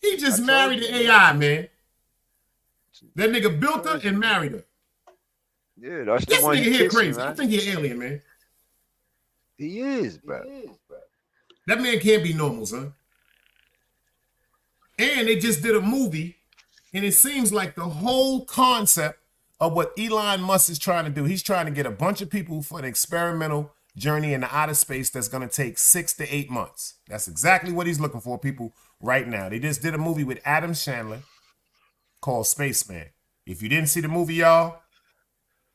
He just married the AI, man. That nigga built her and married her. Yeah, that's this the one. This nigga here crazy. Right? I think he's an alien, man. He is, bro. That man can't be normal, son. And they just did a movie, and it seems like the whole concept of what Elon Musk is trying to do, he's trying to get a bunch of people for an experimental journey into outer space that's going to take 6 to 8 months. That's exactly what he's looking for, people, right now. They just did a movie with Adam Sandler called Spaceman. If you didn't see the movie, y'all,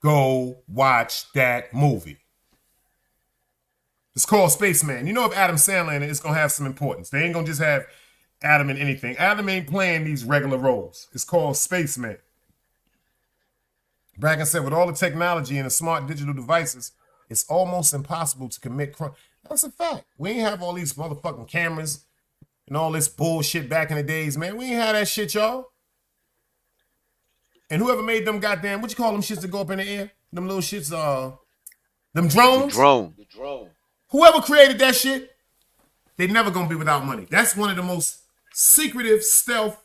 go watch that movie. It's called Spaceman. You know if Adam Sandler in it, it's going to have some importance. They ain't going to just have Adam in anything. Adam ain't playing these regular roles. It's called Spaceman. Bracken said, with all the technology and the smart digital devices, it's almost impossible to commit crime. That's a fact. We ain't have all these motherfucking cameras and all this bullshit back in the days, man. We ain't had that shit, y'all. And whoever made them goddamn, what you call them shits that go up in the air? Them little shits, them drones? The drone. Whoever created that shit, they never gonna be without money. That's one of the most secretive stealth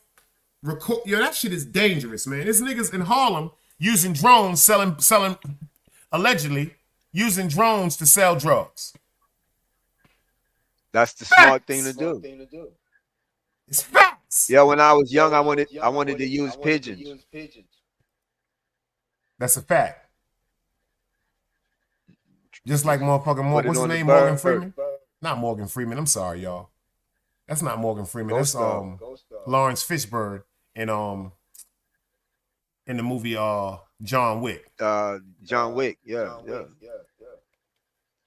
record. Yo, that shit is dangerous, man. There's niggas in Harlem using drones, selling, allegedly using drones to sell drugs. That's the smart thing to do. It's facts. Yeah, when I was young, I wanted to use pigeons. That's a fact. Just like motherfucking Morgan. What's his name? Morgan Freeman? Not Morgan Freeman. I'm sorry, y'all. That's not Morgan Freeman. That's Lawrence Fishburne in the movie John Wick. John Wick, yeah.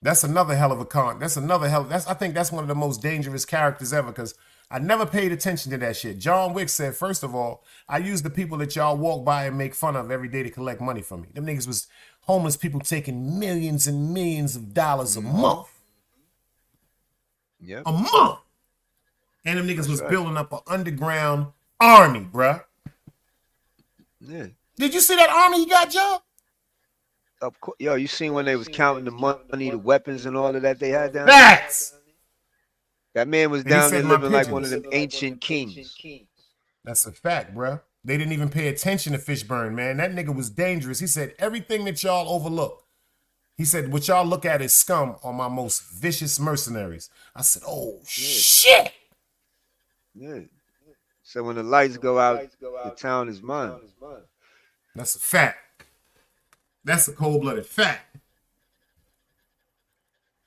That's another hell of a con. I think that's one of the most dangerous characters ever, because I never paid attention to that shit. John Wick said, first of all, I use the people that y'all walk by and make fun of every day to collect money from me. Them niggas was homeless people taking millions and millions of dollars a month. Yep. A month. And them niggas was building up an underground army, bruh. Yeah. Did you see that army he got, Joe? Of course. Yo, you seen when they was counting the money, the weapons and all of that they had down Facts. there? That man was down there living like one of them ancient kings. That's a fact, bruh. They didn't even pay attention to Fishburne, man. That nigga was dangerous. He said, everything that y'all overlook. He said, what y'all look at is scum are my most vicious mercenaries. I said, oh, shit. Yeah. So when the lights go out, the town is mine. That's a fact. That's a cold-blooded fact.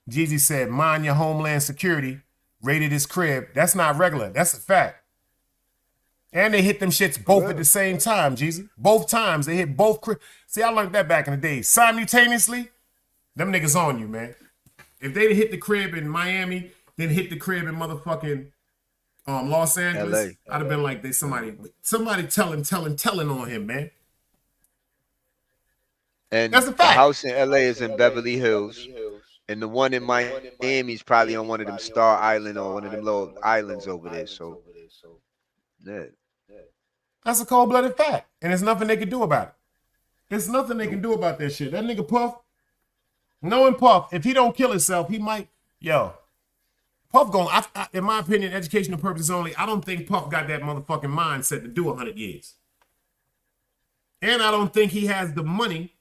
Jeezy said, mind your homeland security, raided his crib. That's not regular. That's a fact. And they hit them shits both at the same time, Jeezy. Both times they hit both crib. See, I learned that back in the day. Simultaneously, them niggas on you, man. If they'd hit the crib in Miami, then hit the crib in motherfucking Los Angeles, LA. I'd have been like, somebody telling on him, man. And that's a the fact. house in LA is in Beverly Hills. And the one in Miami is probably on one of them Star Island or one of them little islands over there. So, yeah. That's a cold-blooded fact. And there's nothing they can do about it. There's nothing they can do about that shit. That nigga Puff, knowing Puff, if he don't kill himself, he might, Puff going, in my opinion, educational purposes only, I don't think Puff got that motherfucking mindset to do 100 years. And I don't think he has the money.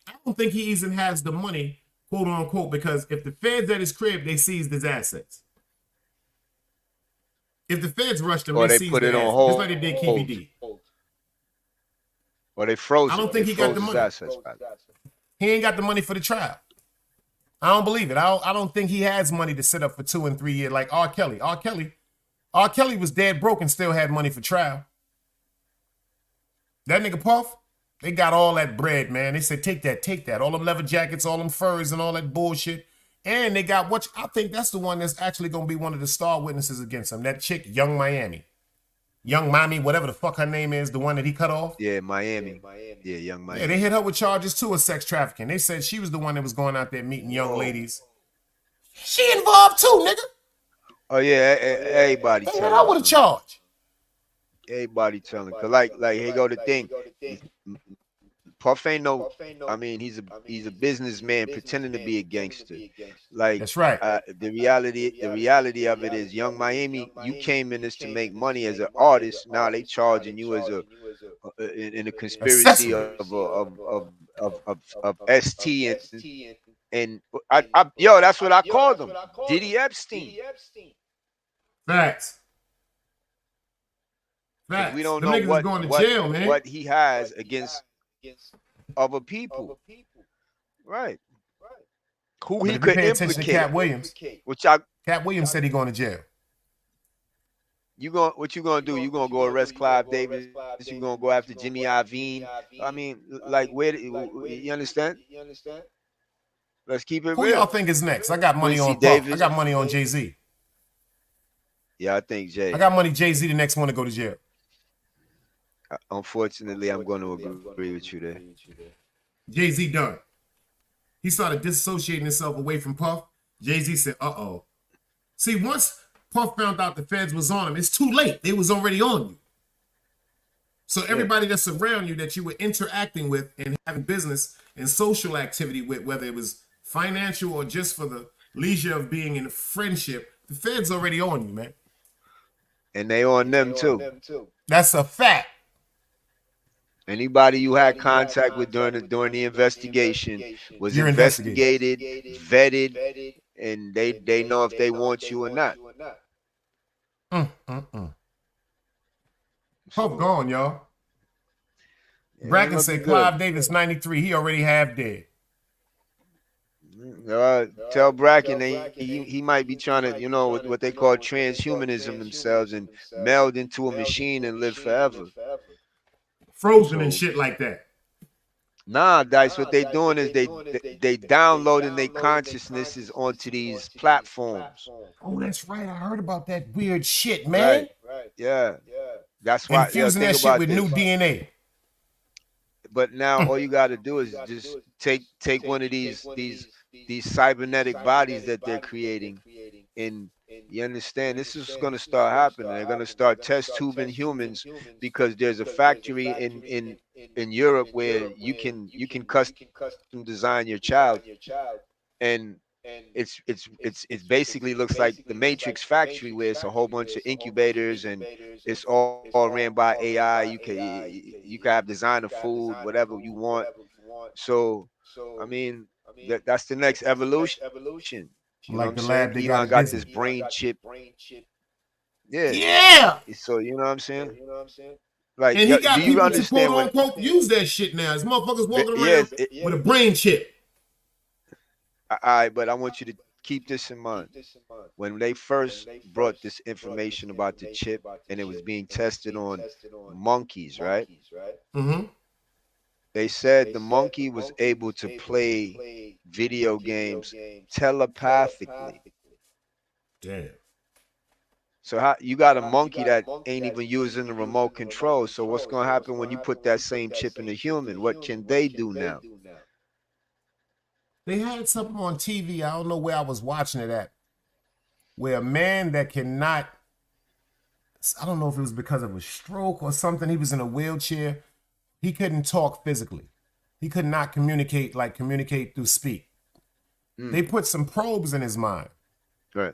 I don't think he even has the money, quote unquote, because if the feds at his crib, they seized his assets. If the feds rushed him, they put it on hold. Just like they did KVD. Or they froze. I don't think he got the money. Assets, he ain't got the money for the trial. I don't believe it. I don't think he has money to sit up for 2 and 3 years like R. Kelly. R. Kelly was dead broke and still had money for trial. That nigga Puff, they got all that bread, man. They said, take that. All them leather jackets, all them furs and all that bullshit. And they got I think that's the one that's actually going to be one of the star witnesses against him. That chick, Young Miami, whatever the fuck her name is, the one that he cut off. Yeah, Miami. Yeah, Young Miami. Yeah, they hit her with charges too of sex trafficking. They said she was the one that was going out there meeting young ladies. She involved too, nigga. Oh yeah, everybody telling. I would have charged. Everybody telling. Cause like here go the thing. Puff ain't no. I mean, he's a businessman pretending to be a gangster. Like that's right. The reality of it is, Young Miami, you came in this to make money as an artist. Now they charging you as in a conspiracy of ST and that's what I called him, Diddy Epstein. Facts. We don't know what he has against other people, right? Who he could implicate. Cat Williams. Cat Williams said he going to jail. What you gonna do? You gonna go arrest Clive Davis? You gonna go after Jimmy Iovine? I mean, like where? You understand? Let's keep it real. Who y'all think is next? I got money on Puff. I got money on Jay-Z. Yeah, I think Jay. I got money Jay-Z the next one to go to jail. Unfortunately, I'm going to agree with you there. Jay-Z done. He started disassociating himself away from Puff. Jay-Z said, uh-oh. See, once Puff found out the feds was on him, it's too late. They was already on you. So everybody that's around you that you were interacting with and having business and social activity with, whether it was financial or just for the leisure of being in a friendship, the feds already on you, man. And they on them too. That's a fact. Anybody you had contact with during the investigation was investigated, vetted, and they know if they want you or not. Puff gone, y'all. Bracken said Clive Davis 93. He already half dead. Tell Bracken he might be trying to, what they call transhumanism themselves and meld into a machine and live forever. Frozen and shit like that. Nah, Dice, what they doing is they downloading their consciousnesses onto these platforms. Oh, that's right. I heard about that weird shit, man. Right. Yeah. That's why. Infusing that shit with new DNA. But now all you got to do is just take one of these cybernetic bodies that they're creating, and you understand this is going to start happening. They're going to start test tubing humans because there's a factory in Europe where you can custom design your child, and it's basically looks like the Matrix factory where it's a whole bunch of incubators and it's all ran by AI. You can have designer food, whatever you want. So I mean that's the next evolution. You know what I'm saying? Elon got this brain chip. Yeah. So you know what I'm saying? Like, and he got do you people understand to quote unquote use that shit now. This motherfuckers walking around with a brain chip. All right, but I want you to keep this in mind. When they first brought this information about the chip and it was being tested on monkeys, right? Mm-hmm. They said the monkey was able to play video games telepathically. Damn. So how you got a monkey that ain't even using the remote control? So what's gonna happen when you put that same chip in a human? What can they do now? They had something on TV, I don't know where I was watching it at, where a man that cannot, I don't know if it was because of a stroke or something, he was in a wheelchair, he couldn't talk physically. He could not communicate through speak. They put some probes in his mind. Right.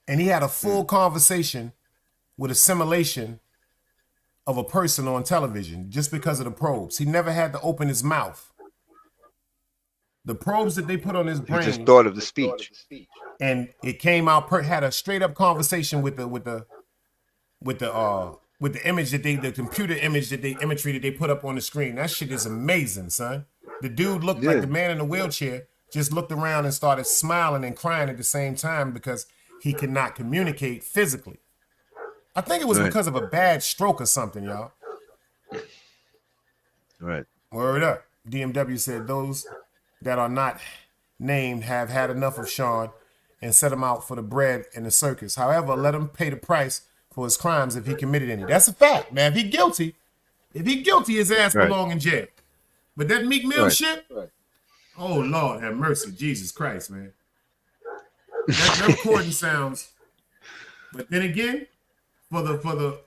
And he had a full conversation with a simulation of a person on television just because of the probes. He never had to open his mouth. The probes that they put on his brain. He just thought of the speech, and it came out. Had a straight up conversation with the image that the computer image imagery that they put up on the screen. That shit is amazing, son. The dude looked like the man in the wheelchair. Just looked around and started smiling and crying at the same time because he could not communicate physically. I think it was because of a bad stroke or something, y'all. Right. Word up. DMW said those that are not named have had enough of Sean and set him out for the bread and the circus. However, let him pay the price for his crimes if he committed any. That's a fact, man. If he guilty, his ass belong in jail. But that Meek Mill shit, oh Lord, have mercy, Jesus Christ, man. That recording sounds. But then again, for the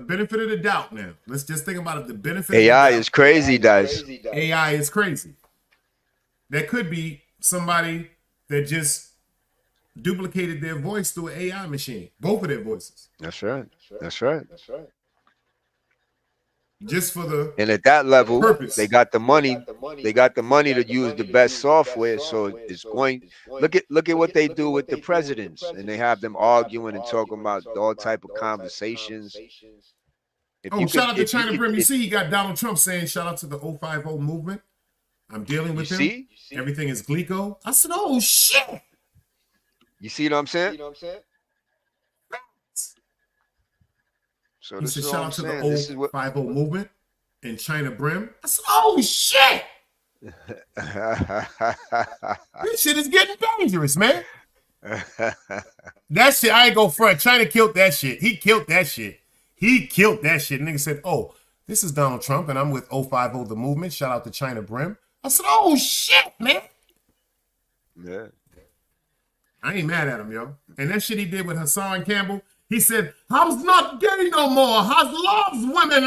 benefit of the doubt, now let's just think about it. The benefit. AI is crazy, guys. AI is crazy. That could be somebody that just duplicated their voice through an AI machine. Both of their voices. That's right. Just for the and at that level, purpose. They got the money. They got the money to use the best software. So it's going. Look at what they do with the presidents, and they have them arguing and talking about all type of conversations. Shout out to China Brim. You see, he got Donald Trump saying, "Shout out to the 050 movement. I'm dealing with him. See? Everything is Glico." I said, "Oh shit." You see what I'm saying? So he this said, is shout what out to I'm the saying. 050 movement and China Brim. I said, "Oh shit." This shit is getting dangerous, man. That shit, I ain't go front. China killed that shit. He killed that shit. He killed that shit. Nigga said, oh, this is Donald Trump, and I'm with 050 The Movement. Shout out to China Brim. I said, oh, shit, man. Yeah. I ain't mad at him, yo. And that shit he did with Hassan Campbell, he said, House not gay no more. House loves women.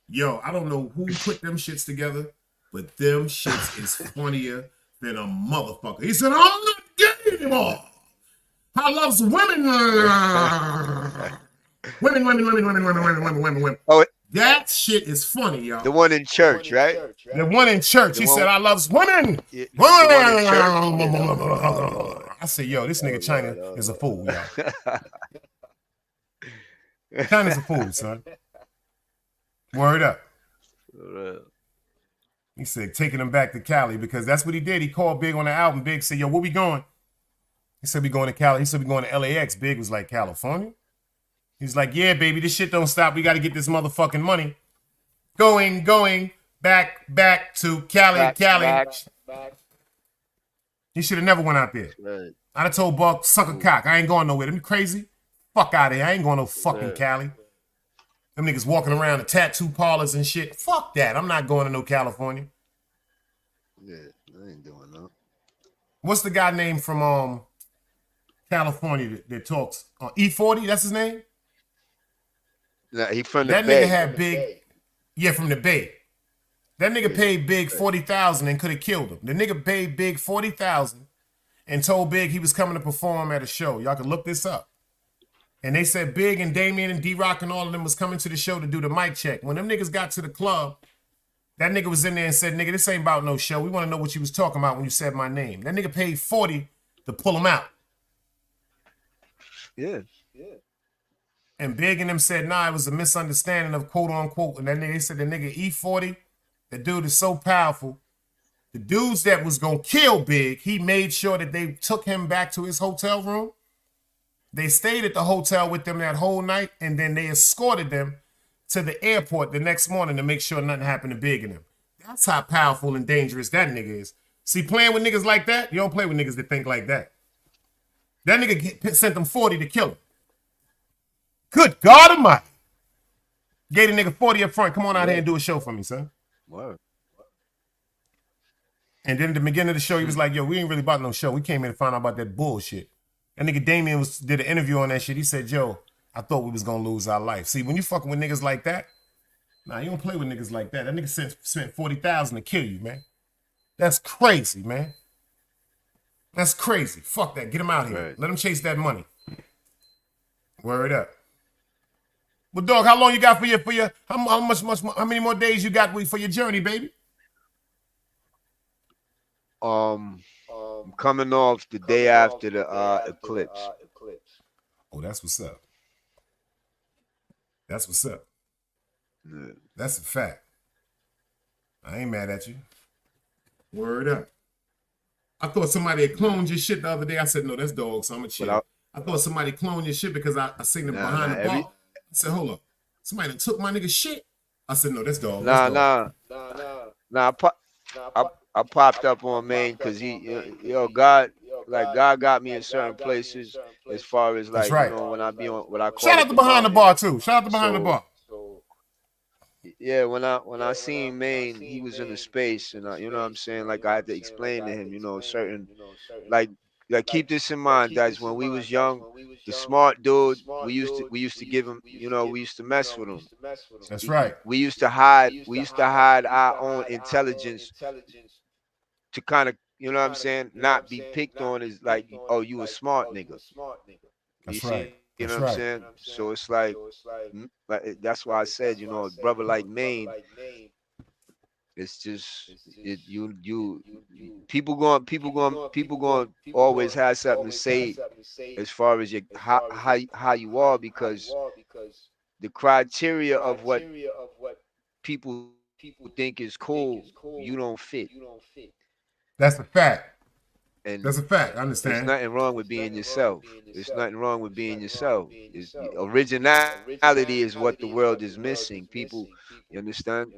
Yo, I don't know who put them shits together, but them shits is funnier than a motherfucker. He said, I'm not gay anymore. I loves women. Women. Oh, that shit is funny, y'all. the one in church, right? The one in church. He said, I loves women. Yeah, I said, yo, this nigga China is a fool, y'all. China's a fool, son. Word up. He said, taking him back to Cali because that's what he did. He called Big on the album. Big said, yo, where we going? He said, we going to Cali. He said, we going to LAX. Big was like, California? He's like, yeah, baby, this shit don't stop. We got to get this motherfucking money. Going, back to Cali. Back. He should have never went out there. Right. I'd have told Buck, suck a cock. I ain't going nowhere. Them you crazy? Fuck out of here. I ain't going no fucking Cali. Them niggas walking around the tattoo parlors and shit. Fuck that. I'm not going to no California. Yeah, I ain't doing that. What's the guy name from California that talks? E40, that's his name? Nah, he from the That Bay. nigga had Big. Yeah, from the Bay. That nigga paid Big $40,000 and could have killed him. The nigga paid Big $40,000 and told Big he was coming to perform at a show. Y'all can look this up. And they said Big and Damien and D-Rock and all of them was coming to the show to do the mic check. When them niggas got to the club, that nigga was in there and said, nigga, this ain't about no show. We want to know what you was talking about when you said my name. That nigga paid $40 to pull him out. Yeah. And Big and them said, nah, it was a misunderstanding of quote unquote. And that nigga, they said the nigga E40, the dude is so powerful. The dudes that was going to kill Big, he made sure that they took him back to his hotel room. They stayed at the hotel with them that whole night, and then they escorted them to the airport the next morning to make sure nothing happened to Big and them. That's how powerful and dangerous that nigga is. See, playing with niggas like that, you don't play with niggas that think like that. That nigga sent them 40 to kill him. Good God Almighty. Gave the nigga 40 up front. Come on out here and do a show for me, son. Word. And then at the beginning of the show, he was like, yo, we ain't really about no show. We came in to find out about that bullshit. That nigga Damien did an interview on that shit. He said, yo, I thought we was going to lose our life. See, when you fucking with niggas like that, nah, you don't play with niggas like that. That nigga spent $40,000 to kill you, man. That's crazy, man. That's crazy. Fuck that. Get him out here. Right. Let him chase that money. Word up. Well, dog, how long you got for your how many more days you got for your journey, baby? I'm coming off the day after the eclipse. Oh, that's what's up. That's what's up. Yeah. That's a fact. I ain't mad at you. Word up. I thought somebody had cloned your shit the other day. I said, no, that's dog, so I'm going to chill. I thought somebody cloned your shit because I seen them behind the bar. I said, hold up. Somebody that took my nigga shit? I said, no, that's dog. Nah. I popped up on Maine because God got me in certain places as far as like, right. You know, when I be on what I call. Shout out to behind the bar too. Shout out to behind the bar. Yeah, when I seen Maine, he was in the space, and you know what I'm saying. Like I had to explain to him, you know, certain like keep this in mind, guys. When we was young, the smart dude, we used to give him, you know, we used to mess with him. That's right. We used to hide our own intelligence to kind of, you know what I'm saying, not be picked on as like, oh, you a smart nigga. That's right. You know what I'm saying? So it's like that's why I said, you know, a brother like Maine, it's just people going always have something to say as far as how you are, because the criteria of what people think is cool, you don't fit. That's a fact. And that's a fact. I understand. There's nothing wrong with being yourself. There's nothing wrong with being yourself. Originality is what the world is missing. People, you understand?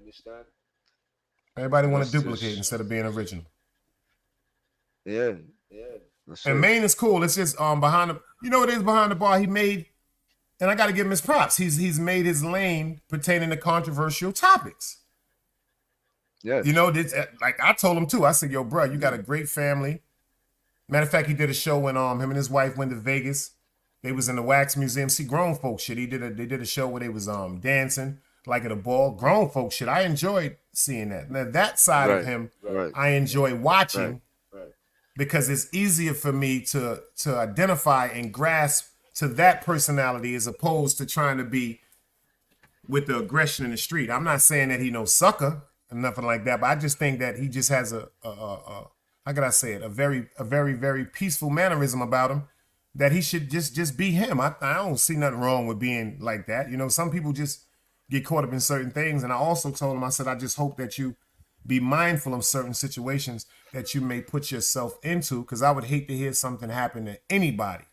Everybody want to duplicate instead of being original. Yeah. And Maine is cool. It's just behind the, you know what it is behind the bar. He made, and I got to give him his props. He's made his lane pertaining to controversial topics. Yes. You know, this, like I told him too. I said, "Yo, bro, you got a great family." Matter of fact, he did a show when him and his wife went to Vegas. They was in the Wax Museum. See, grown folk shit. They did a show where they was dancing like at a ball. Grown folk shit. I enjoyed seeing that. Now that side of him, I enjoy watching because it's easier for me to identify and grasp to that personality as opposed to trying to be with the aggression in the street. I'm not saying that he no sucker or nothing like that, but I just think that he just has a how can I say it? A very peaceful mannerism about him that he should just be him. I don't see nothing wrong with being like that. You know, some people just get caught up in certain things. And I also told him, I said, I just hope that you be mindful of certain situations that you may put yourself into, because I would hate to hear something happen to anybody.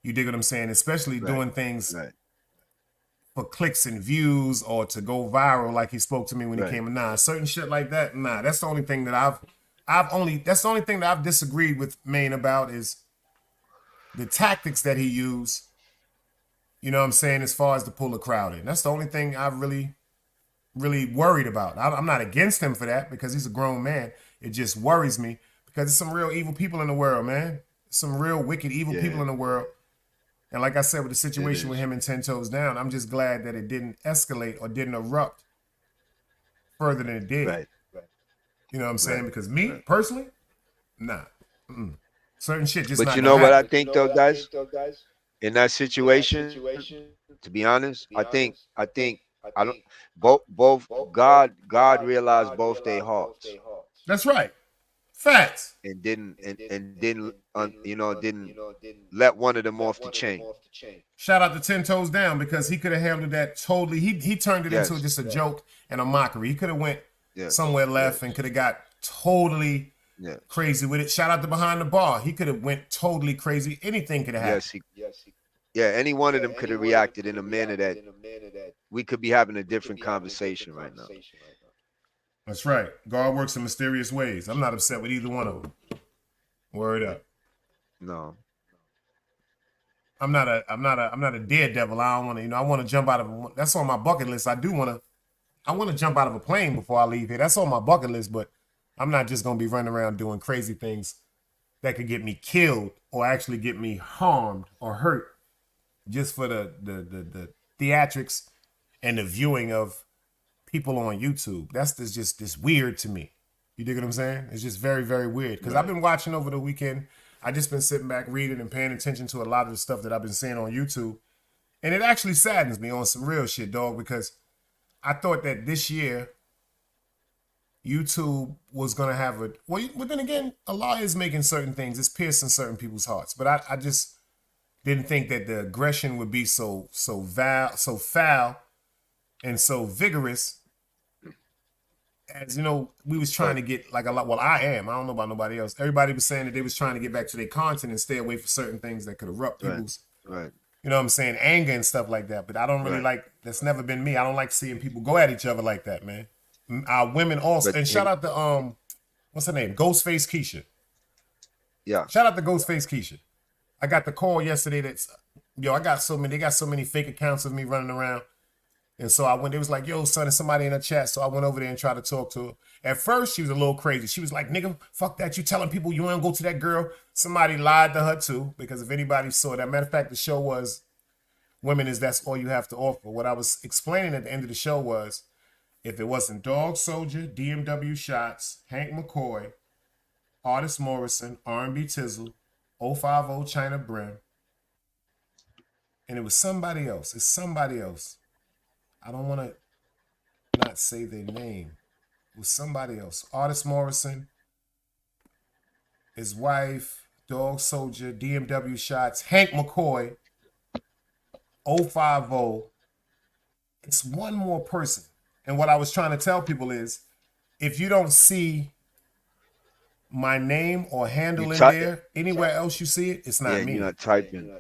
You dig what I'm saying? Especially doing things for clicks and views or to go viral like he spoke to me when he came. Nah, certain shit like that, nah. That's the only thing that that's the only thing that I've disagreed with Maine about is the tactics that he used, you know what I'm saying, as far as to pull a crowd in. That's the only thing I've really worried about. I'm not against him for that because he's a grown man. It just worries me because there's some real evil people in the world, man. Some real wicked, evil people in the world. And like I said, with the situation with him and 10 Toes Down, I'm just glad that it didn't escalate or didn't erupt further than it did. Right. You know what I'm saying? Because me, personally, nah. Certain shit just But not you know what I happen. think though, guys? In that situation, to be honest, I think I don't both God realized both their hearts. That's right. Facts. And didn't didn't let one of them off the chain. Shout out to 10 Toes Down because he could have handled that totally. He turned it into just a joke and a mockery. He could have went somewhere left and could have got totally crazy with it. Shout out to Behind the Bar. He could have went totally crazy. Anything could have happened. Any one of them could have reacted in a manner that we could be having a different conversation right now. That's right. God works in mysterious ways. I'm not upset with either one of them. Word up. No. I'm not a daredevil. I don't want to, I want to jump out of that's on my bucket list. I want to jump out of a plane before I leave here. That's on my bucket list, but I'm not just going to be running around doing crazy things that could get me killed or actually get me harmed or hurt just for the theatrics and the viewing of people on YouTube. That's just weird to me. You dig what I'm saying? It's just very, very weird. Because I've been watching over the weekend. I just been sitting back reading and paying attention to a lot of the stuff that I've been seeing on YouTube. And it actually saddens me on some real shit, dog, because I thought that this year YouTube was going to have but then again, Allah is making certain things. It's piercing certain people's hearts. But I just didn't think that the aggression would be so foul and so vigorous as, we was trying to get like a lot. Well, I am. I don't know about nobody else. Everybody was saying that they was trying to get back to their content and stay away from certain things that could erupt people's, you know what I'm saying, anger and stuff like that. But I don't really like, that's never been me. I don't like seeing people go at each other like that, man. Women also, and shout out to, what's her name? Ghostface Keisha. Yeah. Shout out to Ghostface Keisha. I got the call yesterday that's, they got so many fake accounts of me running around. And so I went, it was like, yo, son, there's somebody in the chat. So I went over there and tried to talk to her. At first, she was a little crazy. She was like, nigga, fuck that. You telling people you ain't go to that girl. Somebody lied to her too, because if anybody saw that, matter of fact, the show was Women Is That's All You Have to Offer. What I was explaining at the end of the show was, if it wasn't Dog Soldier, DMW Shots, Hank McCoy, Artist Morrison, R&B Tizzle, 050 China Brim, and it was somebody else. It's somebody else. I don't want to not say their name. It was somebody else. Artist Morrison, his wife, Dog Soldier, DMW Shots, Hank McCoy, 050. It's one more person. And what I was trying to tell people is, if you don't see my name or handle in there, anywhere else you see it, it's not me. You're not typing.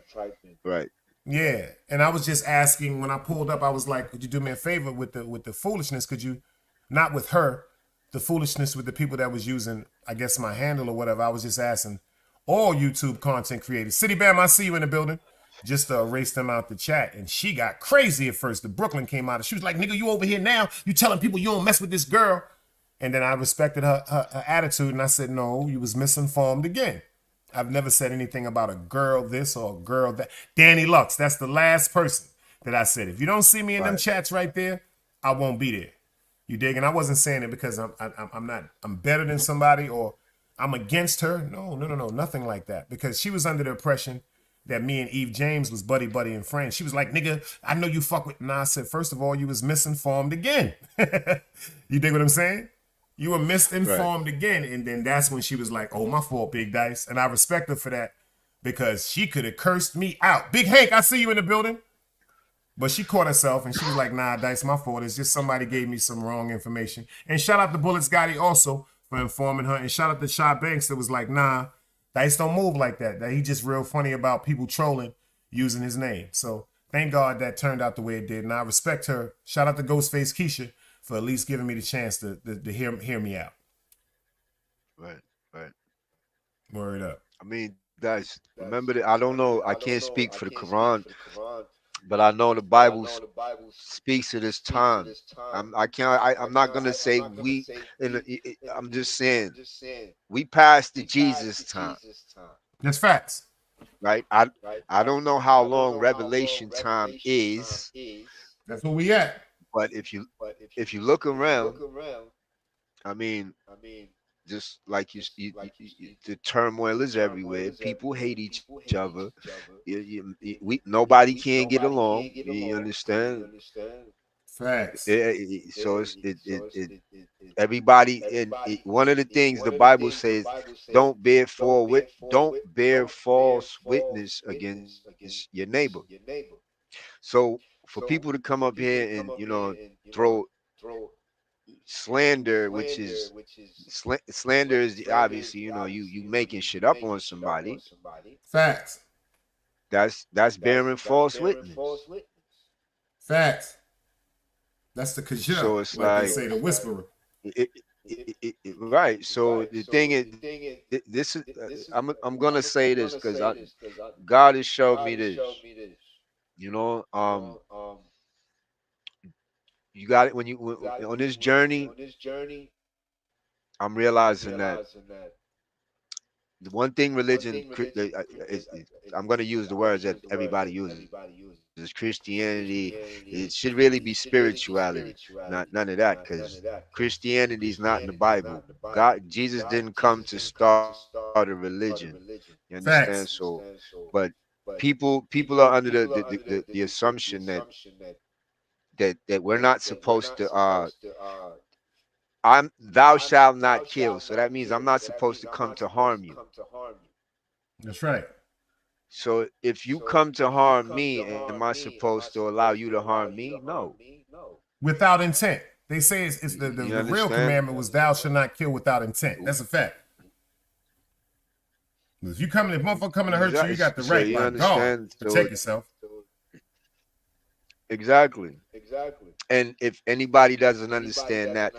Right. Yeah. And I was just asking, when I pulled up, I was like, could you do me a favor with the foolishness? Could you, not with her, the foolishness with the people that was using, I guess, my handle or whatever. I was just asking, all YouTube content creators. City Bam, I see you in the building. Just to erase them out the chat. And she got crazy at first. The Brooklyn came out and she was like, nigga, you over here now. You telling people you don't mess with this girl. And then I respected her attitude and I said, no, you was misinformed again. I've never said anything about a girl this or a girl that. Danny Lux, that's the last person that I said. If you don't see me in them chats right there, I won't be there. You dig? And I wasn't saying it because I'm better than somebody or I'm against her. No, nothing like that. Because she was under the impression that me and Eve James was buddy and friends. She was like, nigga, I know you fuck with. Nah, I said, first of all, you was misinformed again. You dig what I'm saying? You were misinformed again. And then that's when she was like, oh, my fault, Big Dice. And I respect her for that because she could have cursed me out. Big Hank, I see you in the building. But she caught herself and she was like, nah, Dice, my fault. It's just somebody gave me some wrong information. And shout out to Bullets Gotti also for informing her. And shout out to Shy Banks that was like, nah, Dice don't move like that. That he just real funny about people trolling using his name. So thank God that turned out the way it did. And I respect her. Shout out to Ghostface Keisha for at least giving me the chance to hear me out. Right. Word up. I mean, guys, remember that I don't know, I can't speak for the Quran, but I know the Bible speaks of this time. I'm not gonna say we. I'm just saying we passed the Jesus time. That's facts. Right. I don't know how long revelation time is. That's where we at. But if you look around, I mean, just like the turmoil is everywhere. People hate each other. Nobody can get along. You understand? Facts. So everybody. And one of the things the Bible says, don't bear false witness against your neighbor. So for people to come up here and throw slander, which is slander is obviously you making shit up on somebody. Facts. That's bearing false witness. Facts. That's the kajah. So it's like they say, the whisperer. Right. So the thing is, this is I'm gonna say this because God has showed me this. You got it when on this journey. I'm realizing that the one thing religion I'm going to use the words that everybody uses Christianity. It should really be spirituality, not none of that, because Christianity is not in the Bible. Jesus didn't come to start a religion. You understand? Facts. So but people are under the assumption that we're not supposed to thou shalt not kill. So that means I'm not supposed to come to harm you. That's right. So if you come to harm me, am I supposed to allow you to harm me? No. Without intent. They say it's the real commandment was thou shalt not kill without intent. That's a fact. If you come, if motherfucker coming to hurt you, you got the right, by God, to protect yourself. Exactly. And if anybody doesn't understand that,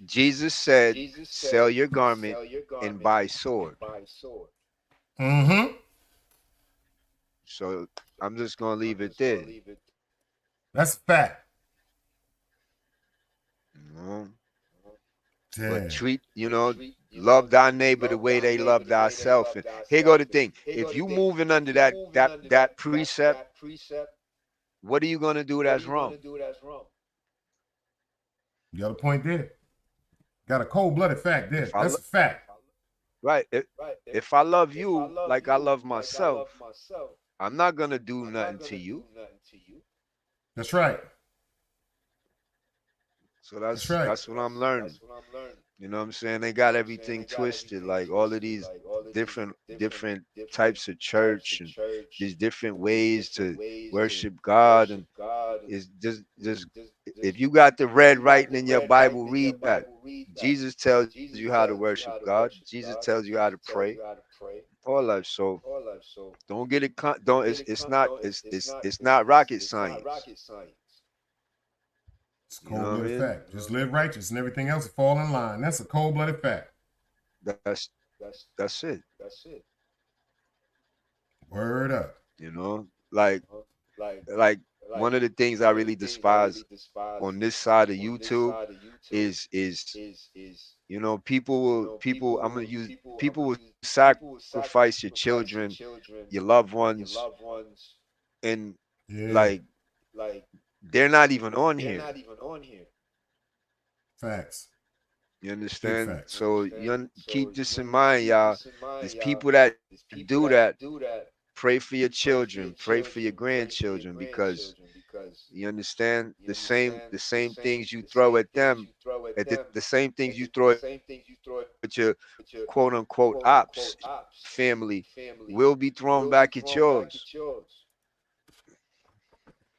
Jesus said, sell your garment and buy sword. Mm-hmm. So I'm just gonna leave it there. That's a fact. But treat, love thy neighbor the way they love thyself. And here go the thing: if you moving under that precept, what are you gonna do that's wrong? You got a point there. Got a cold-blooded fact there. That's a fact. Right. If I love you like I love myself, I'm not gonna do nothing to you. That's right. So that's what I'm learning. You know what I'm saying? They got everything twisted, like all of these different types of church and these different ways to worship God. And it's just if you got the red writing in your Bible, read that. Jesus tells you how to worship God. Jesus tells you how to pray. All that. So don't get it. It's not rocket science. It's a cold-blooded fact. Just live righteous and everything else will fall in line. That's a cold-blooded fact. That's it. Word up. You know, like one of the things I really despise on this side of YouTube is people I'm gonna use people will sacrifice your children, your loved ones, and Yeah. like they're not even on here. Facts. You Big understand? facts. So keep this in mind, y'all. There's people that do that. Pray for your children, pray for your grandchildren, because you understand the same things you throw at them, the same things you throw at your quote unquote ops family will be thrown back at yours.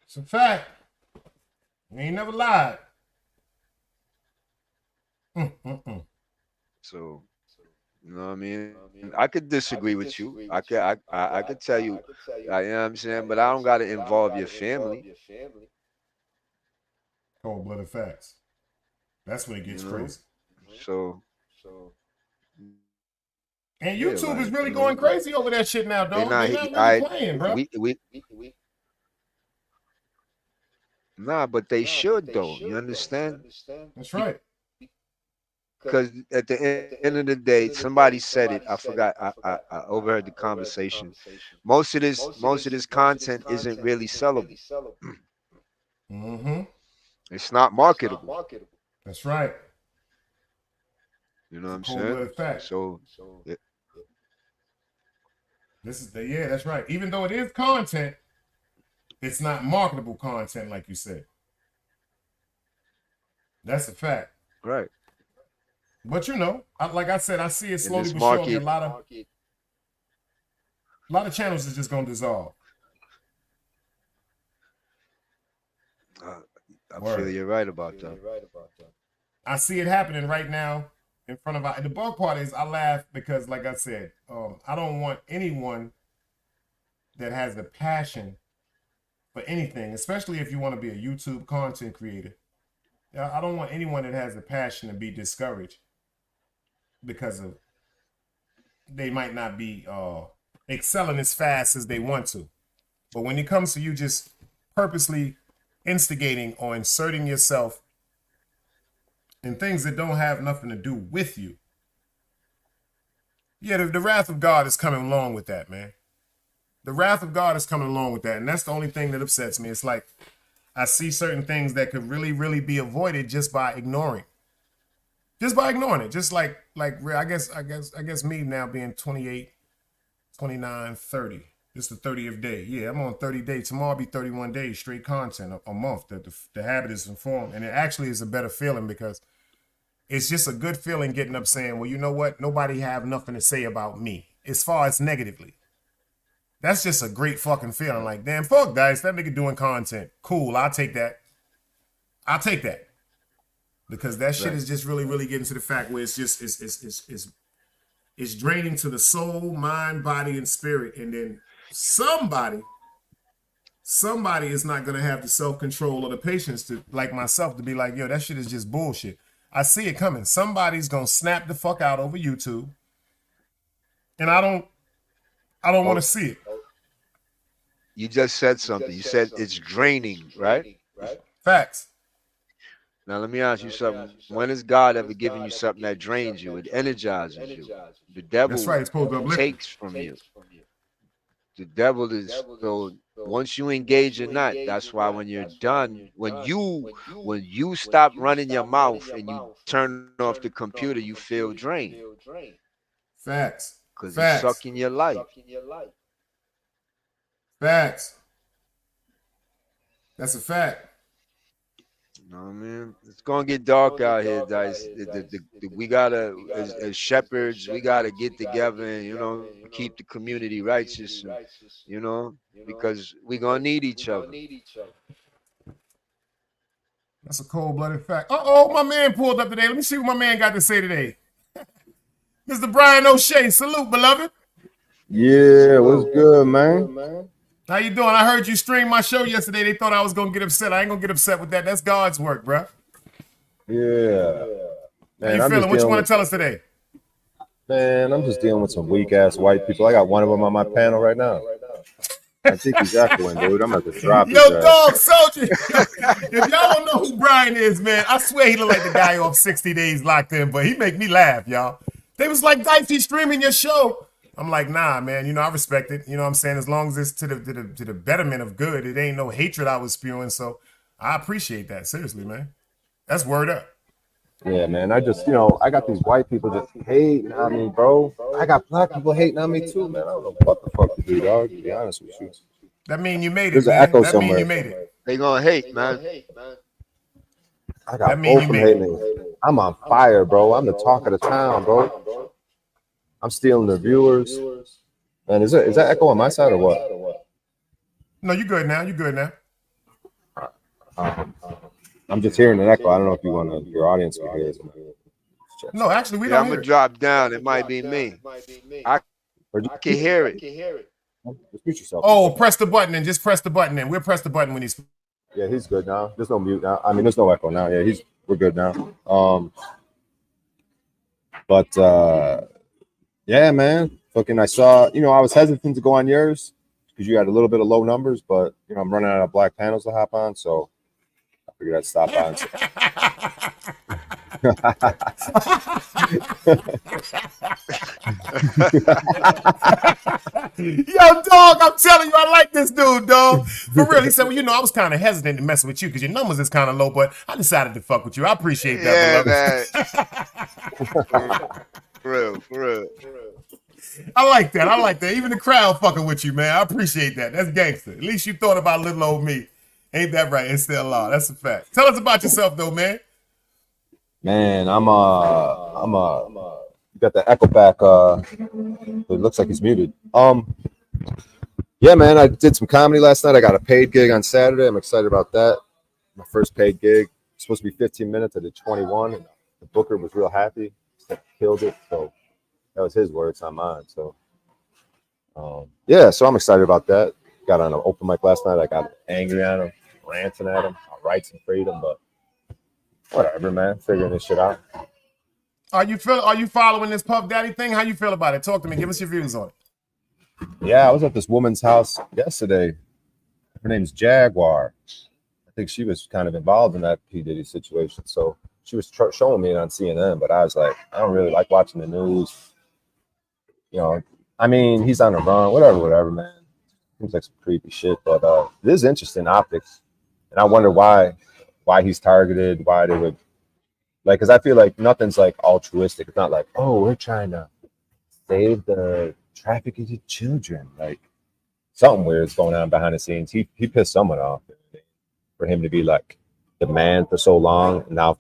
It's a fact. You ain't never lied. So you know what I mean? I could disagree with you. I could tell you, you know what I'm saying, but I don't gotta involve your family. Cold-blooded facts. That's when it You gets know? crazy. So And yeah, YouTube is like really going crazy over that shit now, they dog. not They're not really playing, bro. we nah, but they should though. You understand? That's right. Because at the end of the day, somebody said it. I forgot. I overheard the conversation. Most of this content isn't really sellable. Mm-hmm. It's not marketable. That's right. You know It's what a I'm saying? cold-blooded fact. So That's right. Even though it is content, it's not marketable content, like you said. That's a fact. right. But you know, like I said, I see it In slowly this but surely. A market, lot of channels is just gonna dissolve. I feel Word. you're right about that. I see it happening right now in front of our. The bug part is I laugh because, like I said, I don't want anyone that has a passion for anything, especially if you want to be a YouTube content creator. I don't want anyone that has a passion to be discouraged because of they might not be excelling as fast as they want to. But when it comes to you just purposely instigating or inserting yourself in things that don't have nothing to do with you, yeah, the wrath of God is coming along with that, man. The wrath of God is coming along with that. And that's the only thing that upsets me. It's like I see certain things that could really, really be avoided just by ignoring. Just by ignoring it. Just like I guess me now being 28, 29, 30. This is the 30th day. Yeah, I'm on 30 days. Tomorrow will be 31 days straight content a month. The habit is informed. And it actually is a better feeling because it's just a good feeling getting up saying, well, you know what? Nobody have nothing to say about me as far as negatively. That's just a great fucking feeling. Like, damn, fuck, guys, that nigga doing content. Cool, I'll take that. I'll take that. Because that shit is just really, really getting to the fact where it's just, it's draining to the soul, mind, body, and spirit. And then somebody is not going to have the self-control or the patience to, like myself, to be like, yo, that shit is just bullshit. I see it coming. Somebody's going to snap the fuck out over YouTube. And I don't want to see it. You just said something. You said it's draining, right? Facts. Now let me ask you something. When has God ever given you something that drains you? It energizes you. The devil That's right. It's supposed to uplift you. takes from you. The devil is so. Once you engage in that, that's why when you're done, when you stop running your mouth and you turn off the computer, you feel drained. Facts. Because it's sucking your life. Facts. That's a fact. You know what I mean? It's gonna get dark out here, guys. We gotta, as shepherds, we gotta get together and keep the community righteous, and, because we gonna need each other. That's a cold-blooded fact. Uh-oh, my man pulled up today. Let me see what my man got to say today. Mr. Brian O'Shea, salute, beloved. Yeah, what's good, man? How you doing? I heard you stream my show yesterday. They thought I was gonna get upset. I ain't gonna get upset with that. That's God's work, bro. Yeah. How you feeling? What you want to tell us today? Man, I'm just dealing with some weak ass white people. I got one of them on my panel right now. I think he's echoing, dude. I'm about to drop his Yo, ass. dog, soldier. If y'all don't know who Brian is, man, I swear he look like the guy off 60 Days Locked In, but he make me laugh, y'all. They was like, Dicey streaming your show. I'm like, nah, man. You know, I respect it. You know what I'm saying? As long as it's to the betterment of good, it ain't no hatred I was spewing. So I appreciate that. Seriously, man. That's word up. Yeah, man. I just, I got these white people just hating on me, bro. I got black people hating on me too, man. I don't know what the fuck to do, dog. To be honest with you. That mean you made it, There's an man. echo That somewhere. mean you made it. They gonna hate, man. I got both of them hating me. I'm on fire, bro. I'm the talk of the town, bro. I'm stealing their viewers. Man, is that echo on my side or what? No, you good now. You good now. I'm just hearing an echo. I don't know if your audience can hear it. No, actually, we Yeah, don't I'm hear gonna it. drop down. It might be me. I can hear it. Just mute yourself. Oh, press the button and just press the button and we'll press the button when he's. Yeah, he's good now. There's no mute now. I mean, there's no echo now. Yeah, we're good now. Yeah, man. Fucking, I saw. I was hesitant to go on yours because you had a little bit of low numbers, but I'm running out of black panels to hop on, so I figured I'd stop on. Yo, dog, I'm telling you, I like this dude, dog. For real. He said, well, I was kind of hesitant to mess with you because your numbers is kind of low, but I decided to fuck with you. I appreciate that, beloved. Man. For real. I like that. Even the crowd fucking with you, man. I appreciate that. That's gangster. At least you thought about little old me. Ain't that right? It's still law. That's a fact. Tell us about yourself, though, man. Man, you got the echo back. It looks like he's muted. Yeah, man, I did some comedy last night. I got a paid gig on Saturday. I'm excited about that. My first paid gig. It's supposed to be 15 minutes. I did 21, and the booker was real happy. He killed it. So that was his words, not mine. So, yeah, so I'm excited about that. Got on an open mic last night. I got angry at him, ranting at him, our rights and freedom, but whatever, man. Figuring this shit out. Are you following this Puff Daddy thing? How you feel about it? Talk to me. Give us your views on it. Yeah, I was at this woman's house yesterday. Her name's Jaguar. I think she was kind of involved in that P. Diddy situation. So she was showing me it on CNN, but I was like, I don't really like watching the news. I mean, he's on the run, whatever, man. Seems like some creepy shit, but it is interesting optics. And I wonder why he's targeted, why they would, because I feel like nothing's like altruistic. It's not like, oh, we're trying to save the trafficking children. Like something weird is going on behind the scenes. He pissed someone off for him to be like the man for so long, and now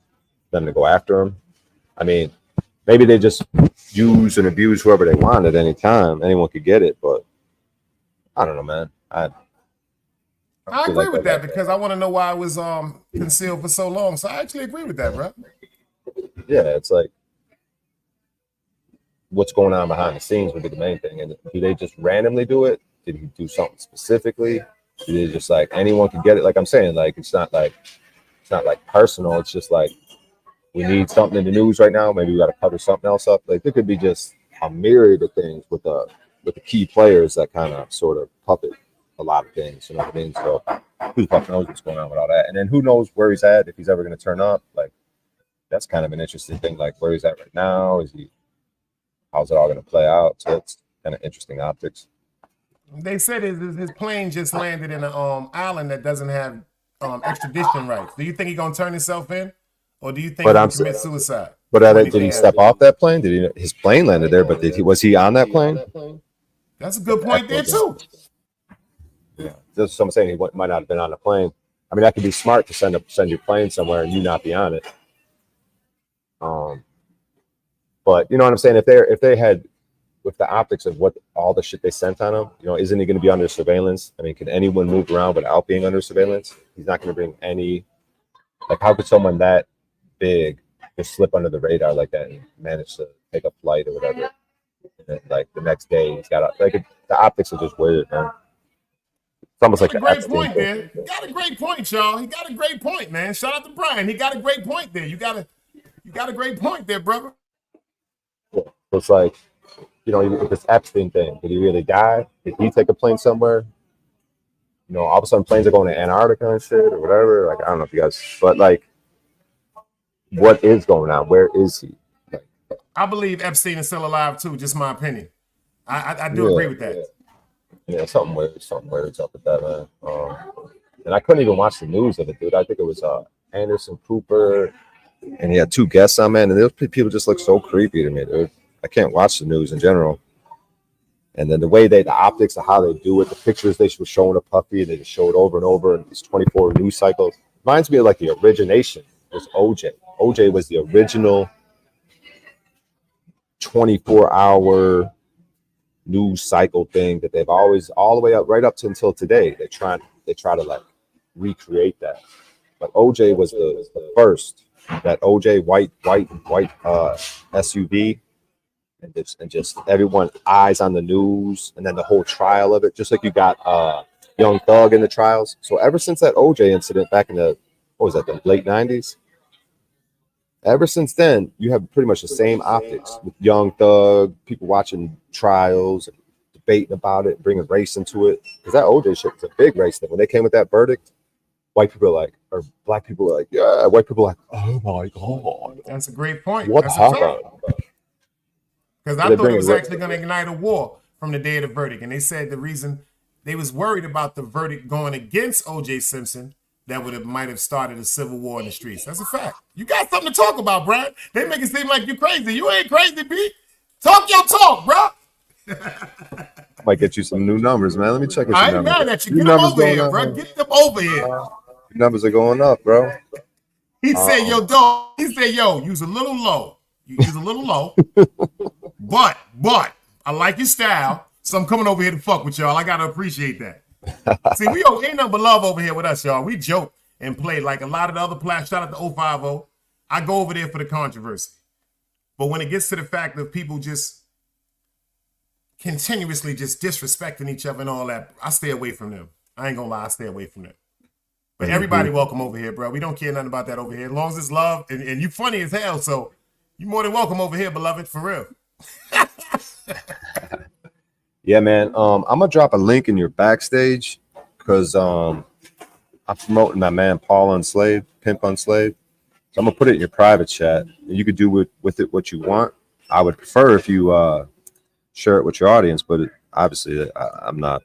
them to go after him. I mean, maybe they just use and abuse whoever they want at any time. Anyone could get it, but I don't know, man. I agree with that because I want to know why it was concealed for so long. So I actually agree with that, bro. Yeah, it's like what's going on behind the scenes would be the main thing. And do they just randomly do it? Did he do something specifically? Did they just like anyone can get it? Like I'm saying, like it's not like personal. It's just like we need something in the news right now. Maybe we got to cover something else up. Like there could be just a myriad of things with the key players that kind of sort of puppet a lot of things. You know what I mean? So who the fuck knows what's going on with all that? And then who knows where he's at, if he's ever going to turn up? Like that's kind of an interesting thing. Like where he's at right now. How's it all going to play out? So it's kind of interesting optics. They said his plane just landed in an island that doesn't have extradition rights. Do you think he's going to turn himself in? Or do you think he'll commit suicide? But did he step off that plane? His plane landed there, but was he on that plane? That's a good point there too. Yeah, that's what I'm saying. He might not have been on the plane. I mean, that could be smart to send your plane somewhere and you not be on it. But you know what I'm saying? If they had, with the optics of what all the shit they sent on him, isn't he going to be under surveillance? I mean, can anyone move around without being under surveillance? He's not going to bring any. Like, how could someone that big just slip under the radar like that and manage to take a flight or whatever? And then, like the next day, he's got the optics are just weird, man. It's almost like a great point there. He got a great point, y'all. He got a great point, man. Shout out to Brian. He got a great point there. You got a great point there, brother. For it's like, you know, with this Epstein thing, did he really die? Did he take a plane somewhere? You know, all of a sudden planes are going to Antarctica and shit or whatever. Like, I don't know if you guys, but like, what is going on? Where is he? I believe Epstein is still alive too. Just my opinion. I do agree with that. Yeah, something weird's up with that, man. And I couldn't even watch the news of it, dude. I think it was Anderson Cooper, and he had 2 guests on, man. And those people just look so creepy to me, dude. I can't watch the news in general. And then the optics of how they do it, the pictures they were showing of Puffy, they just show it over and over in these 24 news cycles. Reminds me of like the origination was OJ. OJ was the original 24-hour news cycle thing that they've always, all the way up, right up to until today. They try to like recreate that. But OJ was the first, that OJ white SUV. And just everyone eyes on the news, and then the whole trial of it, just like you got Young Thug in the trials. So ever since that OJ incident back in the late 90s, ever since then you have pretty much the same optics with Young Thug, people watching trials and debating about it, bringing race into it, because that OJ shit was a big race thing. When they came with that verdict, white people are like, or black people are like, yeah, white people are like, oh my god, that's a great point. What happened? Because I thought it was actually going to ignite a war from the day of the verdict. And they said the reason they was worried about the verdict going against O.J. Simpson, that might have started a civil war in the streets. That's a fact. You got something to talk about, Brian. They make it seem like you crazy. You ain't crazy, B. Talk your talk, bro. Might get you some new numbers, man. Let me check. I ain't mad at you. Get them over here, bro. Get them over here. Numbers are going up, bro. He said, yo, dog. He said, yo, you was a little low. You was a little low. But I like your style, so I'm coming over here to fuck with y'all. I gotta appreciate that. See, we ain't nothing but love over here with us, y'all. We joke and play like a lot of the other players. Shout out to 050. I go over there for the controversy. But when it gets to the fact of people just continuously just disrespecting each other and all that, I stay away from them. I ain't gonna lie, I stay away from them. But everybody welcome over here, bro. We don't care nothing about that over here. As long as it's love, and you funny as hell, so you more than welcome over here, beloved, for real. Yeah, man. I'm gonna drop a link in your backstage because I'm promoting my man Paul Unslaved, Pimp Unslaved. So I'm gonna put it in your private chat, and you could do with it what you want. I would prefer if you share it with your audience, but obviously I'm not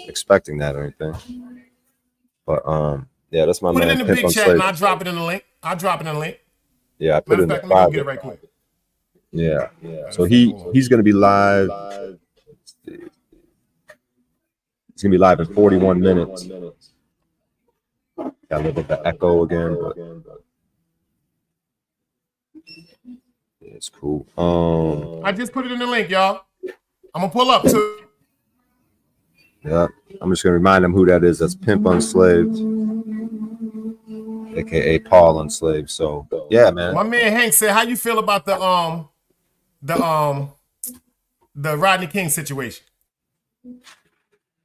expecting that or anything. But yeah, that's my man. Put it in the Pimp big Unslaved. chat, and I'll drop it in the link. Yeah, I put it in the Matter of fact, let me go get it right quick. Yeah. So he's gonna be live. He's gonna be live in 41 minutes. Got a little bit of echo again, but yeah, it's cool. I just put it in the link, y'all. I'm gonna pull up too. Yeah, I'm just gonna remind them who that is. That's Pimp Unslaved, aka Paul Unslaved. So yeah, man. My man Hank said, "How you feel about the Rodney King situation?"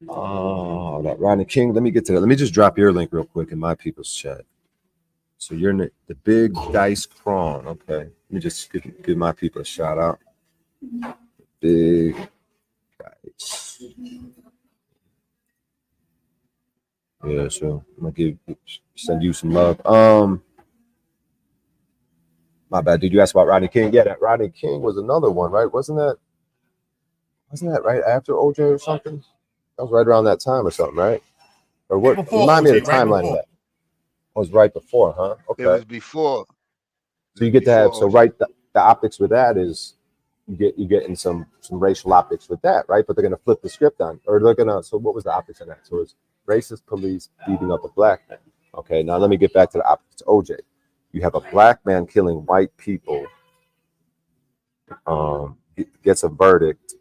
Oh, that Rodney King. Let me get to that. Let me just drop your link real quick in my people's chat. So you're in the Big Dice Prawn. Okay. Let me just give my people a shout out. Big Dice. Yeah, so I'm gonna send you some love. My bad. Did you ask about Rodney King? Yeah, that Rodney King was another one, right? Wasn't that right after OJ or something? That was right around that time or something, right? Or what? Remind me of the timeline of that. It was right before, huh? Okay. It was before. So you get to have the optics with that is you get in some racial optics with that, right? But they're gonna flip the script on, or they're gonna. So what was the optics on that? So it's racist police beating up a black man. Okay, now let me get back to the optics. OJ, you have a black man killing white people. Gets a verdict.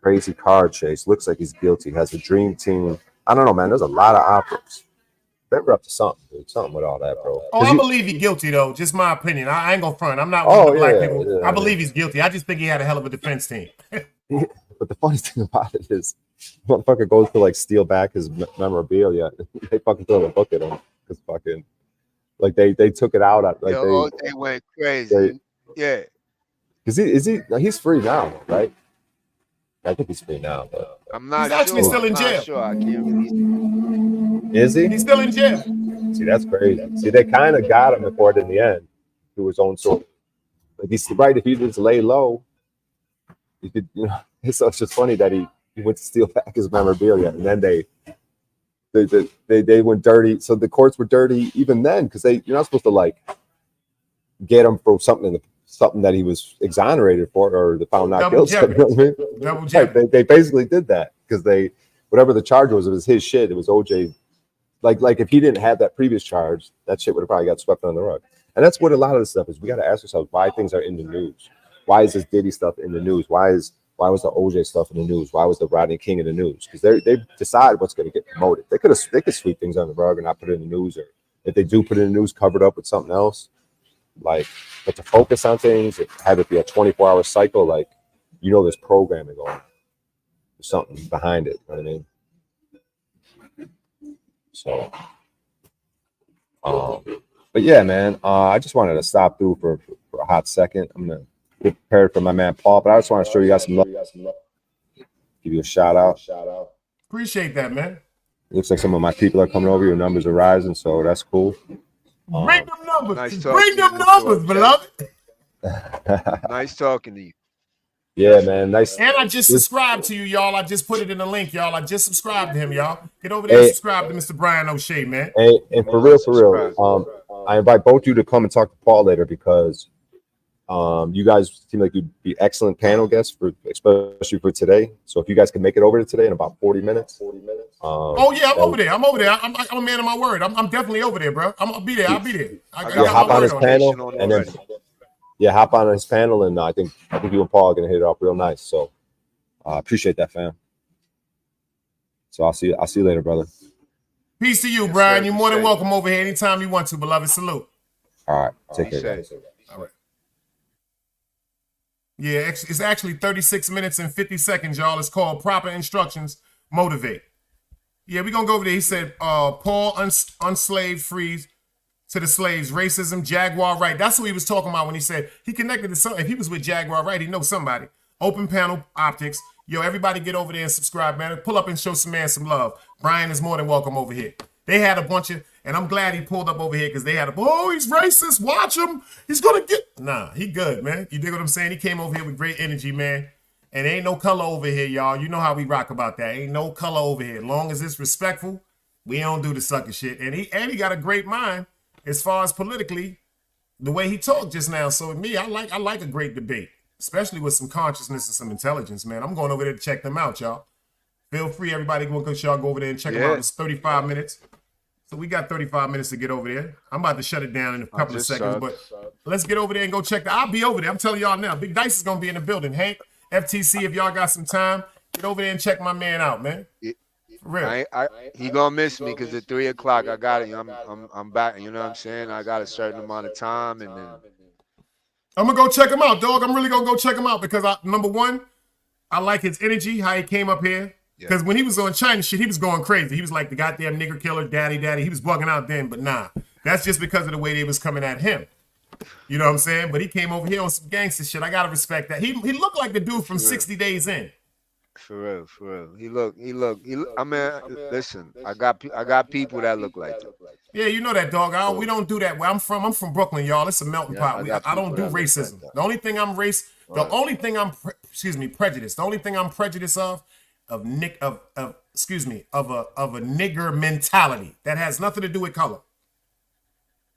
Crazy car chase. Looks like he's guilty. Has a dream team. I don't know, man. There's a lot of optics. They were up to something, dude. Something with all that, bro. Oh, I believe he's guilty, though. Just my opinion. I ain't gonna front. I'm not one of the black people. Yeah, I believe he's guilty. I just think he had a hell of a defense team. But the funniest thing about it is, motherfucker goes to like steal back his memorabilia. They fucking throw a book at him because fucking like they took it out. Like they went crazy. Yeah. He's free now, right? I think he's free now, but I'm not He's actually sure. still in I'm not jail. sure. I can't really. is he? He's still in jail. See, that's crazy. See, they kind of got him for it in the end through his own sort. Like he's right. If he just lay low, he could. It's just funny that he went to steal back his memorabilia, and then they went dirty. So the courts were dirty even then because you're not supposed to like get him for something that he was exonerated for or found not Double guilty. You know what I mean? Double jeopardy. Right, they basically did that because whatever the charge was, it was his shit. It was OJ. Like if he didn't have that previous charge, that shit would have probably got swept under the rug. And that's what a lot of this stuff is. We got to ask ourselves why things are in the news. Why is this Diddy stuff in the news? Why was the OJ stuff in the news? Why was the Rodney King in the news? Because they decide what's going to get promoted. They could sweep things under the rug and not put it in the news, or if they do put it in the news, covered up with something else. But to focus on things, have it be a 24-hour cycle, there's programming going on. There's something behind it. You know what I mean? So, but yeah, man, I just wanted to stop through for a hot second. I'm gonna get prepared for my man Paul, but I just want to show you guys some love. Give you a shout out. Appreciate that, man. It looks like some of my people are coming over. Your numbers are rising, so that's cool. Bring them numbers. Nice Bring them numbers, beloved. Nice talking to you. Yeah, man. Nice. And I just subscribed to you, y'all. I just put it in the link, y'all. I just subscribed to him, y'all. Get over there and subscribe to Mr. Brian O'Shea, man. And for real, I invite both of you to come and talk to Paul later because you guys seem like you'd be excellent panel guests especially for today. So if you guys can make it over to today in about 40 minutes. Oh yeah, I'm over there. I'm a man of my word. I'm definitely over there, bro. I'll be there. I'll be there. Hop on his panel and then hop on his panel, and I think you and Paul are gonna hit it off real nice. So appreciate that, fam. So I'll see you later, brother. Peace to you, Brian. You're more than welcome over here anytime you want to, beloved. Salute. All right, take care. All right. Yeah, it's actually 36 minutes and 50 seconds, y'all. It's called Proper Instructions Motivate. Yeah, we're gonna go over there. He said, Paul unslaved frees to the slaves, racism, Jaguar right. That's what he was talking about when he said he connected to some. If he was with Jaguar right, he knows somebody. Open panel optics. Yo, everybody get over there and subscribe, man. Pull up and show some man some love. Brian is more than welcome over here. They had a bunch of, and I'm glad he pulled up over here because they had he's racist. Watch him. He's gonna get. Nah, he good, man. You dig what I'm saying? He came over here with great energy, man. And ain't no color over here, y'all. You know how we rock about that. Ain't no color over here. As long as it's respectful, we don't do the sucker shit. And he got a great mind as far as politically, the way he talked just now. So with me, I like a great debate, especially with some consciousness and some intelligence, man. I'm going over there to check them out, y'all. Feel free, everybody, y'all go over there and check them out. It's 35 minutes. So we got 35 minutes to get over there. I'm about to shut it down in a couple of seconds, but let's get over there and go check I'll be over there. I'm telling y'all now. Big Dice is going to be in the building. Hank, FTC, if y'all got some time, get over there and check my man out, man. For real. He gonna miss me because at 3 o'clock I got it. I'm back. You know what I'm saying? I got a certain amount of time, and then I'm gonna go check him out, dog. I'm really gonna go check him out because number one, I like his energy, how he came up here. Because when he was on China shit, he was going crazy. He was like the goddamn nigger killer, daddy. He was bugging out then, but nah. That's just because of the way they was coming at him. You know what I'm saying? But he came over here on some gangster shit. I gotta respect that. He looked like the dude from 60 Days In. For real. He look. I mean, listen. I got people that look like that. Yeah, you know that, dog. We don't do that. Where I'm from Brooklyn, y'all. It's a melting pot. I don't do racism. The only thing I'm prejudiced. The only thing I'm prejudiced of a nigger mentality that has nothing to do with color.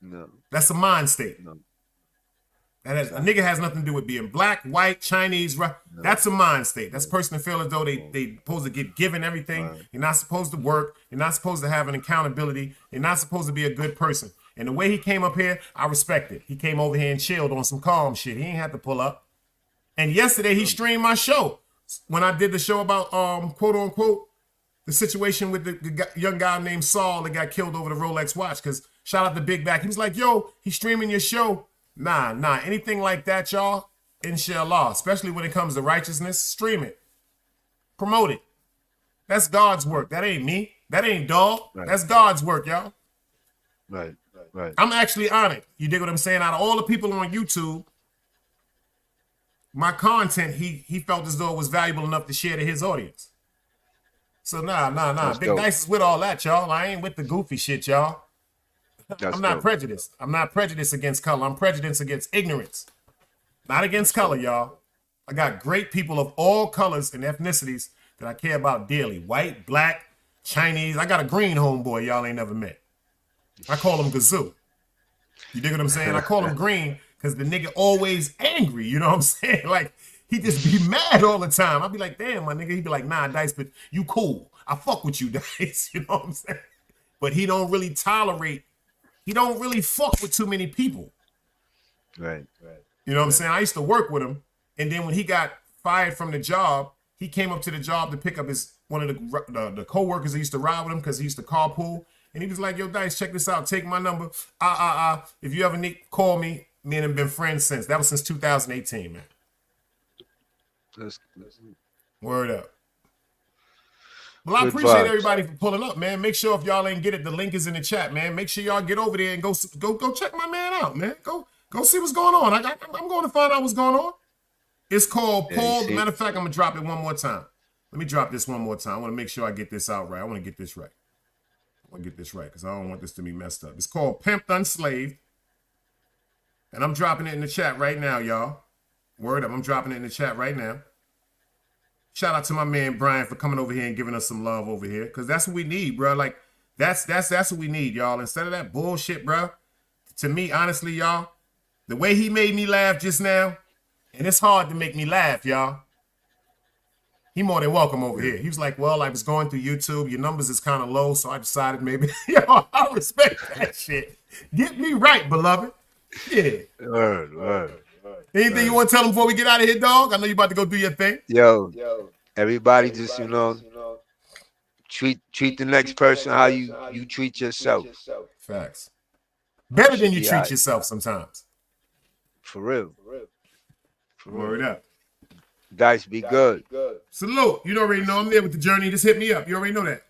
No. That's a mind state. No. A nigga has nothing to do with being black, white, Chinese. No. That's a mind state. That's a person that feel as though they supposed to get given everything. Right. You're not supposed to work. You're not supposed to have an accountability. You're not supposed to be a good person. And the way he came up here, I respect it. He came over here and chilled on some calm shit. He ain't had to pull up. And yesterday he streamed my show when I did the show about quote unquote the situation with the young guy named Saul that got killed over the Rolex watch. Because shout out to Big Back. He was like, yo, he's streaming your show. Nah. Anything like that, y'all, inshallah, especially when it comes to righteousness, stream it. Promote it. That's God's work. That ain't me. That ain't dog. Right. That's God's work, y'all. Right. I'm actually honored. You dig what I'm saying? Out of all the people on YouTube, my content, he felt as though it was valuable enough to share to his audience. So nah. That's Big dope. Dice is with all that, y'all. I ain't with the goofy shit, y'all. That's I'm not dope. prejudiced. I'm not prejudiced against color. I'm prejudiced against ignorance. Not against color, y'all. I got great people of all colors and ethnicities that I care about dearly. White, black, Chinese. I got a green homeboy y'all ain't never met. I call him Gazoo. You dig what I'm saying? I call him green because the nigga always angry. You know what I'm saying? Like, he just be mad all the time. I'll be like, damn, my nigga. He'd be like, nah, Dice, but you cool. I fuck with you, Dice. You know what I'm saying? But he don't really tolerate, he don't really fuck with too many people. Right. You know what I'm saying? I used to work with him, and then when he got fired from the job, he came up to the job to pick up one of the co-workers that used to ride with him because he used to carpool. And he was like, yo, Dice, check this out. Take my number. If you ever need, call me. Me and him been friends since. That was since 2018, man. Word up. Well, I appreciate everybody for pulling up, man. Make sure if y'all ain't get it, the link is in the chat, man. Make sure y'all get over there and go check my man out, man. Go see what's going on. I'm going to find out what's going on. It's called Paul. Matter of fact, I'm going to drop it one more time. Let me drop this one more time. I want to make sure I get this out right. I want to get this right. I want to get this right because I don't want this to be messed up. It's called Pimped Unslaved. And I'm dropping it in the chat right now, y'all. Word up. I'm dropping it in the chat right now. Shout out to my man Brian for coming over here and giving us some love over here. Because that's what we need, bro. Like, that's what we need, y'all. Instead of that bullshit, bro. To me, honestly, y'all, the way he made me laugh just now, and it's hard to make me laugh, y'all. He more than welcome over here. He was like, well, I was going through YouTube. Your numbers is kind of low, so I decided maybe, yo, I respect that shit. Get me right, beloved. Yeah. Word. Anything you want to tell them before we get out of here, dog? I know you about to go do your thing. Yo, everybody just, treat the next person how you treat yourself. Facts. Better than you treat yourself sometimes. For real. Word up. Dice, be good. Salute. You already know I'm there with the journey. Just hit me up. You already know that.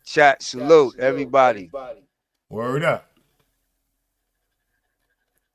Chat, salute, everybody. Word up.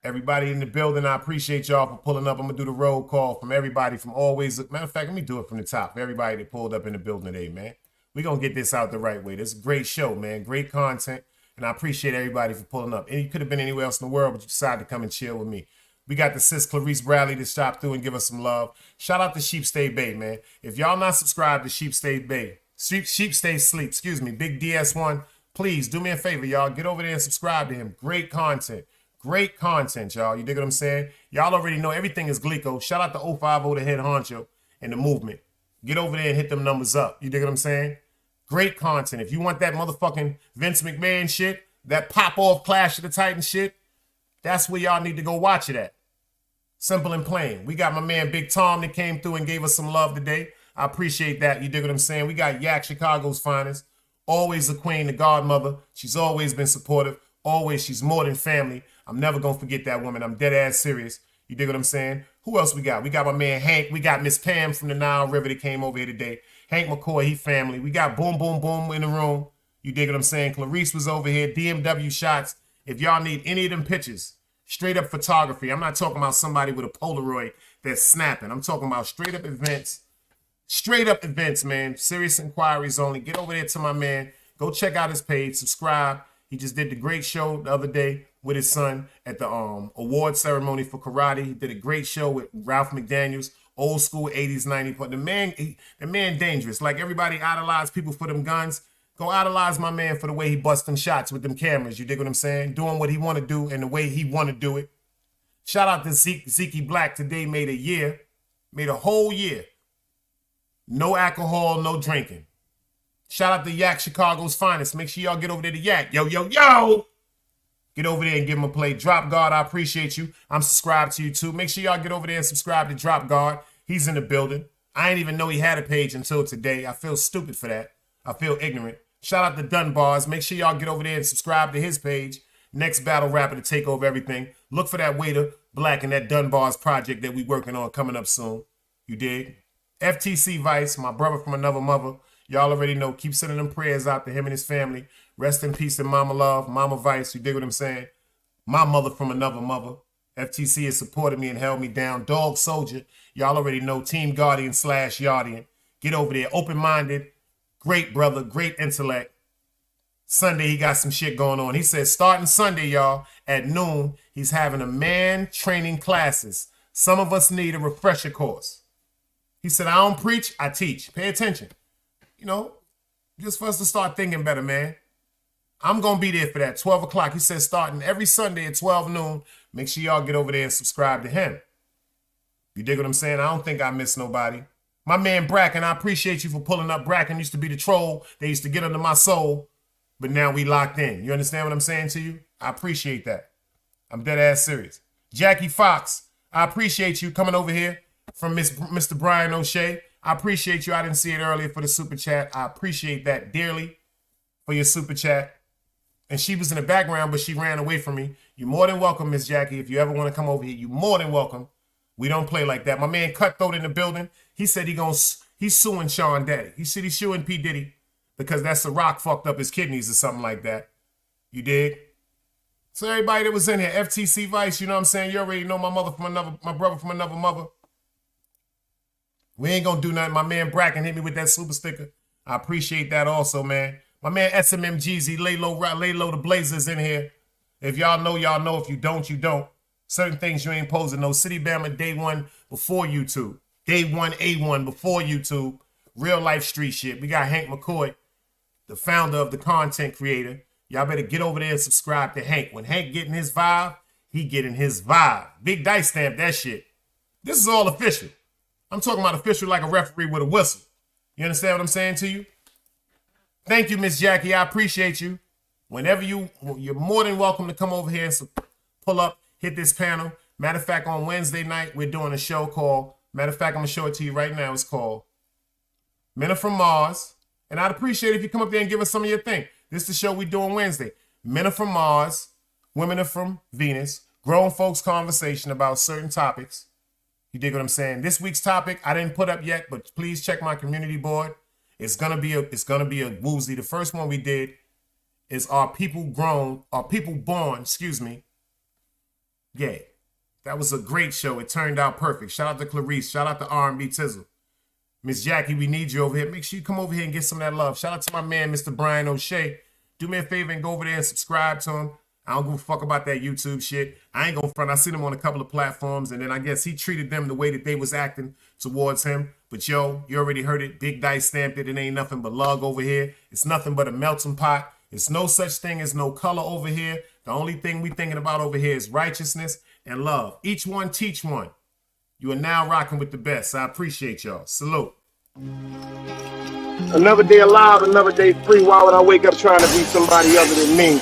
Everybody in the building, I appreciate y'all for pulling up. I'm going to do the roll call from everybody from always. Matter of fact, let me do it from the top. Everybody that pulled up in the building today, man. We're going to get this out the right way. This is a great show, man. Great content. And I appreciate everybody for pulling up. And you could have been anywhere else in the world, but you decided to come and chill with me. We got the sis Clarice Bradley to stop through and give us some love. Shout out to Sheep Stay Bay, man. If y'all not subscribed to Sheep Stay Bay, Sheep Stay Sleep, excuse me, Big DS1, please do me a favor, y'all. Get over there and subscribe to him. Great content. Great content, y'all. You dig what I'm saying? Y'all already know everything is Glico. Shout out to 050, the head honcho, and the movement. Get over there and hit them numbers up. You dig what I'm saying? Great content. If you want that motherfucking Vince McMahon shit, that pop-off Clash of the Titans shit, that's where y'all need to go watch it at. Simple and plain. We got my man Big Tom that came through and gave us some love today. I appreciate that. You dig what I'm saying? We got Yak, Chicago's finest. Always the queen, the godmother. She's always been supportive. Always, she's more than family. I'm never going to forget that woman. I'm dead ass serious. You dig what I'm saying? Who else we got? We got my man Hank. We got Miss Pam from the Nile River that came over here today. Hank McCoy, he family. We got Boom Boom Boom in the room. You dig what I'm saying? Clarice was over here. DMW shots. If y'all need any of them pictures, straight up photography. I'm not talking about somebody with a Polaroid that's snapping. I'm talking about straight up events. Straight up events, man. Serious inquiries only. Get over there to my man. Go check out his page. Subscribe. He just did the great show the other day with his son at the award ceremony for karate. He did a great show with Ralph McDaniels, old school 80s, 90s. But the man dangerous. Like everybody idolize people for them guns. Go idolize my man for the way he bust them shots with them cameras. You dig what I'm saying? Doing what he want to do and the way he want to do it. Shout out to Zeke Black today. Made a year. Made a whole year. No alcohol, no drinking. Shout out to Yak, Chicago's finest. Make sure y'all get over there to Yak. Yo. Get over there and give him a play. Drop Guard, I appreciate you. I'm subscribed to you too. Make sure y'all get over there and subscribe to Drop Guard. He's in the building. I didn't even know he had a page until today. I feel stupid for that. I feel ignorant. Shout out to Dunbars. Make sure y'all get over there and subscribe to his page. Next battle rapper to take over everything. Look for that Waiter Black and that Dunbars project that we working on coming up soon. You dig? FTC Vice, my brother from another mother. Y'all already know. Keep sending them prayers out to him and his family. Rest in peace and Mama Love, Mama Vice. You dig what I'm saying? My mother from another mother. FTC has supported me and held me down. Dog Soldier, y'all already know, Team Guardian / Yardian. Get over there, open-minded, great brother, great intellect. Sunday, he got some shit going on. He says starting Sunday, y'all, at noon, he's having a man training classes. Some of us need a refresher course. He said, I don't preach, I teach. Pay attention. You know, just for us to start thinking better, man. I'm going to be there for that, 12 o'clock. He says starting every Sunday at 12 noon. Make sure y'all get over there and subscribe to him. You dig what I'm saying? I don't think I miss nobody. My man Bracken, I appreciate you for pulling up. Bracken used to be the troll. They used to get under my soul. But now we locked in. You understand what I'm saying to you? I appreciate that. I'm dead ass serious. Jackie Fox, I appreciate you coming over here from Mr. Brian O'Shea. I appreciate you. I didn't see it earlier for the super chat. I appreciate that dearly for your super chat. And she was in the background, but she ran away from me. You're more than welcome, Miss Jackie. If you ever want to come over here, you're more than welcome. We don't play like that. My man Cutthroat in the building. He said he's suing Sean Daddy. He said he's suing P. Diddy because that's the Rock fucked up his kidneys or something like that. You dig? So everybody that was in here, FTC Vice, you know what I'm saying? You already know my brother from another mother. We ain't gonna do nothing. My man Bracken hit me with that super sticker. I appreciate that also, man. My man SMMGZ, lay low, the Blazers in here. If y'all know, y'all know. If you don't, you don't. Certain things you ain't posing. No, City Bama day one before YouTube. Day one, A1 before YouTube. Real life street shit. We got Hank McCoy, the founder of the content creator. Y'all better get over there and subscribe to Hank. When Hank getting his vibe, he getting his vibe. Big Dice stamp that shit. This is all official. I'm talking about official like a referee with a whistle. You understand what I'm saying to you? Thank you, Miss Jackie. I appreciate you. Whenever you're more than welcome to come over here and pull up, hit this panel. Matter of fact, on Wednesday night, we're doing a show called, matter of fact, I'm going to show it to you right now. It's called Men Are From Mars. And I'd appreciate it if you come up there and give us some of your thing. This is the show we do on Wednesday. Men Are From Mars. Women Are From Venus. Grown folks conversation about certain topics. You dig what I'm saying? This week's topic I didn't put up yet, but please check my community board. It's gonna be a woozy. The first one we did is are people born, excuse me. Yeah. That was a great show. It turned out perfect. Shout out to Clarice. Shout out to R&B Tizzle. Miss Jackie, we need you over here. Make sure you come over here and get some of that love. Shout out to my man, Mr. Brian O'Shea. Do me a favor and go over there and subscribe to him. I don't give a fuck about that YouTube shit. I ain't gonna front. I seen him on a couple of platforms, and then I guess he treated them the way that they was acting towards him. But yo, you already heard it. Big Dice stamped it. It ain't nothing but lug over here. It's nothing but a melting pot. It's no such thing as no color over here. The only thing we thinking about over here is righteousness and love. Each one teach one. You are now rocking with the best. I appreciate y'all. Salute. Another day alive, another day free. Why would I wake up trying to be somebody other than me?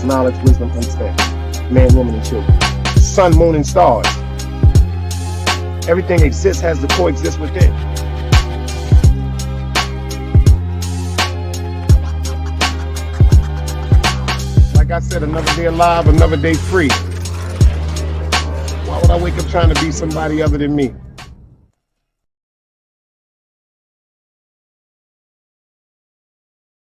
Knowledge, wisdom, understanding. Man, woman, and children. Sun, moon, and stars. Everything exists, has to coexist within. Like I said, another day alive, another day free. Why would I wake up trying to be somebody other than me?